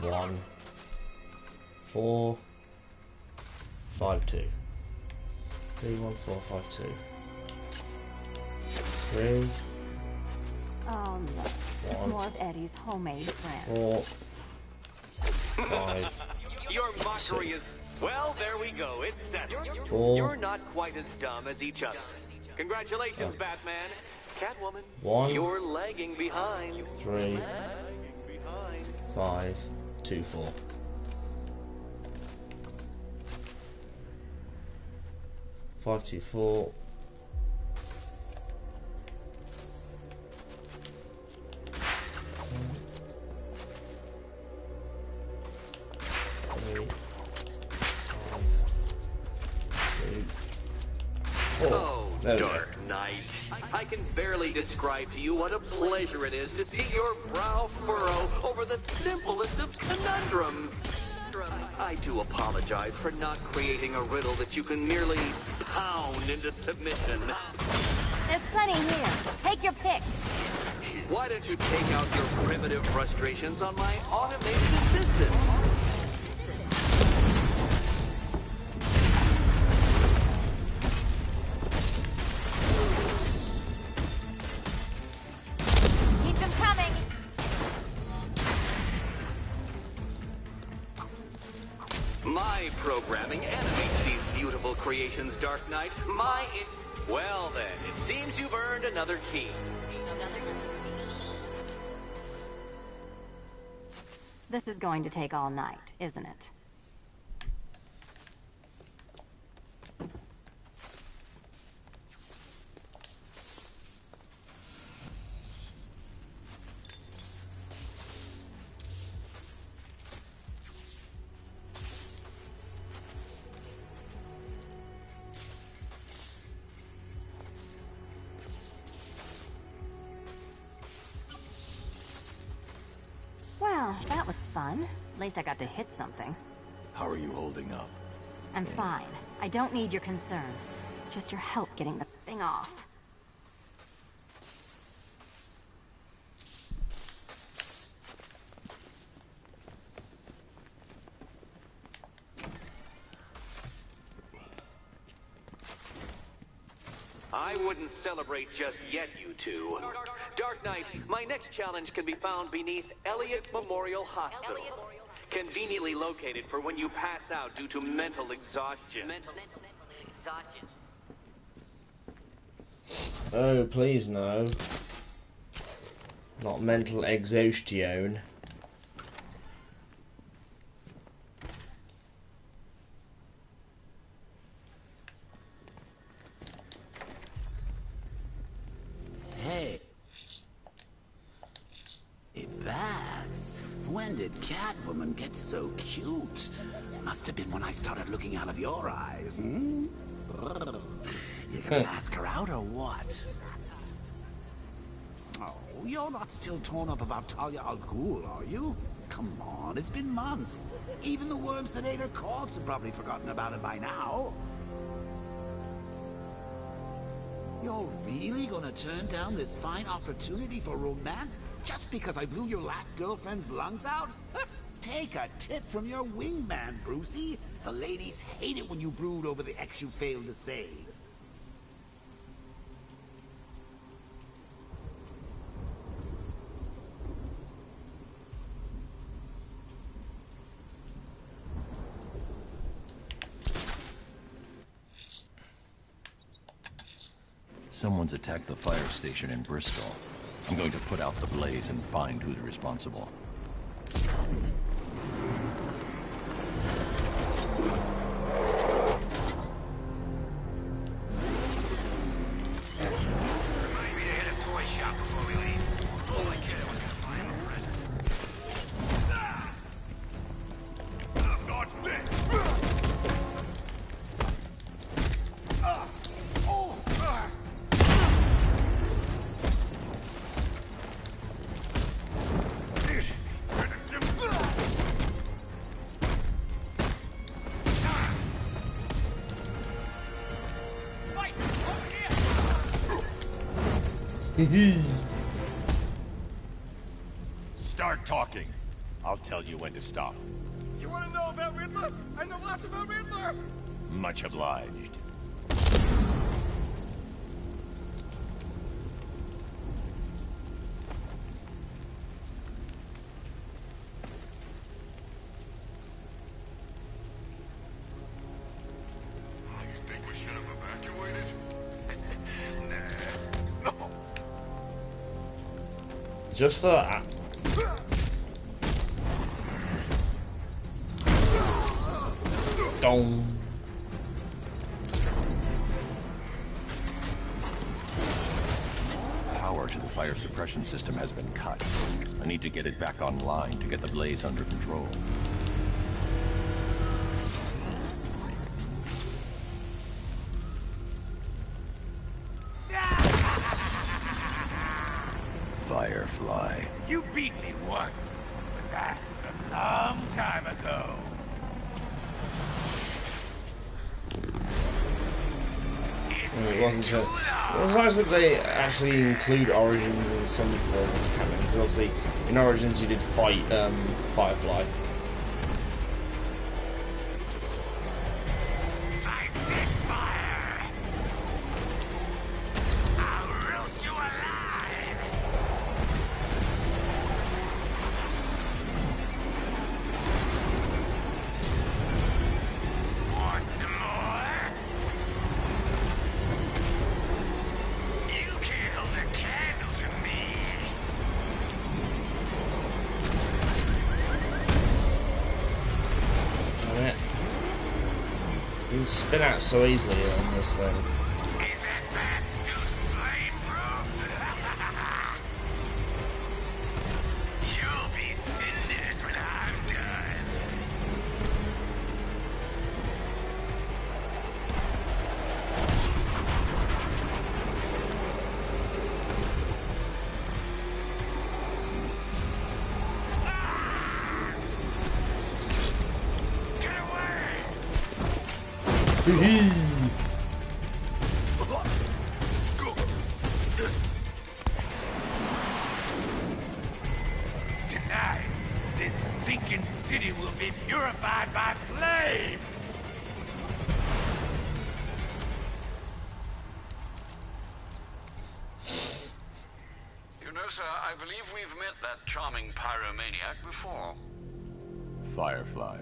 1, 4, 5, 2. 3, 1, 4, 5, 2. 3. Oh no. It's 1, more of Eddie's homemade friends. 4, 5. Your mockery is... Well, there we go. It's settled. 4. You're not quite as dumb as each other. Congratulations, Batman. Catwoman, 1. you're lagging behind. 3. 5, 2, 4. 5, 2, 4. 3, 5, 2, 4. Oh, Dark Knight. I can barely describe to you what a pleasure it is to see your brow furrow over the simplest of conundrums. I do apologize for not creating a riddle that you can merely pound into submission. There's plenty here. Take your pick. Why don't you take out your primitive frustrations on my automated assistant? Keep them coming. My programming animates these beautiful creations, Dark Knight. Well then, it seems you've earned another key. This is going to take all night, isn't it? Well, that was fun. At least I got to hit something. How are you holding up? I'm fine. I don't need your concern. Just your help getting this thing off. I wouldn't celebrate just yet, you two. Dark Knight, my next challenge can be found beneath Elliott Memorial Hospital. Conveniently located for when you pass out due to mental exhaustion. Mental exhaustion. Oh, please no. Not mental exhaustion. Hey. Hey, Bats. When did Catwoman get so cute? Must have been when I started looking out of your eyes, hmm? You gonna ask her out or what? Oh, you're not still torn up about Talia al Ghul, are you? Come on, it's been months. Even the worms that ate her corpse have probably forgotten about it by now. You're really gonna turn down this fine opportunity for romance just because I blew your last girlfriend's lungs out? Take a tip from your wingman, Brucey. The ladies hate it when you brood over the ex you failed to save. Someone's attacked the fire station in Bristol. I'm going to put out the blaze and find who's responsible. Remind me to hit a toy shop before we leave. Told my kid I was gonna buy him a present. Dodge this! Start talking. I'll tell you when to stop. You want to know about Riddler? I know lots about Riddler! Much obliged. You think we should have evacuated? Nah. No. Just for that. Dong. Power to the fire suppression system has been cut. I need to get it back online to get the blaze under control. Firefly. You beat me once, but that was a long time ago. It wasn't. It was nice that they actually include Origins in some form of canon, because obviously in Origins you did fight Firefly. can spin out so easily on this thing. Is that bad suit flameproof? You'll be cinders when I'm done. Get away! Tonight, this stinking city will be purified by flames! You know, sir, I believe we've met that charming pyromaniac before. Firefly.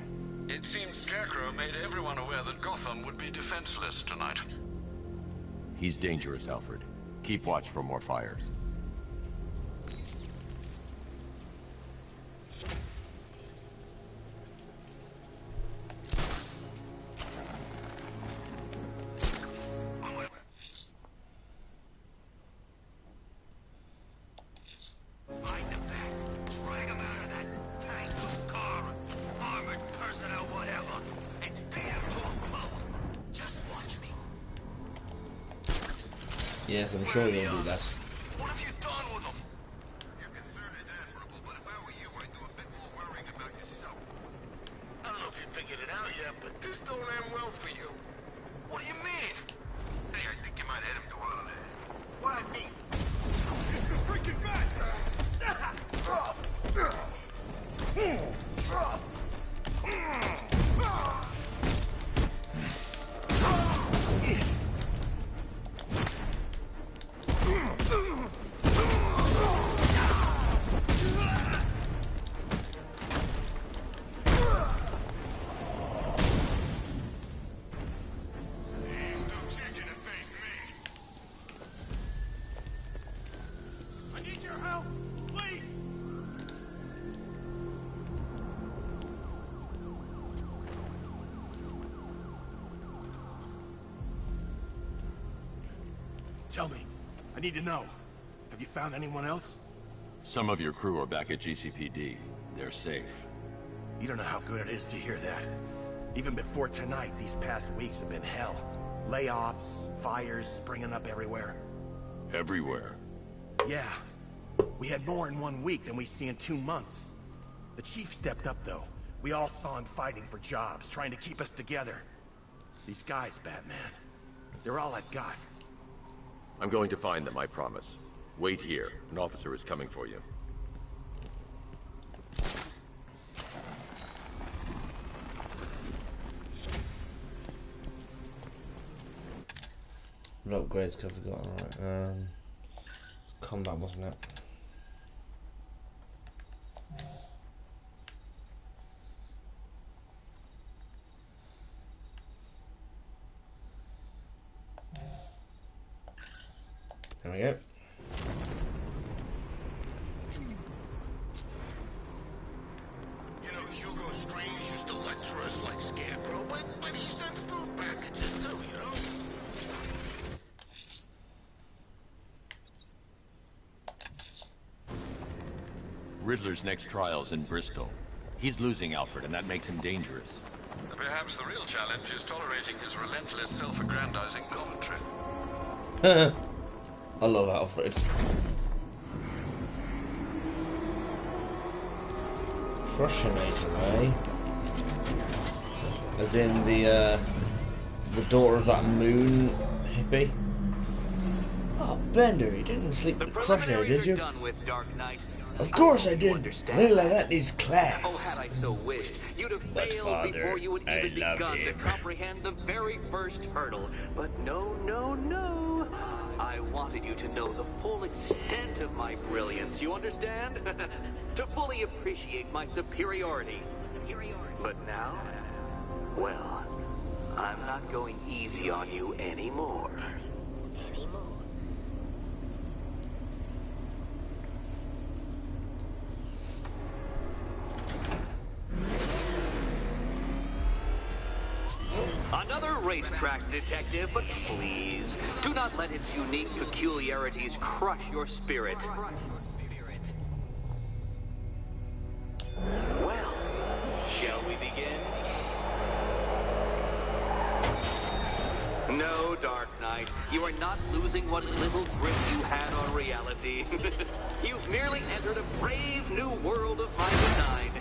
It seems Scarecrow made everyone aware that Gotham would be defenseless tonight. He's dangerous, Alfred. Keep watch for more fires. Find the bat, drag him out of that tank, car, armored person or whatever, and beat him to a pulp. Just watch me. Yes, I'm sure you'll do that. What have you done with him? Your concern is admirable, but if I were you, I'd do a bit more worrying about yourself. I don't know if you figured it out yet, but this don't end well for you. What do you mean? Hey, I think you might head him to out of there. What I mean? Just the freaking bat! He's too chicken to face me. I need your help, please. Tell me. I need to know. Have you found anyone else? Some of your crew are back at GCPD. They're safe. You don't know how good it is to hear that. Even before tonight, these past weeks have been hell. Layoffs, fires springing up everywhere. Everywhere. Yeah. We had more in 1 week than we see in 2 months. The chief stepped up, though. We all saw him fighting for jobs, trying to keep us together. These guys, Batman, they're all I've got. I'm going to find them, I promise. Wait here. An officer is coming for you. What upgrades have we got? Alright, combat, wasn't it? There we go. You know, Hugo Strange used to lecture us like Scarecrow, but he sent food packages too, you know? Riddler's next trial's in Bristol. He's losing Alfred, and that makes him dangerous. Perhaps the real challenge is tolerating his relentless self-aggrandizing commentary. I love Alfred. Crushinator, eh? As in the daughter of that moon hippie. Oh, Bender, you didn't sleep with Crushinator, did you? Done with, Dark Knight. Of course I did. Little like that needs Oh, class. had I so wished, you'd have But failed Father, before you had I even love begun to him. comprehend the very first hurdle. But no, no, no. I wanted you to know the full extent of my brilliance, you understand? To fully appreciate my superiority. But now, well, I'm not going easy on you anymore. Another racetrack, detective, but please, do not let its unique peculiarities crush your spirit. Well, shall we begin? No, Dark Knight, you are not losing what little grip you had on reality. You've merely entered a brave new world of my design.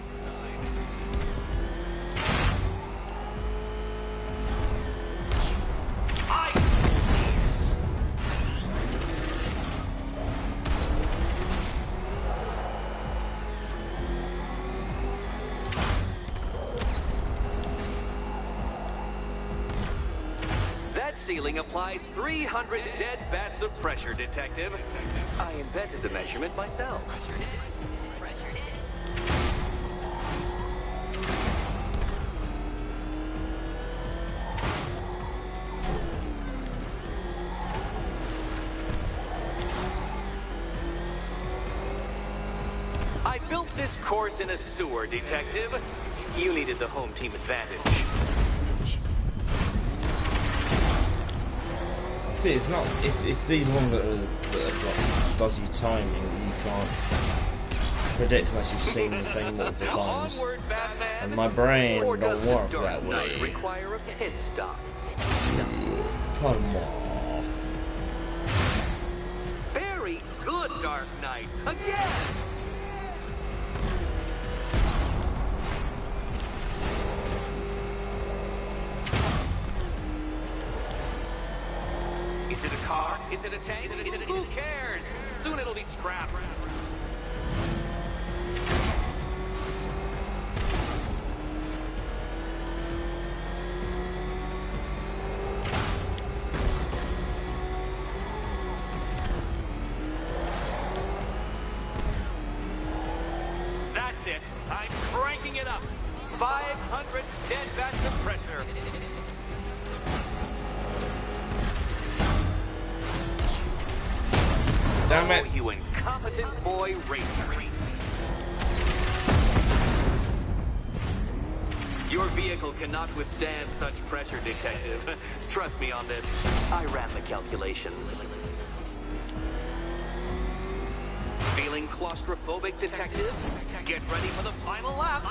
Ceiling applies 300 dead bats of pressure, detective. I invented the measurement myself. I built this course in a sewer, detective. You needed the home team advantage. See, it's not. It's these ones that are like dodgy timing that you can't predict unless you've seen the thing multiple times. And my brain don't work that way. Require a pit stop. Come on. Very good, Dark Knight. Again. Is it a car? Is it a tank? Who cares? Soon it'll be scrapped. That's it. I'm cranking it up. 500 dead vats of pressure. Damn it. Oh, you incompetent boy racer. Your vehicle cannot withstand such pressure, detective. Trust me on this. I ran the calculations. Feeling claustrophobic, detective? Get ready for the final lap.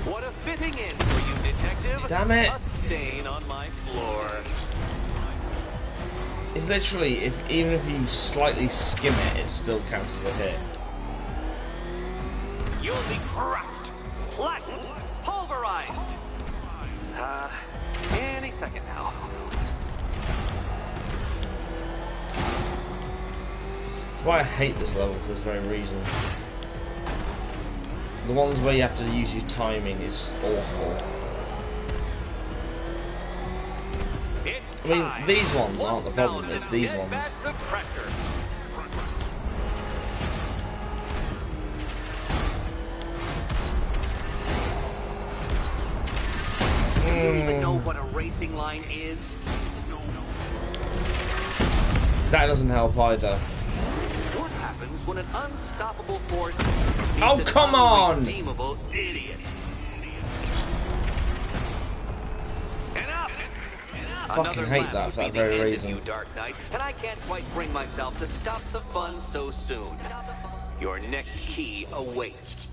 What a fitting in for you, detective. Damn it. A stain on my floor. It's literally, even if you slightly skim it, it still counts as a hit. You'll be crushed, flattened, pulverized. Any second now. That's why I hate this level for this very reason. The ones where you have to use your timing is awful. I mean, these ones aren't the problem, it's these ones. Do you even know what a racing line is? That doesn't help either. What happens when an unstoppable force Oh, come on! Irredeemable idiot. I fucking hate that for that very reason. You, Dark Knight, and I can't quite bring myself to stop the fun so soon. Your next key awaits.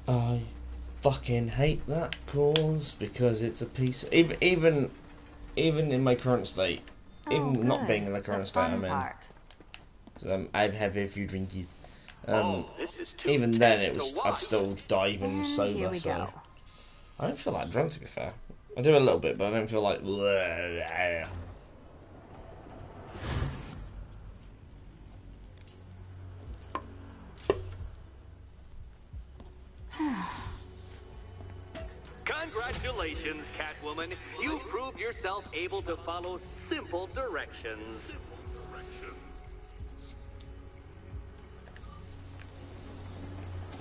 I fucking hate that cause because it's a piece. Even in my current state, even not being in the current state I'm in. I have a few drinkies. Even then, I'd still die even sober. So I don't feel that drunk, to be fair. I do a little bit, but I don't feel like. Congratulations, Catwoman. You proved yourself able to follow simple directions.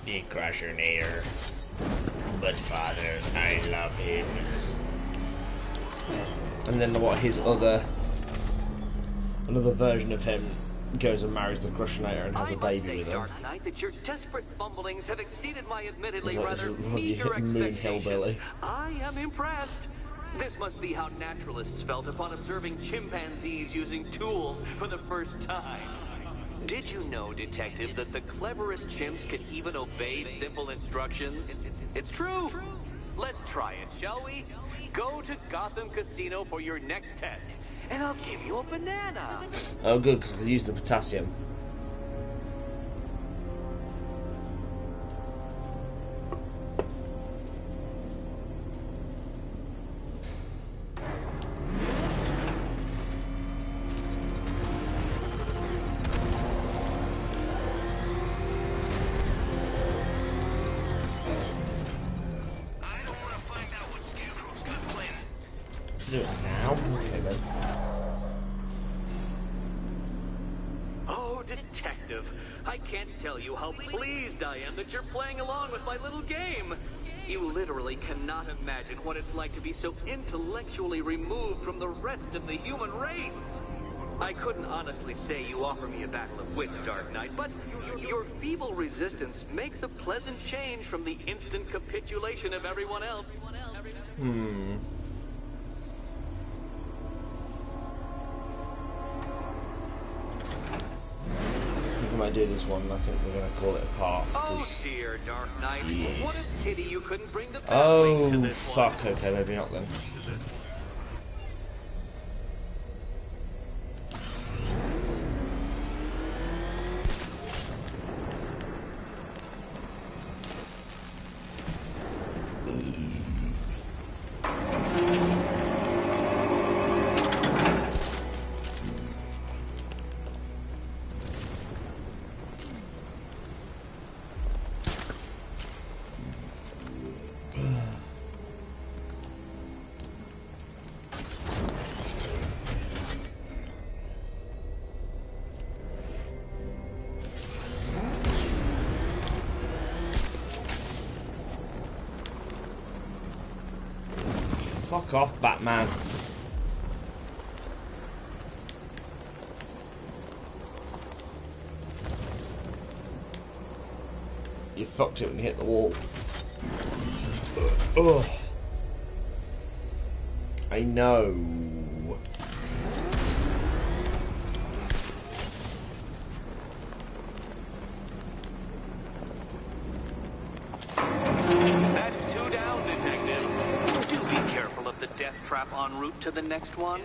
Big Crushernator. But father, I love him. And then what? Another version of him goes and marries the Crushinator and has a baby with him. Dark Knight, that your desperate fumblings have exceeded my admittedly It's like rather this meager moon expectations. hillbilly. I am impressed. This must be how naturalists felt upon observing chimpanzees using tools for the first time. Did you know, Detective, that the cleverest chimps can even obey simple instructions? It's true. Let's try it, shall we? Go to Gotham Casino for your next test, and I'll give you a banana. Oh, good, because I could use the potassium. Do it now. Okay then. Oh, Detective, I can't tell you how pleased I am that you're playing along with my little game. You literally cannot imagine what it's like to be so intellectually removed from the rest of the human race. I couldn't honestly say you offer me a battle of wits, Dark Knight, but your feeble resistance makes a pleasant change from the instant capitulation of everyone else. I might do this one. I think we're going to call it a part. Oh dear, Dark Knight. Jeez. What a pity you couldn't bring the Oh, to this fuck. Okay, maybe not then. Fuck off, Batman. You fucked it when you hit the wall. Ugh. I know. That's 2 down, Detective. Do be careful of the death trap en route to the next one.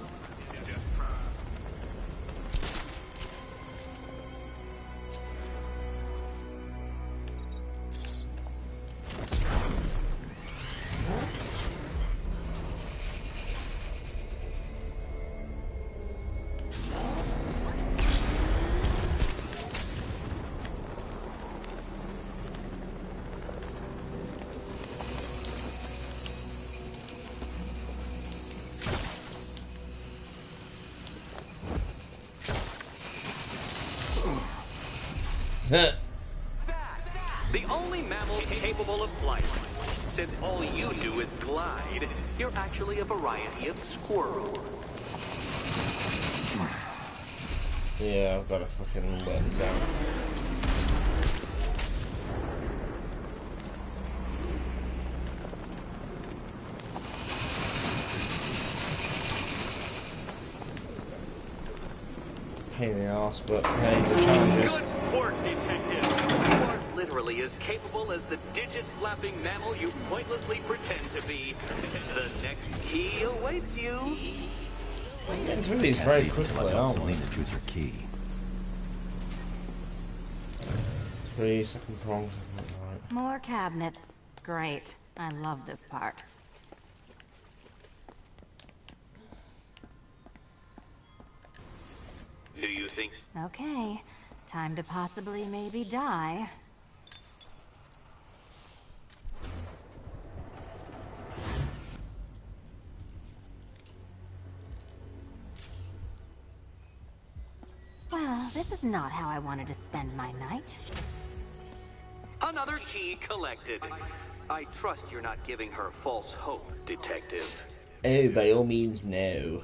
The only mammal capable of flight. Since all you do is glide, you're actually a variety of squirrel. Yeah, I've got to fucking work this out. Pain in the arse, but hey, the challenges. Good work, Detective. You are literally as capable as the digit-flapping mammal you pointlessly pretend to be. The next key awaits you. We're getting through these very quickly, aren't we? Selena choose her key. 3 second prongs. Right. More cabinets. Great. I love this part. Do you think... Okay. Time to possibly maybe die. Well, this is not how I wanted to spend my night. Another key collected. I trust you're not giving her false hope, Detective. Oh, by all means, no.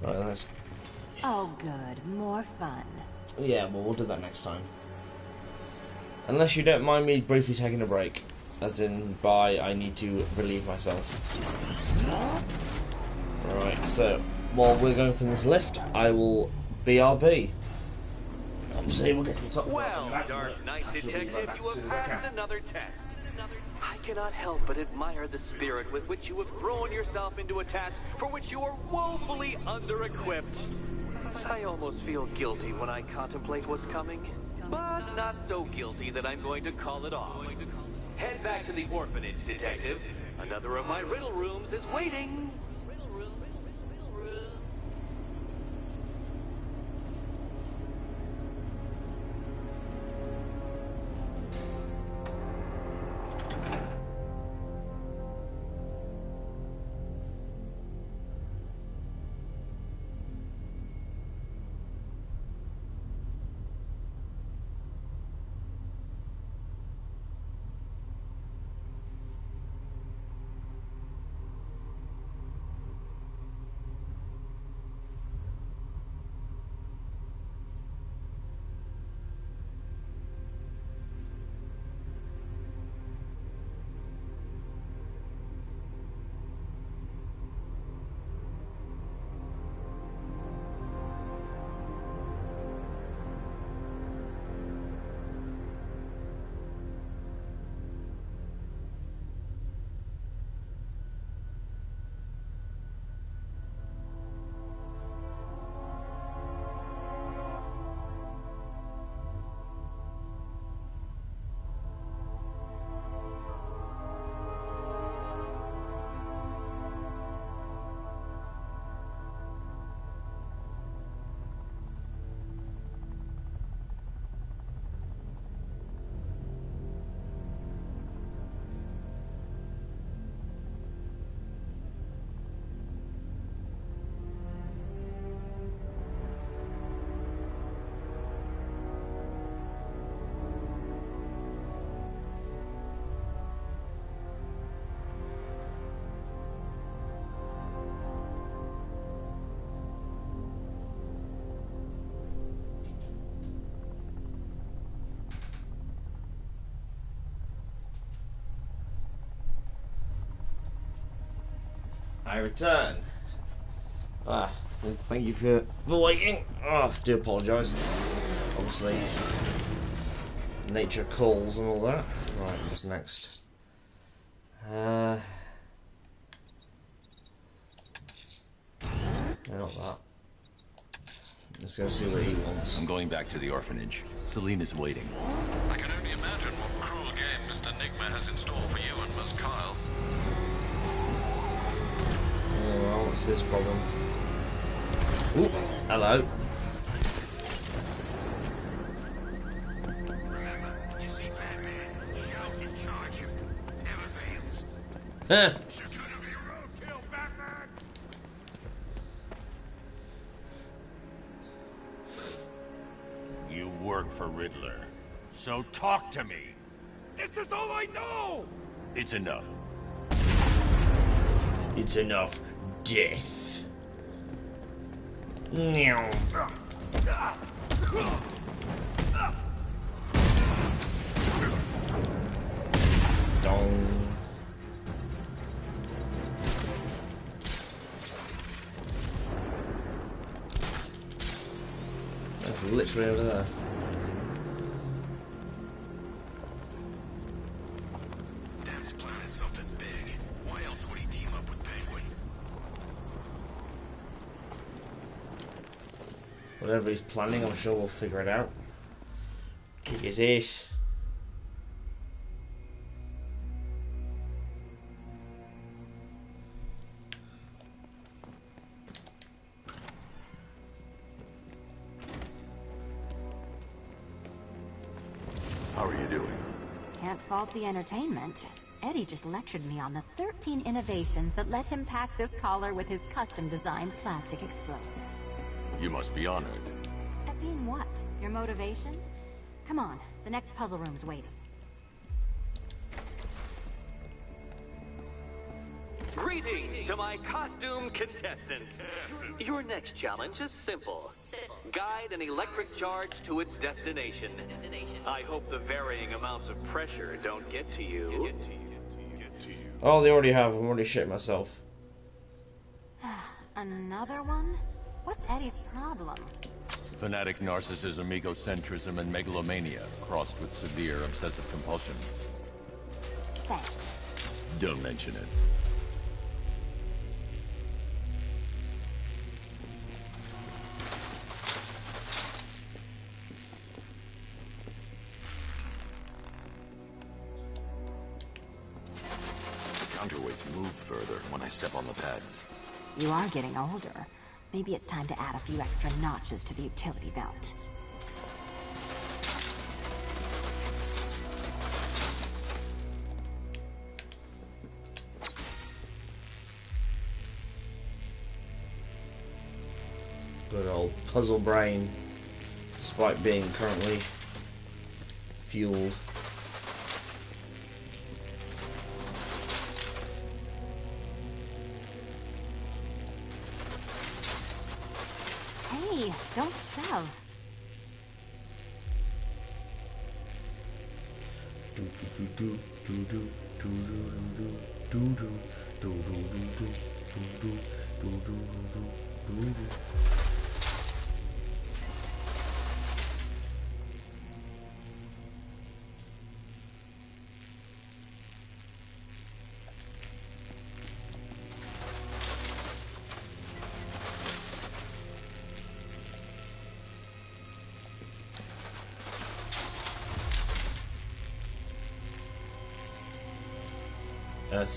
Right, let's... Oh, good. More fun. Yeah, well, we'll do that next time. Unless you don't mind me briefly taking a break. As in, by I need to relieve myself. Right, so, while we're going up in this lift, I will BRB. Obviously, we'll get to the top. Well, Dark Knight Detective, you have passed another test. I cannot help but admire the spirit with which you have thrown yourself into a task for which you are woefully under-equipped. I almost feel guilty when I contemplate what's coming, but not so guilty that I'm going to call it off. Head back to the orphanage, Detective. Another of my riddle rooms is waiting. I return. Thank you for waiting. I do apologise. Obviously, nature calls and all that. Right, what's next? No, not that. Let's go see what he wants. I'm going back to the orphanage. Celine is waiting. I can only imagine what cruel game Mr. Nigma has in store for you and Miss Kyle. Oh, well, what's this problem? Ooh, hello. You see Batman, shout and charge him. Never fails. Huh. You're gonna be roadkill, Batman! You work for Riddler, so talk to me. This is all I know! It's enough. It's enough. Death. Meow. Dong. That's literally over there. Dan's planning something big. Why else would he team up with Penguin? Whatever he's planning, I'm sure we'll figure it out. Kick his ass. How are you doing? Can't fault the entertainment. Eddie just lectured me on the 13 innovations that let him pack this collar with his custom-designed plastic explosive. You must be honored. At being what? Your motivation? Come on, the next puzzle room's waiting. Greetings to my costume contestants. Your next challenge is simple. Guide an electric charge to its destination. I hope the varying amounts of pressure don't get to you. Oh, they already have. I'm already shitting myself. Another one? What's Eddie's problem? Fanatic narcissism, egocentrism, and megalomania, crossed with severe obsessive compulsion. Thanks. Don't mention it. Counterweights move further when I step on the pads. You are getting older. Maybe it's time to add a few extra notches to the utility belt. Good old puzzle brain, despite being currently fueled. Hey, don't shove.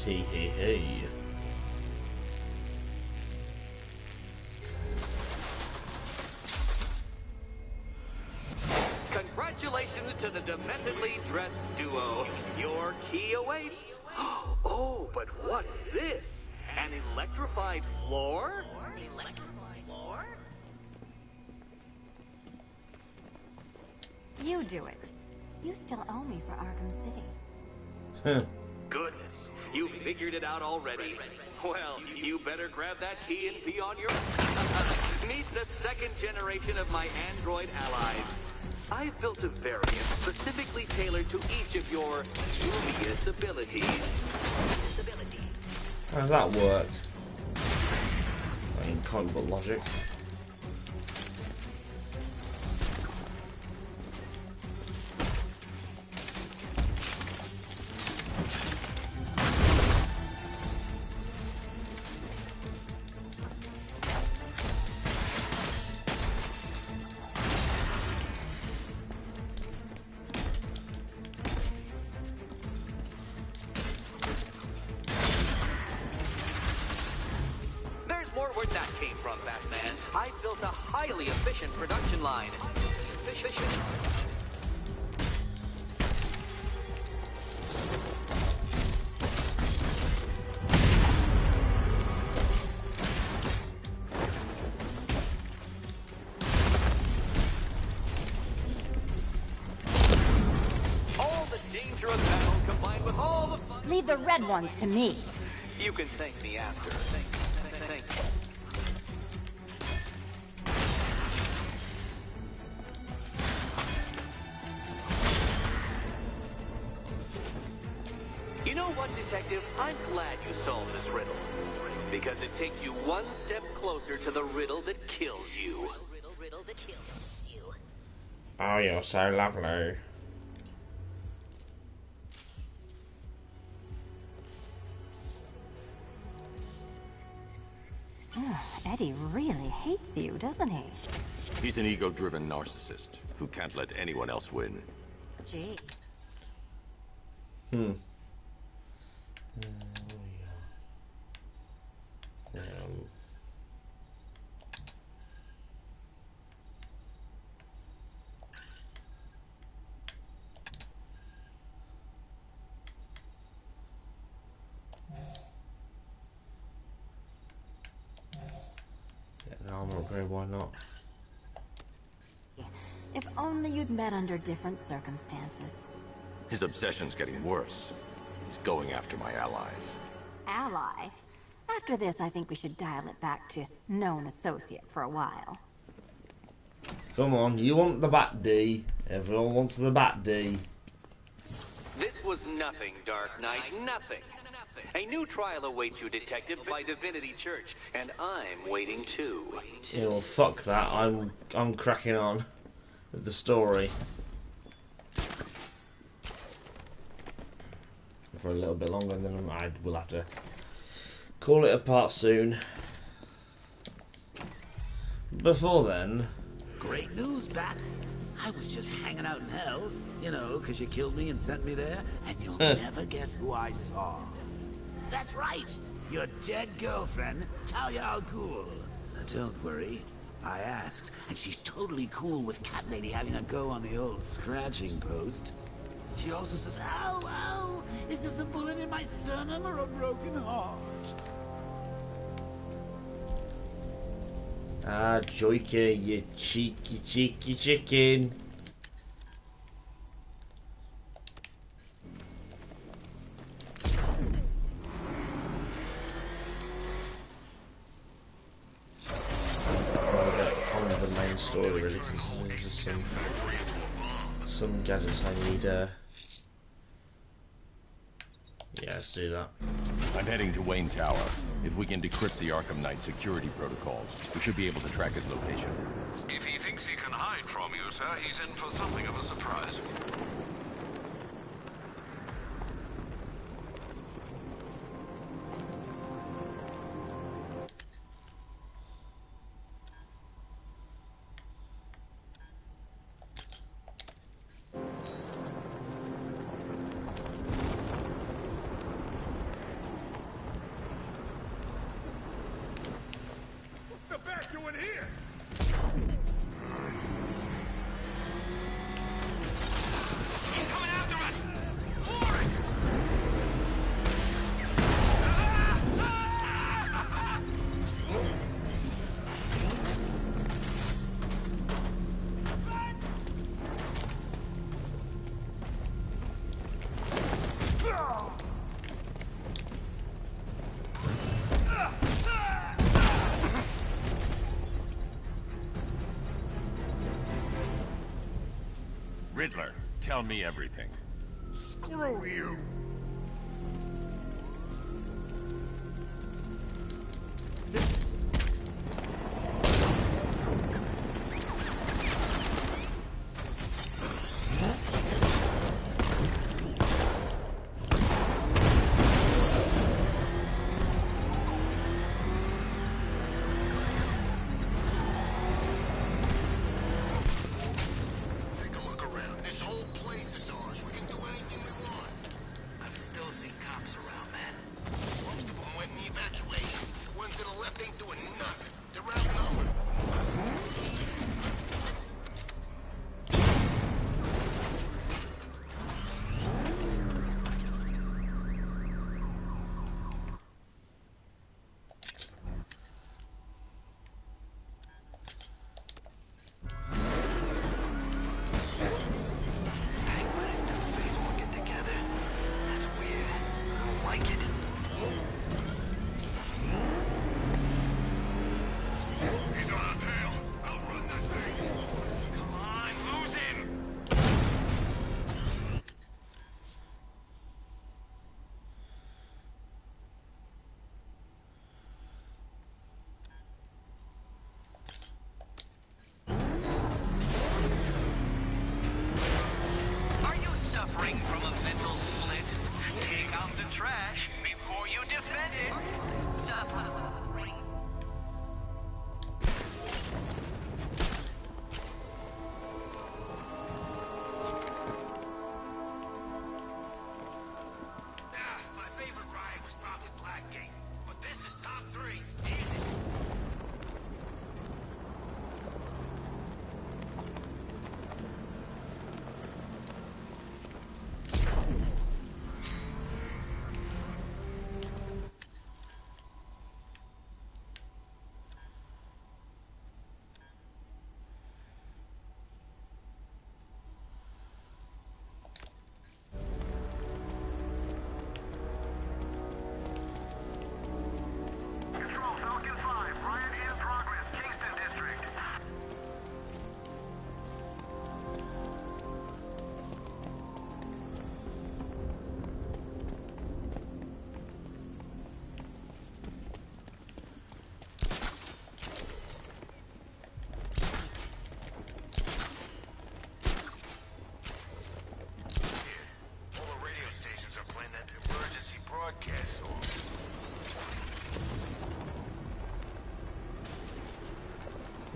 Hey. Congratulations to the dementedly dressed duo. Your key awaits. Oh, but what's this? An electrified floor? You do it. You still owe me for Arkham City. Goodness, you figured it out already. Well, you better grab that key and be on your... Meet the second generation of my android allies. I've built a variant specifically tailored to each of your dubious abilities. How does that work? In comic book logic. I've built a highly efficient production line. All the danger of battle combined with all the fun... Leave the red ones to me. You can thank me after. Thank you. You know what, Detective? I'm glad you solved this riddle. Because it takes you one step closer to the riddle that kills you. Oh, you're so lovely. Eddie really hates you, doesn't he? He's an ego-driven narcissist who can't let anyone else win. Gee. Armor upgrade, why not? If only you'd met under different circumstances. His obsession's getting worse. He's going after my allies. Ally? After this, I think we should dial it back to known associate for a while. Come on, you want the Bat D. Everyone wants the Bat D. This was nothing, Dark Knight, nothing. A new trial awaits you, Detective, by Divinity Church, and I'm waiting too. Yeah, well, fuck that. I'm cracking on with the story for a little bit longer, and then we'll have to call it apart soon. Before then... Great news, Bat. I was just hanging out in hell, you know, because you killed me and sent me there, and you'll never guess who I saw. That's right, your dead girlfriend, Talia al Ghul. Now, don't worry, I asked, and she's totally cool with Cat Lady having a go on the old scratching post. She also says, ow, ow, is this a bullet in my sternum or a broken heart? Ah, Joyka, you cheeky chicken. The main story really, because there's just some gadgets I need. Yeah, let's do that. I'm heading to Wayne Tower. If we can decrypt the Arkham Knight security protocols, we should be able to track his location. If he thinks he can hide from you, sir, he's in for something of a surprise. Riddler, tell me everything. Screw you!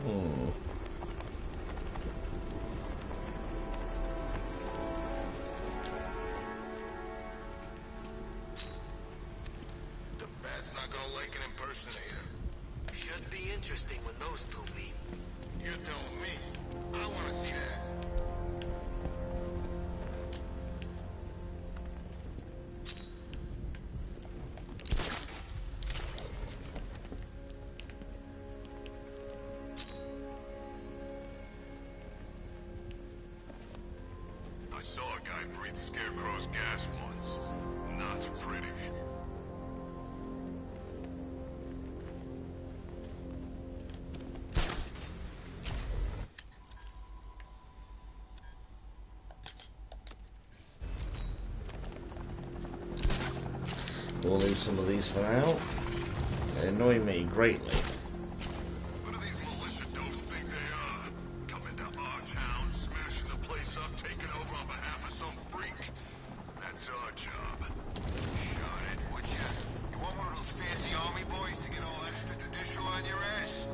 The Bat's not gonna like an impersonator. Should be interesting when those two meet. You're telling me. I want to see that. I saw a guy breathe Scarecrow's gas once. Not pretty. We'll leave some of these for now. They annoy me greatly. What do these militia dopes think they are? Coming to our town, smashing the place up, taking over on behalf of some freak? That's our job. Shot it, would you? You want one of those fancy army boys to get all extrajudicial on your ass?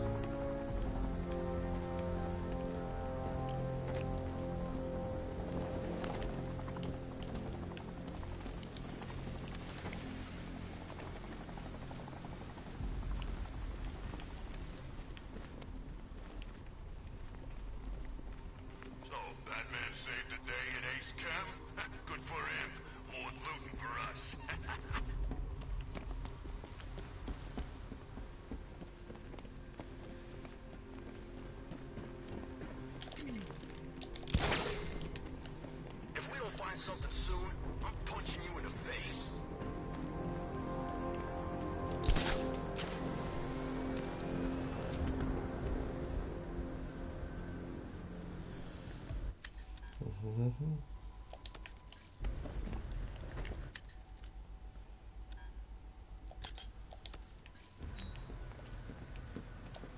So, Batman saved the day at Ace Chem? Good for him. More looting for us. If we don't find something soon, I'm punching you in the face.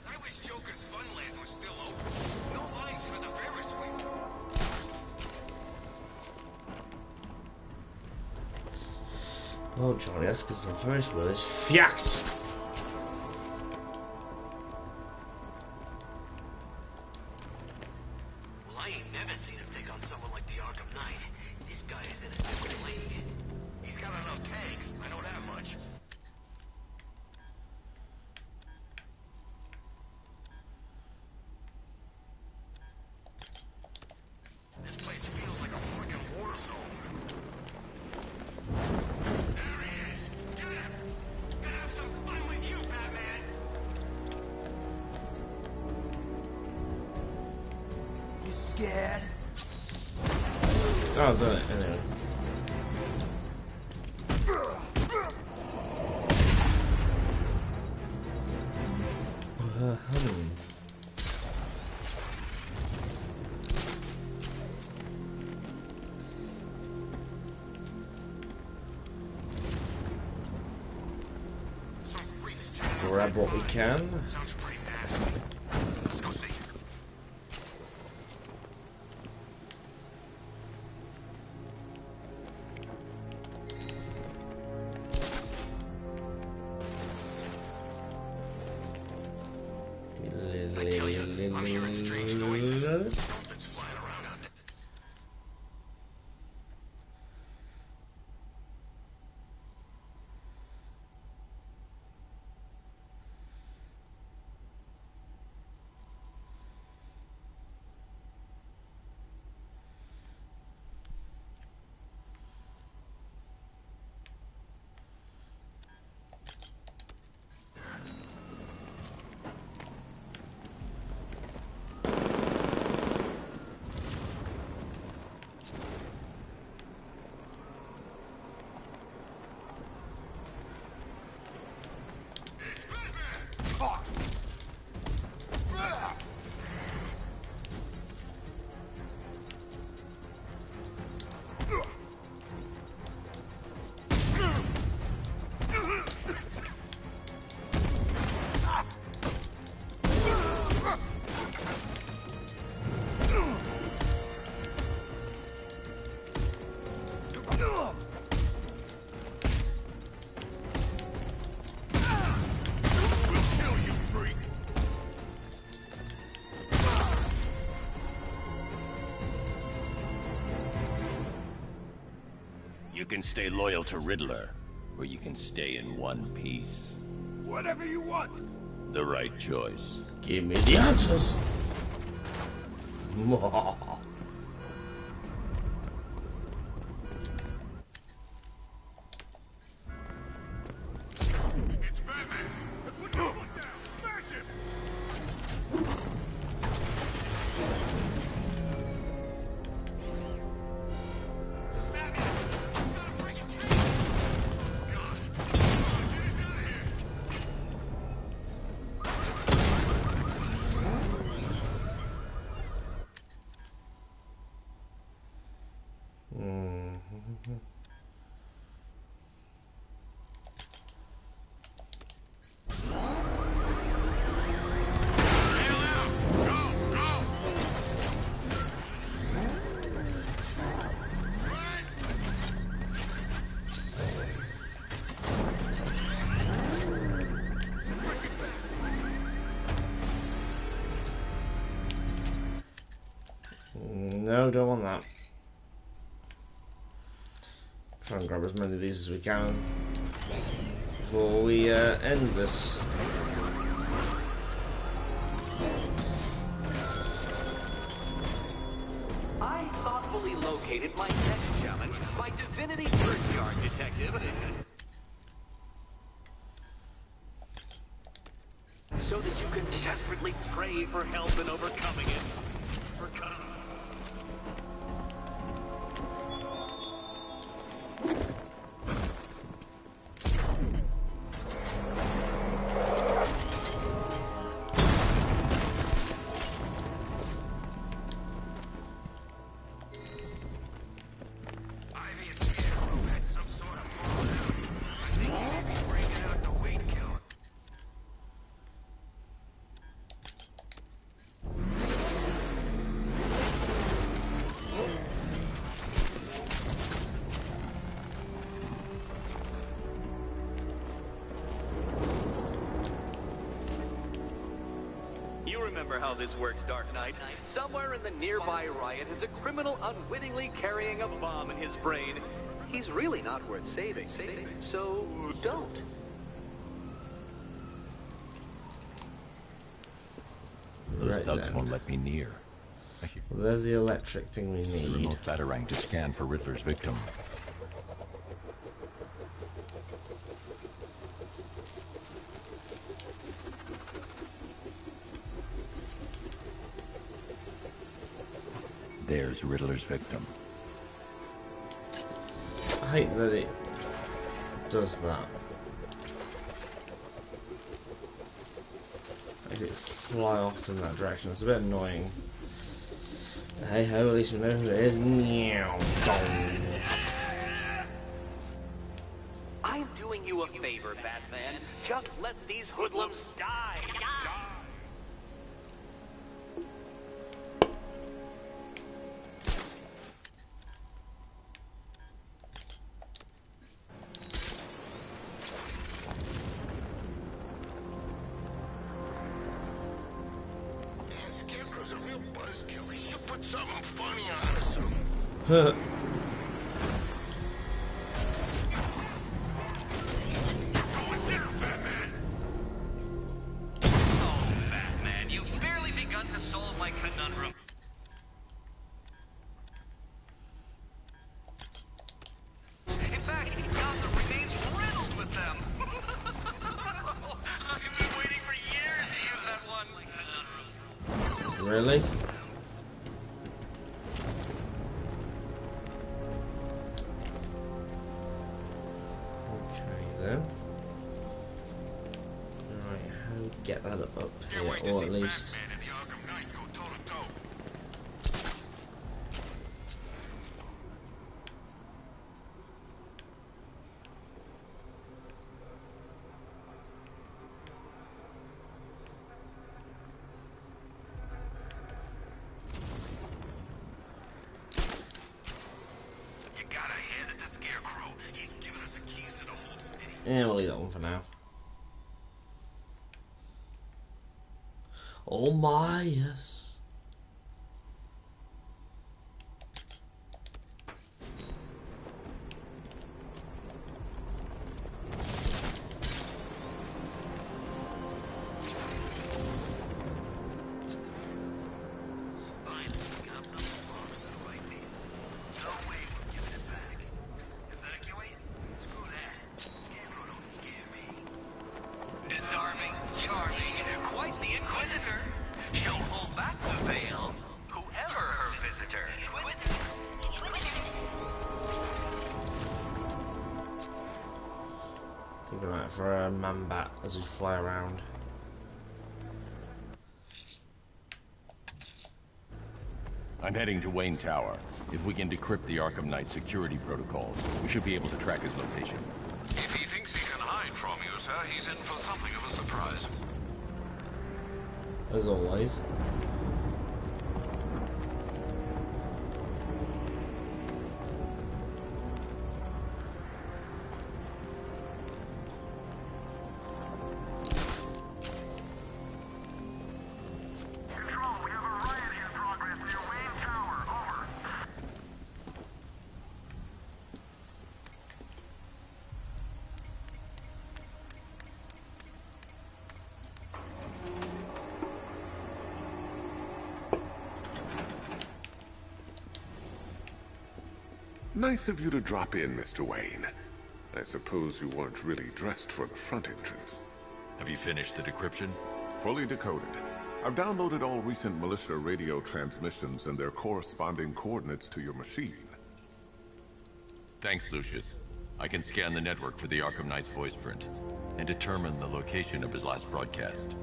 I wish Joker's Funland was still open. No lines for the Ferris wheel. Oh, Johnny, that's because the Ferris wheel is fiax. Well, I ain't never seen him take on someone like the Arkham Knight. This guy is in a different league. He's got enough tanks. I know that much. This place feels like a freaking war zone. There he is. Get him. Gonna have some fun with you, Batman. You scared? Oh, I've done it anyway. Grab what we can. Sounds pretty nasty. Let's go see. I tell you, I'm hearing strange noises. Something's flying around out there. can stay loyal to Riddler, or you can stay in one piece. Whatever you want. The right choice. Give me the answers. It's Batman. Put your foot down. Smash him. Batman, he's got a freaking tank. God. Come on, get us out of here. No, don't want that. Try and grab as many of these as we can before we end this. I thoughtfully located my next challenge, my Divinity Churchyard detective. So that you can desperately pray for help in overcoming it. Ivy and Scarecrow had some sort of fallout. I think he may be breaking out the weight killer. You remember how this works, Dark Knight. Somewhere in the nearby riot is a criminal unwittingly carrying a bomb in his brain. He's really not worth saving, so don't. Those Right thugs then. won't let me near. Well, there's the electric thing we need. Remote batarang to scan for Riddler's victim. There's Riddler's victim. I hate that it does that. Makes it fly off in that direction. It's a bit annoying. Hey ho, at least we know who it is. Meow. I'm doing you a favor, Batman. Just let these hoodlums die. Man, Scarecrow's a real buzzkill. You put something funny on or something. Oh, Batman, you've barely begun to solve my conundrum. In fact, Gotham remains riddled with them. I've been waiting for years to use that one conundrum. Really? Okay then. Right, how do we get that up here, or at least. Batman and the Arkham Knight go toe to toe. You gotta hand it to Scarecrow. He's giving us the keys to the whole city. Yeah, we'll leave that one for now. Oh my, yes. Keep an eye out for a man-bat as we fly around. I'm heading to Wayne Tower. If we can decrypt the Arkham Knight security protocols, we should be able to track his location. If he thinks he can hide from you, sir, he's in for something of a surprise. As always. Nice of you to drop in, Mr. Wayne. I suppose you weren't really dressed for the front entrance. Have you finished the decryption? Fully decoded. I've downloaded all recent militia radio transmissions and their corresponding coordinates to your machine. Thanks, Lucius. I can scan the network for the Arkham Knight's voice print and determine the location of his last broadcast.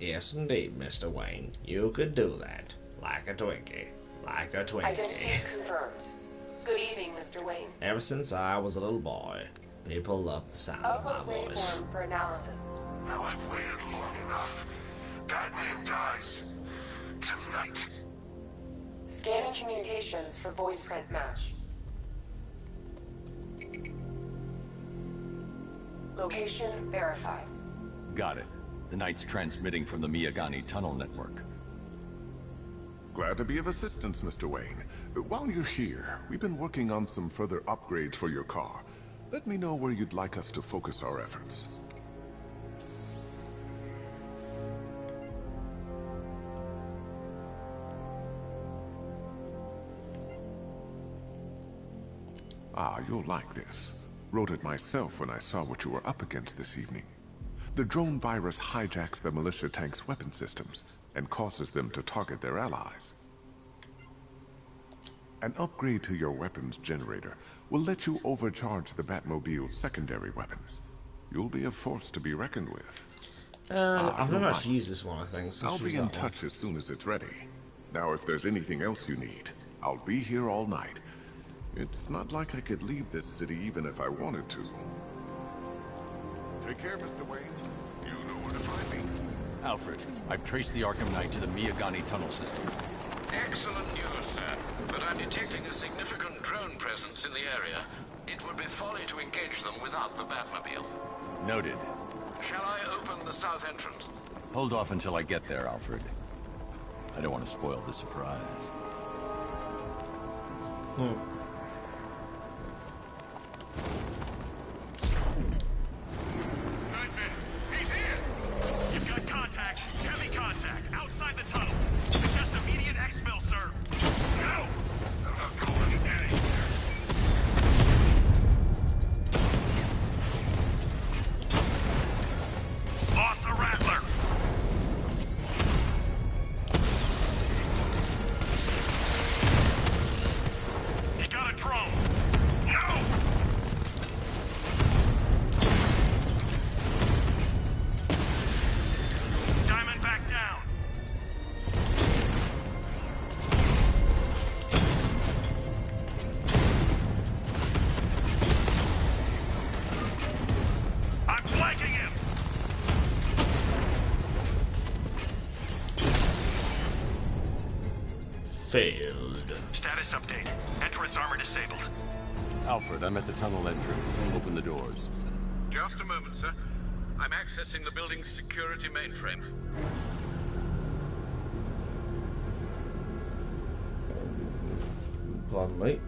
Yes, indeed, Mr. Wayne. You could do that. Like a Twinkie. Like a Twinkie. Identity confirmed. Good evening, Mr. Wayne. Ever since I was a little boy, people love the sound of my Upload voice. waveform for analysis. Now I've waited long enough. Batman dies. Tonight. Scanning communications for voice print match. Location verified. Got it. The Knight's transmitting from the Miyagani tunnel network. Glad to be of assistance, Mr. Wayne. While you're here, we've been working on some further upgrades for your car. Let me know where you'd like us to focus our efforts. Ah, you'll like this. Wrote it myself when I saw what you were up against this evening. The drone virus hijacks the militia tank's weapon systems and causes them to target their allies. An upgrade to your weapons generator will let you overcharge the Batmobile's secondary weapons. You'll be a force to be reckoned with. I've never actually used this one, I think. I'll be in touch as soon as it's ready. Now, if there's anything else you need, I'll be here all night. It's not like I could leave this city even if I wanted to. Take care, Mr. Wayne. You know where to find me. Alfred, I've traced the Arkham Knight to the Miyagani tunnel system. Excellent news, sir. But I'm detecting a significant drone presence in the area. It would be folly to engage them without the Batmobile. Noted. Shall I open the south entrance? Hold off until I get there, Alfred. I don't want to spoil the surprise. He's here! You've got contact. Heavy contact. Outside the tunnel. Just immediate exfil, sir. No! I'm not going anywhere. Lost the Rattler! He got a drone. No! Diamond back down. I'm flanking him. Failed. Status update. Entrance armor disabled. Alfred, I'm at the tunnel entrance. Open the doors. Just a moment, sir. I'm accessing the building's security mainframe. Pardon me.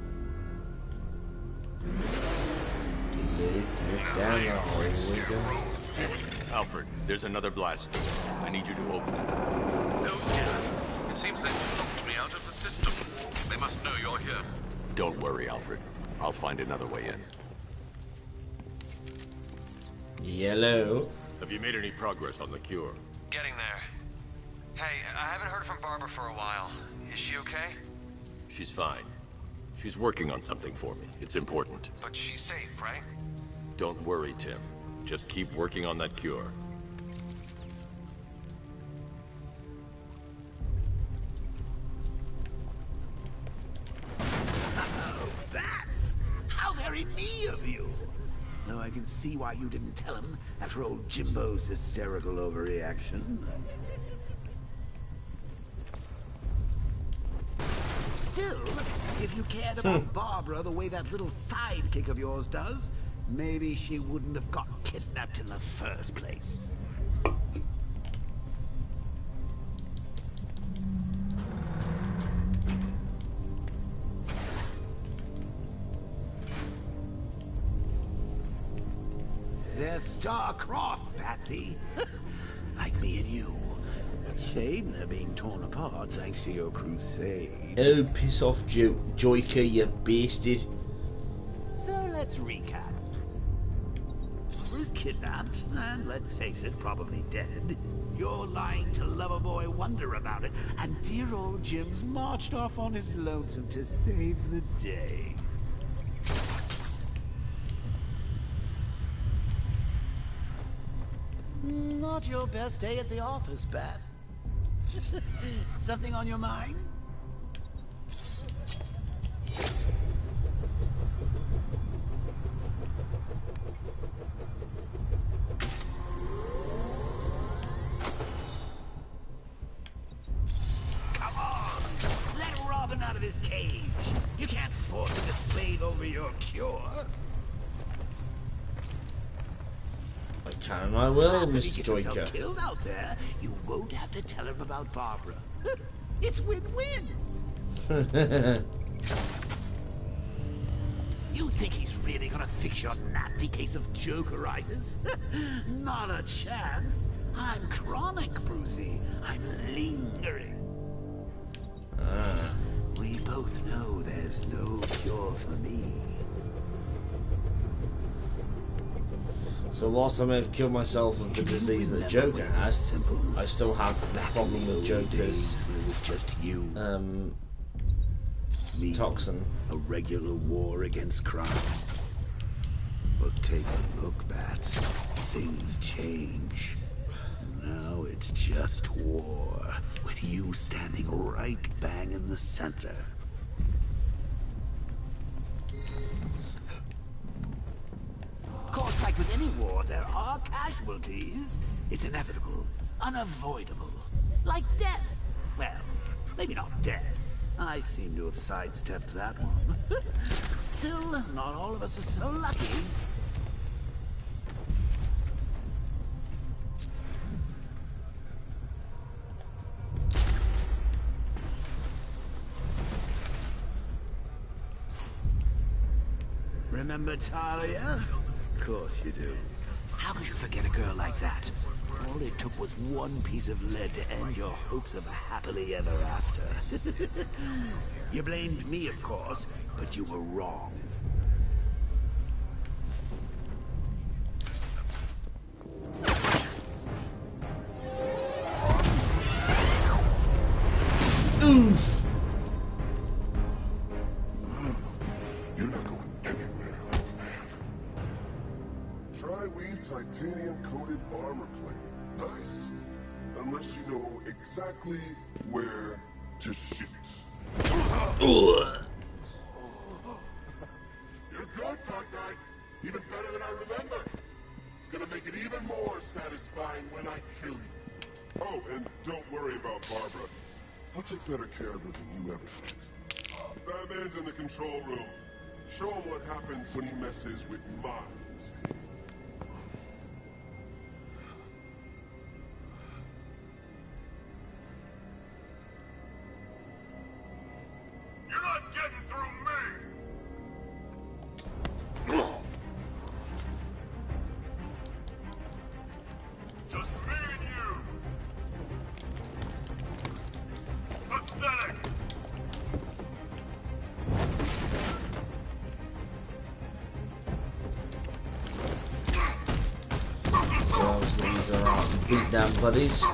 Down the hole we go. Alfred, there's another blast door. I need you to open it. Oh, dear. It seems they've locked me out of the system. They must know you're here. Don't worry, Alfred. I'll find another way in. Yellow. Have you made any progress on the cure? Getting there. Hey, I haven't heard from Barbara for a while. Is she okay? She's fine. She's working on something for me. It's important. But she's safe, right? Don't worry, Tim. Just keep working on that cure. Oh, bats! How very me of you! Though I can see why you didn't tell him after old Jimbo's hysterical overreaction. Still, if you cared about Barbara the way that little sidekick of yours does, maybe she wouldn't have got kidnapped in the first place. They're star-crossed, Patsy. Like me and you. Shame they're being torn apart thanks to your crusade. Oh, piss off, Joyker, you bastard. So let's recap. Barbara's kidnapped, and let's face it, probably dead. You're lying to Loverboy Wonder about it, and dear old Jim's marched off on his lonesome to save the day. Not your best day at the office, Bat. Something on your mind? Come on! Let Robin out of his cage! You can't force him to slave over your cure! I can and I will, After he Mr. gets Joyker. himself killed out there, you won't have to tell him about Barbara. It's win-win! You think he's really gonna fix your nasty case of Jokeritis? Not a chance. I'm chronic, Brucey. I'm lingering. We both know there's no cure for me. So whilst I may have killed myself of the disease that Joker had, I still have the problem with Joker's toxin. A regular war against crime. But take a look, Bats. Things change. Now it's just war, with you standing right bang in the center. Of course, like with any war, there are casualties. It's inevitable, unavoidable. Like death. Well, maybe not death. I seem to have sidestepped that one. Still, not all of us are so lucky. Remember Talia? Of course you do. How could you forget a girl like that? All it took was one piece of lead to end your hopes of a happily ever after. You blamed me, of course, but you were wrong. Oof! You're not going anywhere. Tri-weave titanium-coated armor plate. Nice. Unless you know exactly where to shoot. You're good, Dark Knight. Even better than I remember. It's gonna make it even more satisfying when I kill you. Oh, and don't worry about Barbara. I'll take better care of her than you ever did. Batman's in the control room. Show him what happens when he messes with minds. You're not getting through me! Just me and you! Pathetic! So obviously these are our beat down buddies.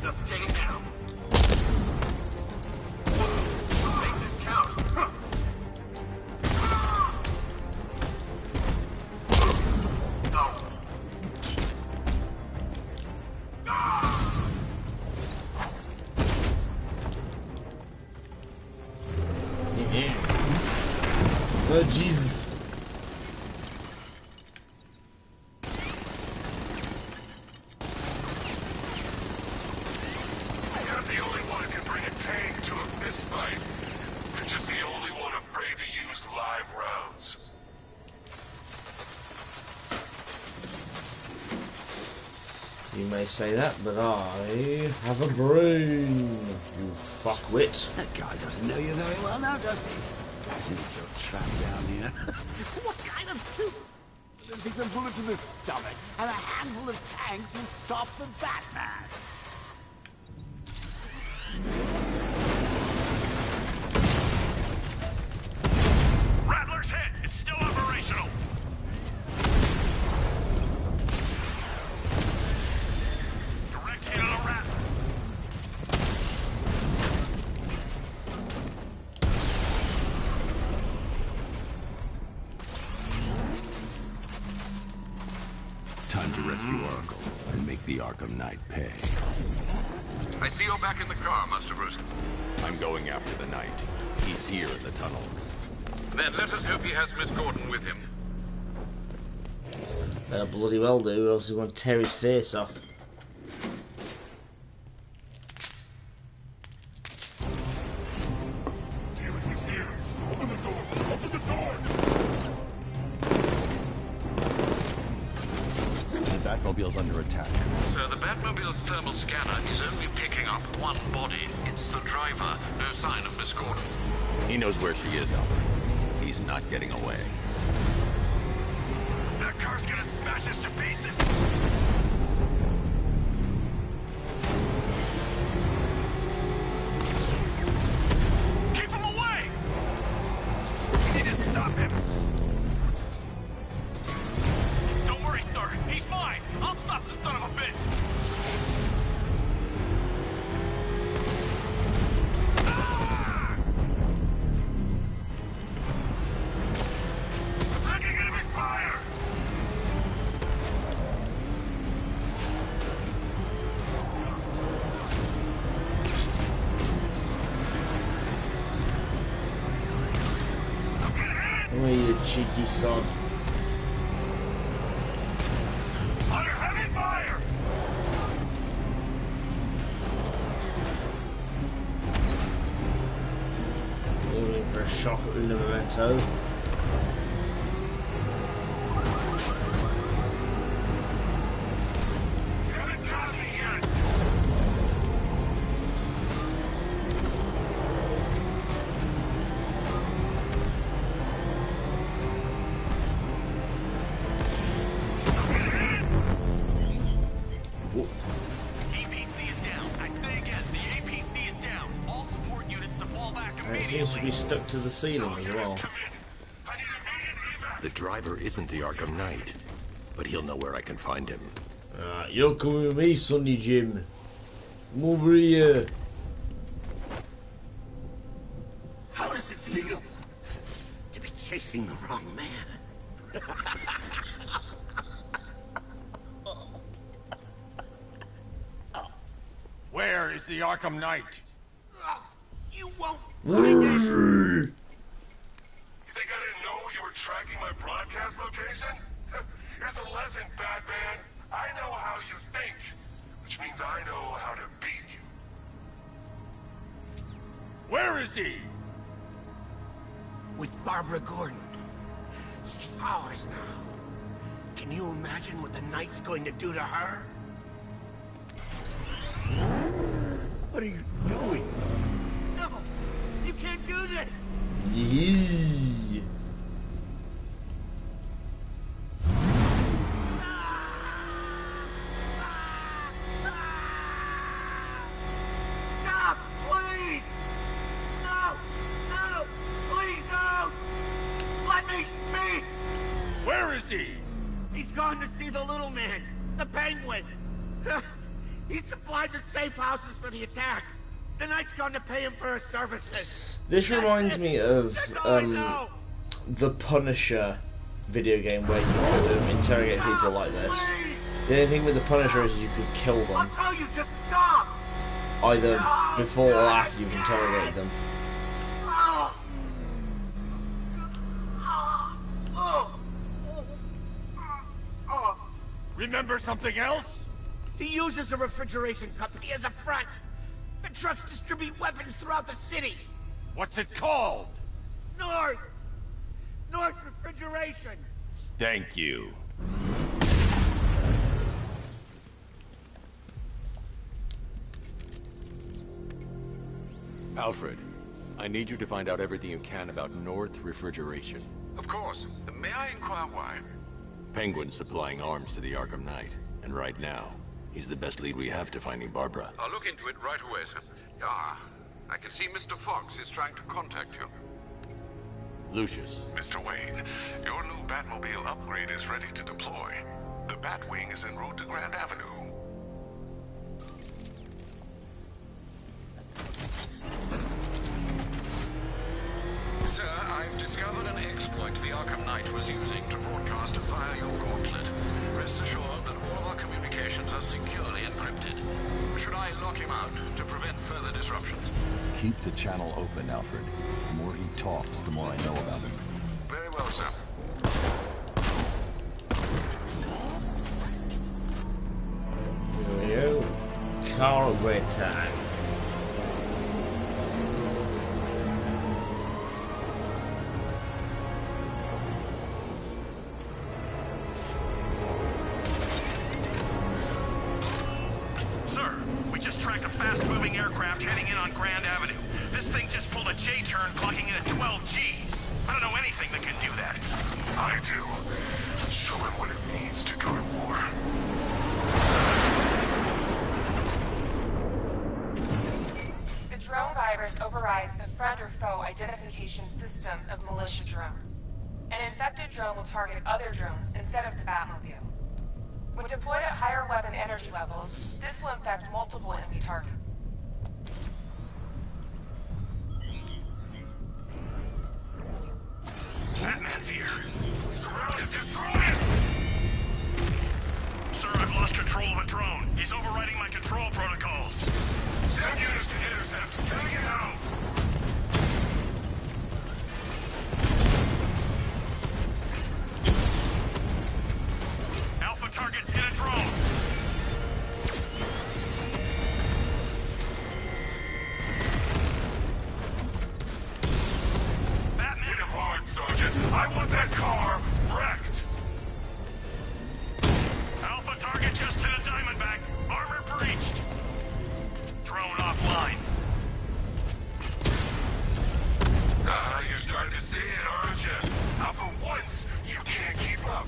Resuscitating now. Make this count. Oh, Jesus. You're the only one who can bring a tank to a fistfight. You're just the only one afraid to use live rounds. You may say that, but I have a brain, you fuckwit. That guy doesn't know you very well now, does he? I think you're trapped down here. What kind of soup? There's a bullet to the stomach and a handful of tanks will stop the Batman. Rattler's hit! It's still operational! Direct hit on a Rattler. Time to rescue Oracle and make the Arkham Knight pay. I see you're back in the car, Master Bruce. I'm going after the Knight. He's here in the tunnel. Then let us hope he has Miss Gordon with him. Better bloody well do. We obviously want to tear his face off. He's here. Open the door. Open the door. The Batmobile's under attack. Sir, the Batmobile's thermal scanner is only picking up one body. It's the driver. No sign of Miss Gordon. He knows where she is, Alfred. He's not getting away. That car's gonna smash us to pieces! Keep him away! We need to stop him! Don't worry, sir. He's mine! I'll stop the son of a bitch! Taking enemy fire! Oh, you cheeky sod. Under heavy fire! Aiming for a shot at the memento. You haven't got me yet! Whoops. APC is down. I say again, the APC is down. All support units to fall back And it seems to be stuck to the ceiling as well. The driver isn't the Arkham Knight, but he'll know where I can find him. You're coming with me, Sonny Jim. Come over here. How does it feel to be chasing the wrong man? Where is the Arkham Knight? You won't Where is he? You think I didn't know you were tracking my broadcast location? Here's a lesson, Batman. I know how you think, which means I know how to beat you. Where is he? With Barbara Gordon. She's ours now. Can you imagine what the Knight's going to do to her? What are you doing? No! You can't do this! Yee. Stop! Please! No! No! Please don't! Let me speak! Where is he? He's gone to see the little man, the penguin. He's supplied the safe houses for the attack. The Knight's going to pay him for his services. This reminds me of the Punisher video game where you could interrogate people like this. The only thing with the Punisher is you could kill them. I'll tell you, just stop! Either before or after you've interrogated them. Remember something else? He uses a refrigeration company as a front. The trucks distribute weapons throughout the city. What's it called? North Refrigeration. Thank you. Alfred, I need you to find out everything you can about North Refrigeration. Of course. May I inquire why? Penguin's supplying arms to the Arkham Knight, and right now, he's the best lead we have to finding Barbara. I'll look into it right away, sir. Ah, I can see Mr. Fox is trying to contact you. Lucius. Mr. Wayne, your new Batmobile upgrade is ready to deploy. The Batwing is en route to Grand Avenue. Sir, I've discovered an exploit the Arkham Knight was using to broadcast via your gauntlet. Rest assured that all of our communications are securely encrypted. Should I lock him out to prevent further disruptions? Keep the channel open, Alfred. The more he talks, the more I know about him. Very well, sir. Here we go. Car upgrade time. fast-moving aircraft heading in on Grand Avenue. This thing just pulled a J-turn, clocking in at 12 Gs. I don't know anything that can do that. I do. Show him what it means to go to war. The drone virus overrides the friend or foe identification system of militia drones. An infected drone will target other drones instead of the Batmobile. When deployed at higher weapon energy levels, this will infect multiple enemy targets. Batman's here. Surround him, destroy him! Sir, I've lost control of a drone. He's overriding my control protocols. Send units to intercept. Take it out! Alpha targets in a drone. Batman! Get him hard, Sergeant. I want that car wrecked. Alpha target just hit a Diamondback. Armor breached. Drone offline. Ah, you're starting to see it, aren't you? Now for once, you can't keep up.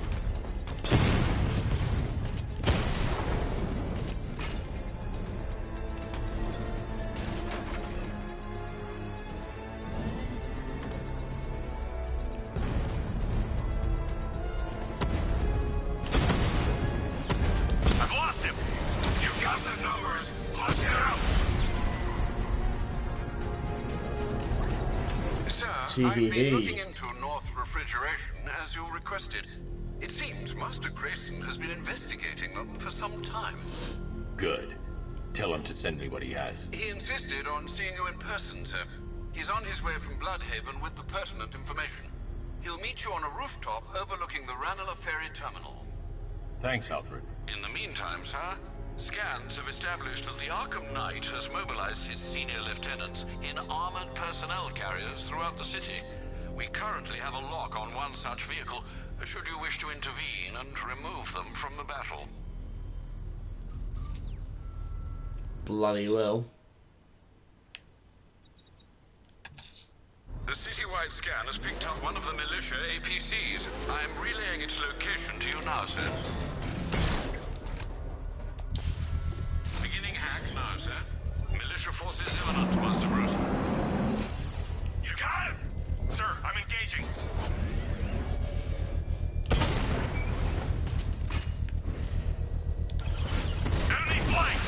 I've lost him. You've got the numbers. Flush it out. Sir, I've TVD. been looking into North Refrigeration as you requested. It seems Master Grayson has been investigating them for some time. Good. Tell him to send me what he has. He insisted on seeing you in person, sir. He's on his way from Bloodhaven with the pertinent information. He'll meet you on a rooftop overlooking the Ranelagh Ferry Terminal. Thanks, Alfred. In the meantime, sir, scans have established that the Arkham Knight has mobilized his senior lieutenants in armored personnel carriers throughout the city. We currently have a lock on one such vehicle, should you wish to intervene and remove them from the battle. Bloody well. The citywide scan has picked up one of the militia APCs. I am relaying its location to you now, sir. Beginning hack now, sir. Militia forces imminent, Master Bruce. You got him! Sir, I'm engaging. Enemy flank!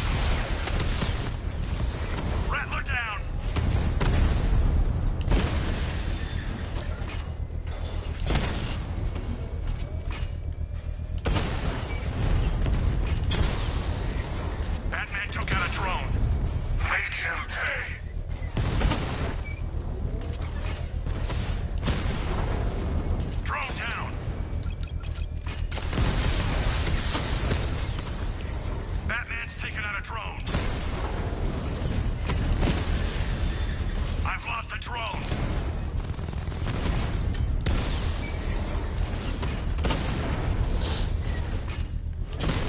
him pay! Drone down! Batman's taken out a drone. I've lost the drone.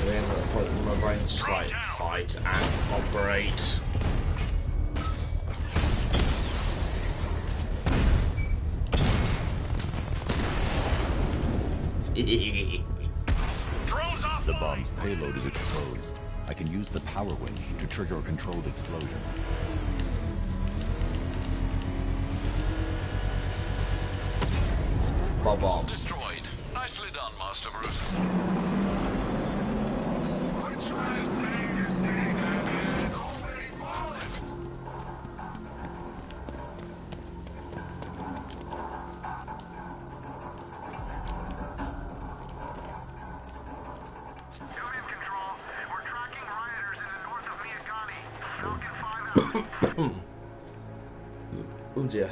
At that point where my brain's just like fight and operate. The bomb's payload is exposed. I can use the power winch to trigger a controlled explosion. Bomb. Destroyed. Nicely done, Master Bruce. Oh dear.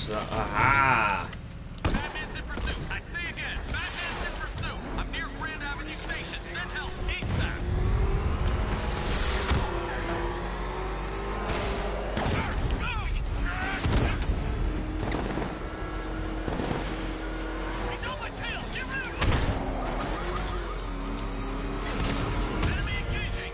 Aha! Batman's in pursuit. I say again, Batman's in pursuit. I'm near Grand Avenue Station. Send help ASAP. He's on my tail. Get rid of him. Enemy engaging.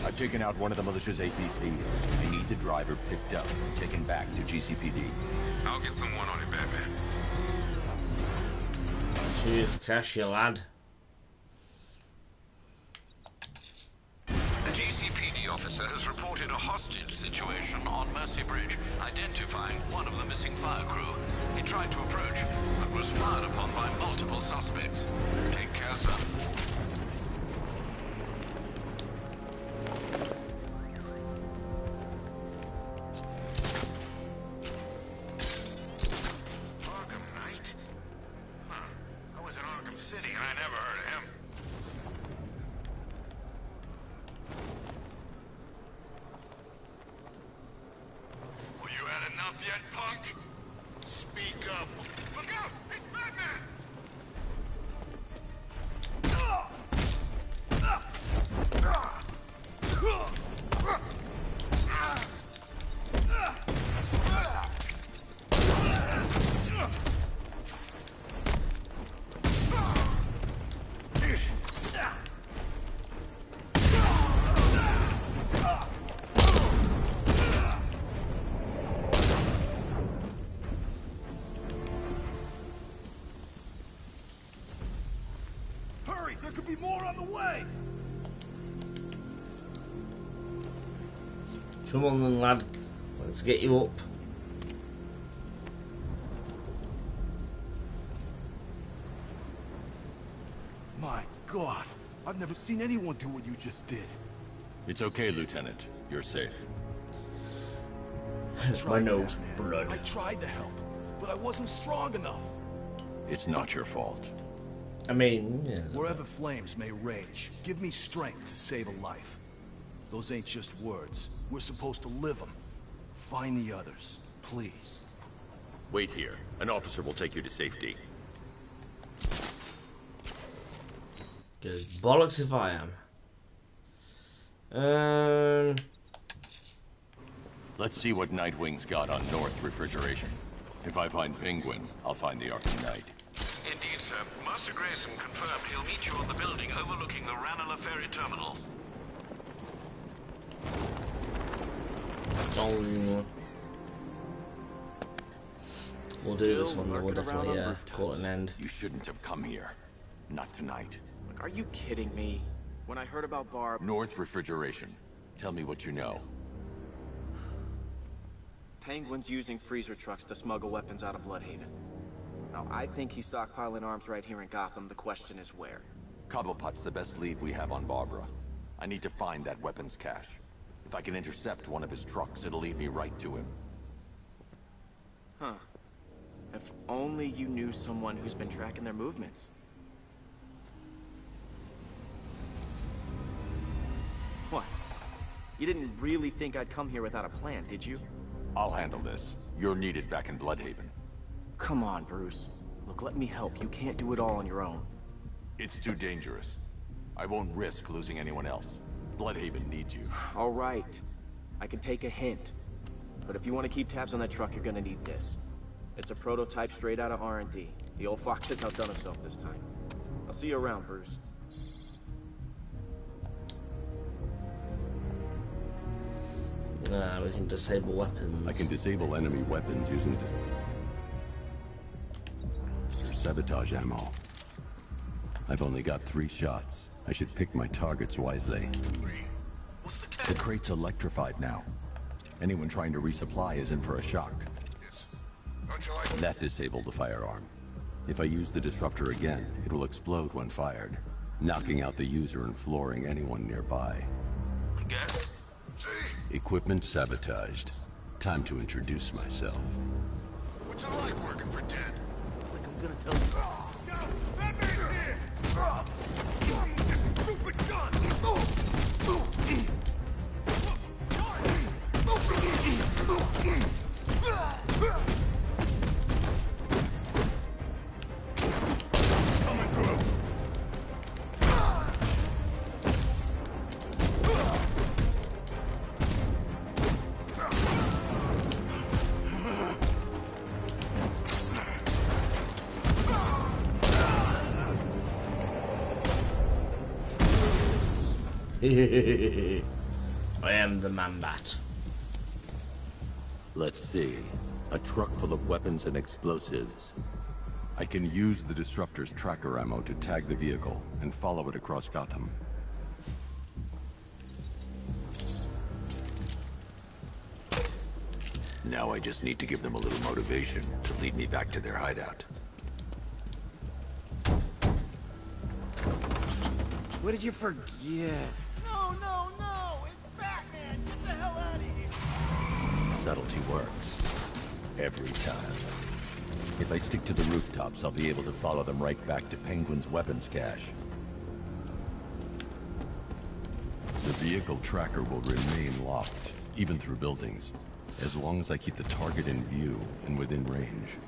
I've taken out one of the militia's APCs. I need the driver picked up and taken back to GCPD. I'll get someone on it, Batman. Cheers, cash, you lad. The GCPD officer has reported a hostage situation on Mercy Bridge, identifying one of the missing fire crew. He tried to approach, but was fired upon by multiple suspects. Take care, sir. Arkham Knight? Huh. I was in Arkham City and I never heard of him. Well, you had enough yet, punk? Speak up. Look out! It's Batman! Hurry! There could be more on the way! Come on then, lad. Let's get you up. My God, I've never seen anyone do what you just did. It's okay, Lieutenant. You're safe. My nose, blood. I tried to help, but I wasn't strong enough. It's not your fault. I mean, yeah. Wherever flames may rage, give me strength to save a life. Those ain't just words. We're supposed to live them. Find the others, please. Wait here. An officer will take you to safety. Because bollocks if I am. Let's see what Nightwing's got on North Refrigeration. If I find Penguin, I'll find the Arkham Knight. Indeed, sir. Master Grayson confirmed he'll meet you on the building overlooking the Ranelagh Ferry Terminal. We'll do this one, we'll definitely call it an end. You shouldn't have come here. Not tonight. Look, are you kidding me? When I heard about Barb... North Refrigeration. Tell me what you know. Penguin's using freezer trucks to smuggle weapons out of Bloodhaven. Now, I think he's stockpiling arms right here in Gotham. The question is where. Cobblepot's the best lead we have on Barbara. I need to find that weapons cache. If I can intercept one of his trucks, it'll lead me right to him. Huh. If only you knew someone who's been tracking their movements. What? You didn't really think I'd come here without a plan, did you? I'll handle this. You're needed back in Bloodhaven. Come on, Bruce. Look, let me help. You can't do it all on your own. It's too dangerous. I won't risk losing anyone else. Bloodhaven needs you. All right. I can take a hint. But if you want to keep tabs on that truck, you're gonna need this. It's a prototype straight out of R&D. The old fox has outdone himself this time. I'll see you around, Bruce. We can disable weapons. I can disable enemy weapons using this. Your sabotage ammo. I've only got 3 shots. I should pick my targets wisely. What's the The crate's electrified now. Anyone trying to resupply is in for a shock. Don't you like That disabled the firearm. If I use the disruptor again, it will explode when fired, knocking out the user and flooring anyone nearby. I guess. See? Equipment sabotaged. Time to introduce myself. What's it like working for Dead? Like I'm gonna tell you. No! Batman's here! Stupid gun! Coming through! I am the Man-Bat. Let's see. A truck full of weapons and explosives. I can use the disruptor's tracker ammo to tag the vehicle and follow it across Gotham. Now I just need to give them a little motivation to lead me back to their hideout. What did you forget? No, no, no! It's Batman! Get the hell out of here! Subtlety works. Every time. If I stick to the rooftops, I'll be able to follow them right back to Penguin's weapons cache. The vehicle tracker will remain locked, even through buildings, as long as I keep the target in view and within range.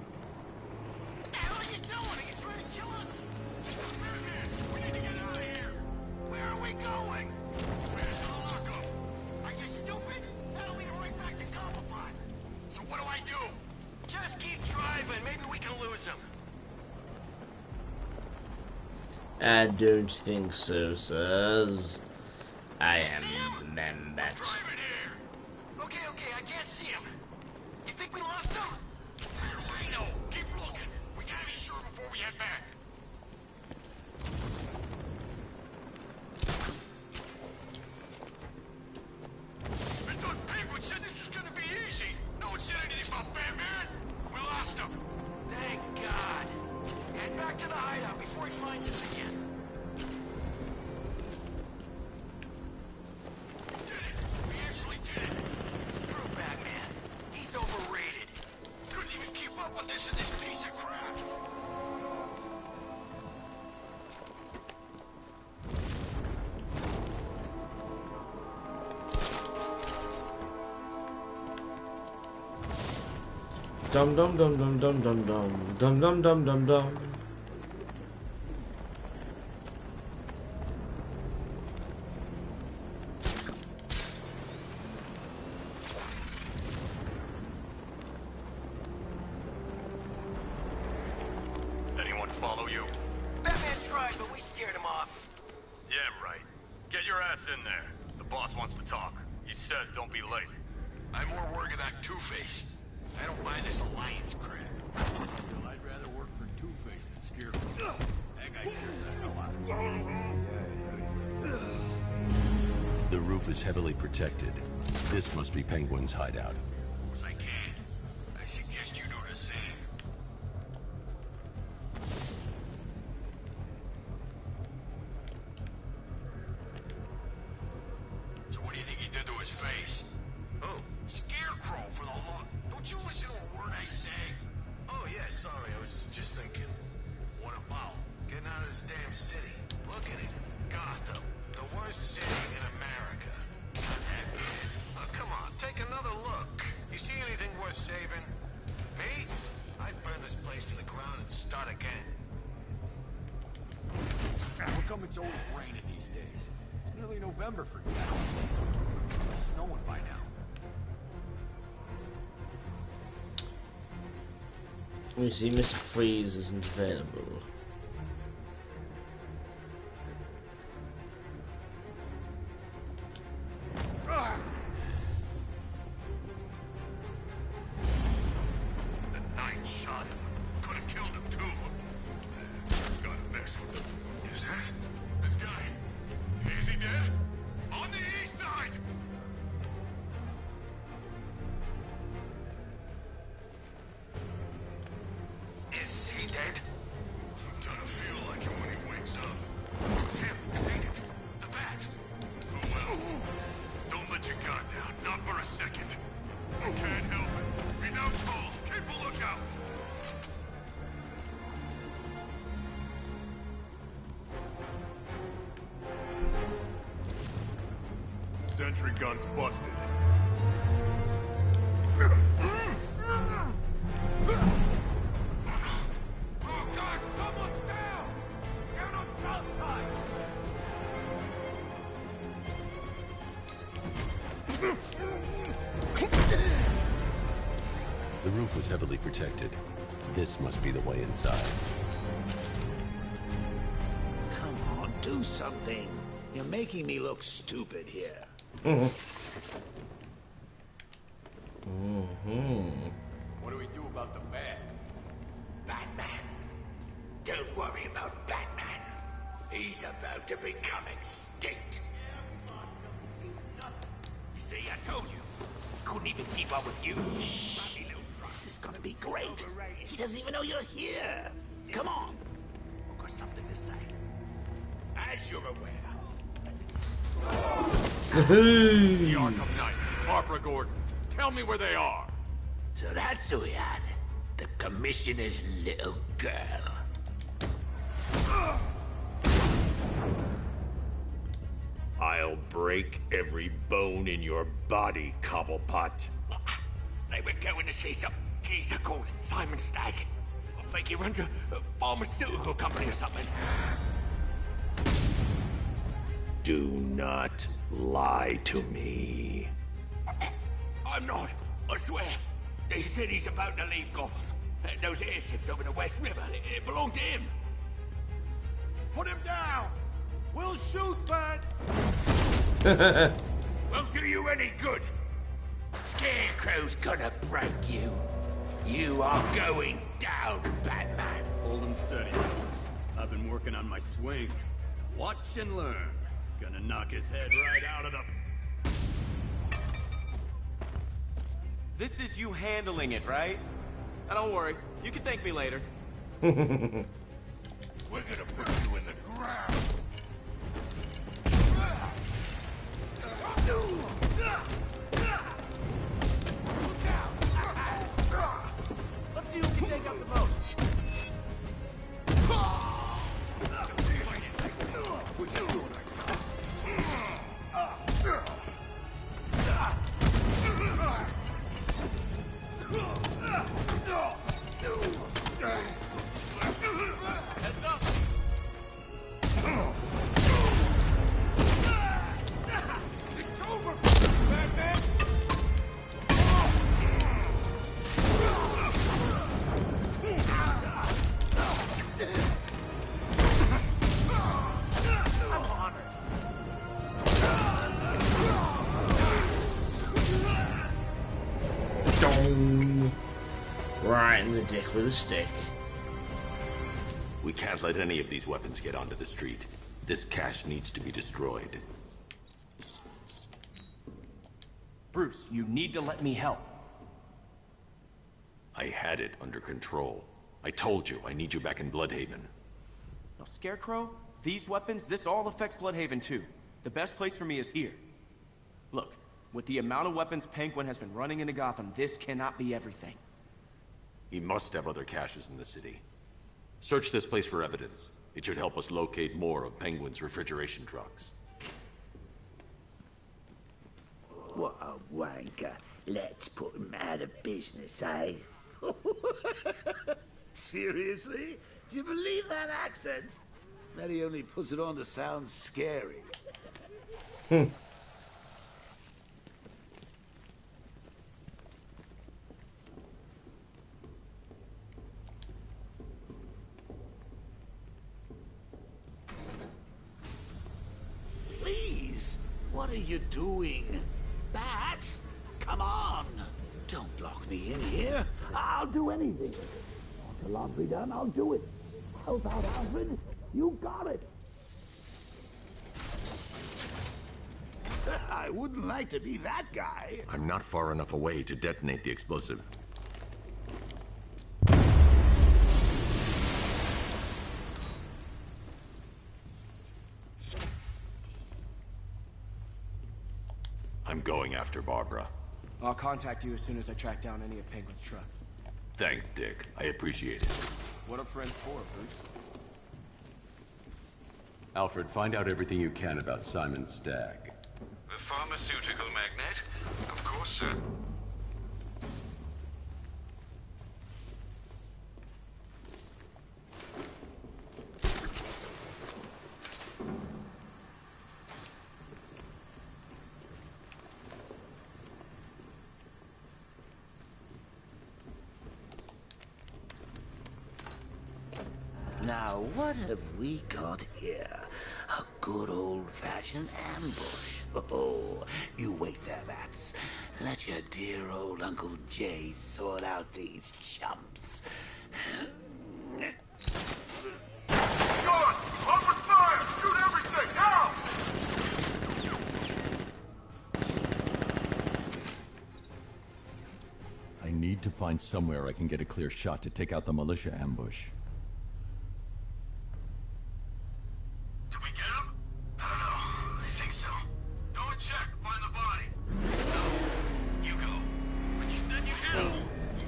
What the hell are you doing? Are you trying to kill us? Batman, we need to get out of here. Where are we going? Where's the lockup? Are you stupid? That'll lead right back to Cobblepot. So what do I do? Just keep driving. Maybe we can lose him. I don't think so, sirs. I am the man bat. Okay, I can't see him. You think we lost him? How do I know? Keep looking. We gotta be sure before we head back. I thought Penguin said this was gonna be easy. No one said anything about Batman. We lost him. Thank God. Head back to the hideout before he finds us again. Dum dum dum dum dum dum dum dum dum dum dum dum. Anyone follow you? Batman tried, but we scared him off. Yeah, right. Get your ass in there. The boss wants to talk. He said don't be late. I'm more worried about Two-Face. I don't buy this alliance crap. I'd rather work for Two-Face than Scarecrow. That guy cares that a lot. The roof is heavily protected. This must be Penguin's hideout. Of course I can. I suggest you do the same. So what do you think he did to his face? Oh, Scarecrow for the law. Don't you listen to a word I say? Oh yeah, sorry, I was just thinking. What about getting out of this damn city? Look at it. Gotham, the worst city in America. Not that bad. Oh, come on, take another look. You see anything worth saving? Me? I'd burn this place to the ground and start again. How come it's always raining these days? It's nearly November for God's sake. It's snowing by now. You see, Mr. Freeze isn't available. The Knight shot him. Could have killed him too. Got mixed with him. Is that this guy? Is he dead? On the east side! Is he dead? I'm trying to feel like him when he wakes up. It's him, ain't it? The bat. Who else? Don't let your guard down, not for a second. You can't help it. He's out cold. Keep a lookout. Sentry gun's busted. Oh God, someone's down! Down on south side! The roof was heavily protected. This must be the way inside. Come on, do something. You're making me look stupid here. What do we do about the bat? Batman. Don't worry about Batman. He's about to become extinct. You see, I told you. couldn't even keep up with you. This is gonna be great. He doesn't even know you're here. Come on. I've got something to say. As you're aware. The Arkham Knight, Barbara Gordon. Tell me where they are. So that's who we had. The Commissioner's little girl. I'll break every bone in your body, Cobblepot. They were going to see some geezer called Simon Stagg. I think he runs a pharmaceutical company or something. Do not lie to me. I'm not. I swear. They said he's about to leave Gotham. Those airships over the West River, it belonged to him. Put him down! We'll shoot, bud! Won't do you any good. Scarecrow's gonna break you. You are going down, Batman. Hold him steady, fellas. I've been working on my swing. Watch and learn. Gonna knock his head right out of the... This is you handling it, right? Now, don't worry. You can thank me later. We're gonna put you in the ground. Let's see who can take out the most. Heads up. It's over, Batman. I'm honored. Dong. Right in the dick with a stick. We can't let any of these weapons get onto the street. This cache needs to be destroyed. Bruce, you need to let me help. I had it under control. I told you, I need you back in Bloodhaven. Now, Scarecrow, these weapons, this all affects Bloodhaven too. The best place for me is here. Look, with the amount of weapons Penguin has been running into Gotham, this cannot be everything. He must have other caches in the city. Search this place for evidence. It should help us locate more of Penguin's refrigeration trucks. What a wanker. Let's put him out of business, eh? Seriously? Do you believe that accent? That he only puts it on to sound scary. Please, what are you doing? Bats, come on! Don't lock me in here. I'll do anything. Want the laundry done? I'll do it. Help out, Alfred. You got it. I wouldn't like to be that guy. I'm not far enough away to detonate the explosive. I'm going after Barbara. I'll contact you as soon as I track down any of Penguin's trucks. Thanks, Dick. I appreciate it. What are friends for, Bruce? Alfred, find out everything you can about Simon Stagg. The pharmaceutical magnate? Of course, sir. Now, what have we got here? A good old-fashioned ambush. Oh, you wait there, Bats. Let your dear old Uncle Jay sort out these chumps. Guards! Open fire! Shoot everything! Now! find somewhere I can get a clear shot to take out the militia ambush. Did we get him? I don't know. I think so. Go and check. Find the body. No. You go. But you said you hit him.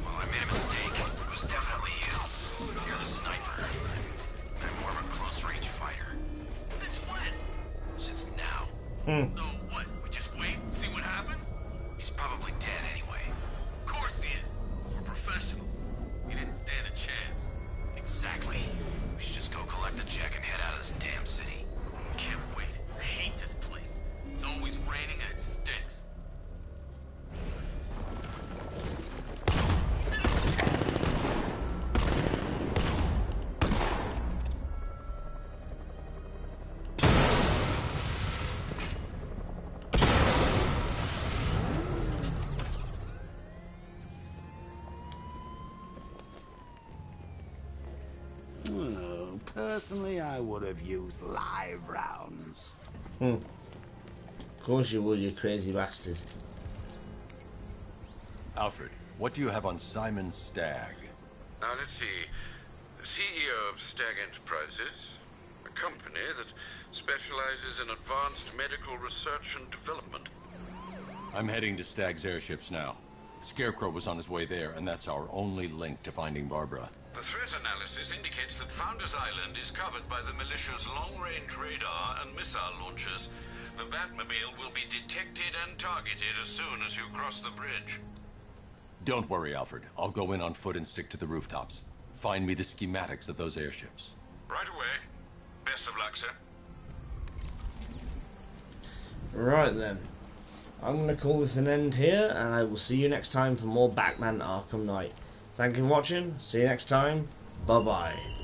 Well, I made a mistake. It was definitely you. You're the sniper. I'm more of a close-range fighter. Since when? Since now. So what? We just wait and see what happens? He's probably dead anyway. Of course he is. We're professionals. He didn't stand a chance. Exactly. We should just go collect the check and head out of this damn city. Can't wait. I hate this place. It's always raining and it stinks. Oh, personally, I would have used live rounds. Of course you would, you crazy bastard. Alfred, what do you have on Simon Stagg? Now, let's see. The CEO of Stagg Enterprises, a company that specializes in advanced medical research and development. I'm heading to Stagg's airships now. Scarecrow was on his way there, and that's our only link to finding Barbara. The threat analysis indicates that Founders Island is covered by the militia's long-range radar and missile launchers. The Batmobile will be detected and targeted as soon as you cross the bridge. Don't worry, Alfred. I'll go in on foot and stick to the rooftops. Find me the schematics of those airships. Right away. Best of luck, sir. Right then. I'm going to call this an end here, and I will see you next time for more Batman Arkham Knight. Thank you for watching. See you next time. Bye-bye.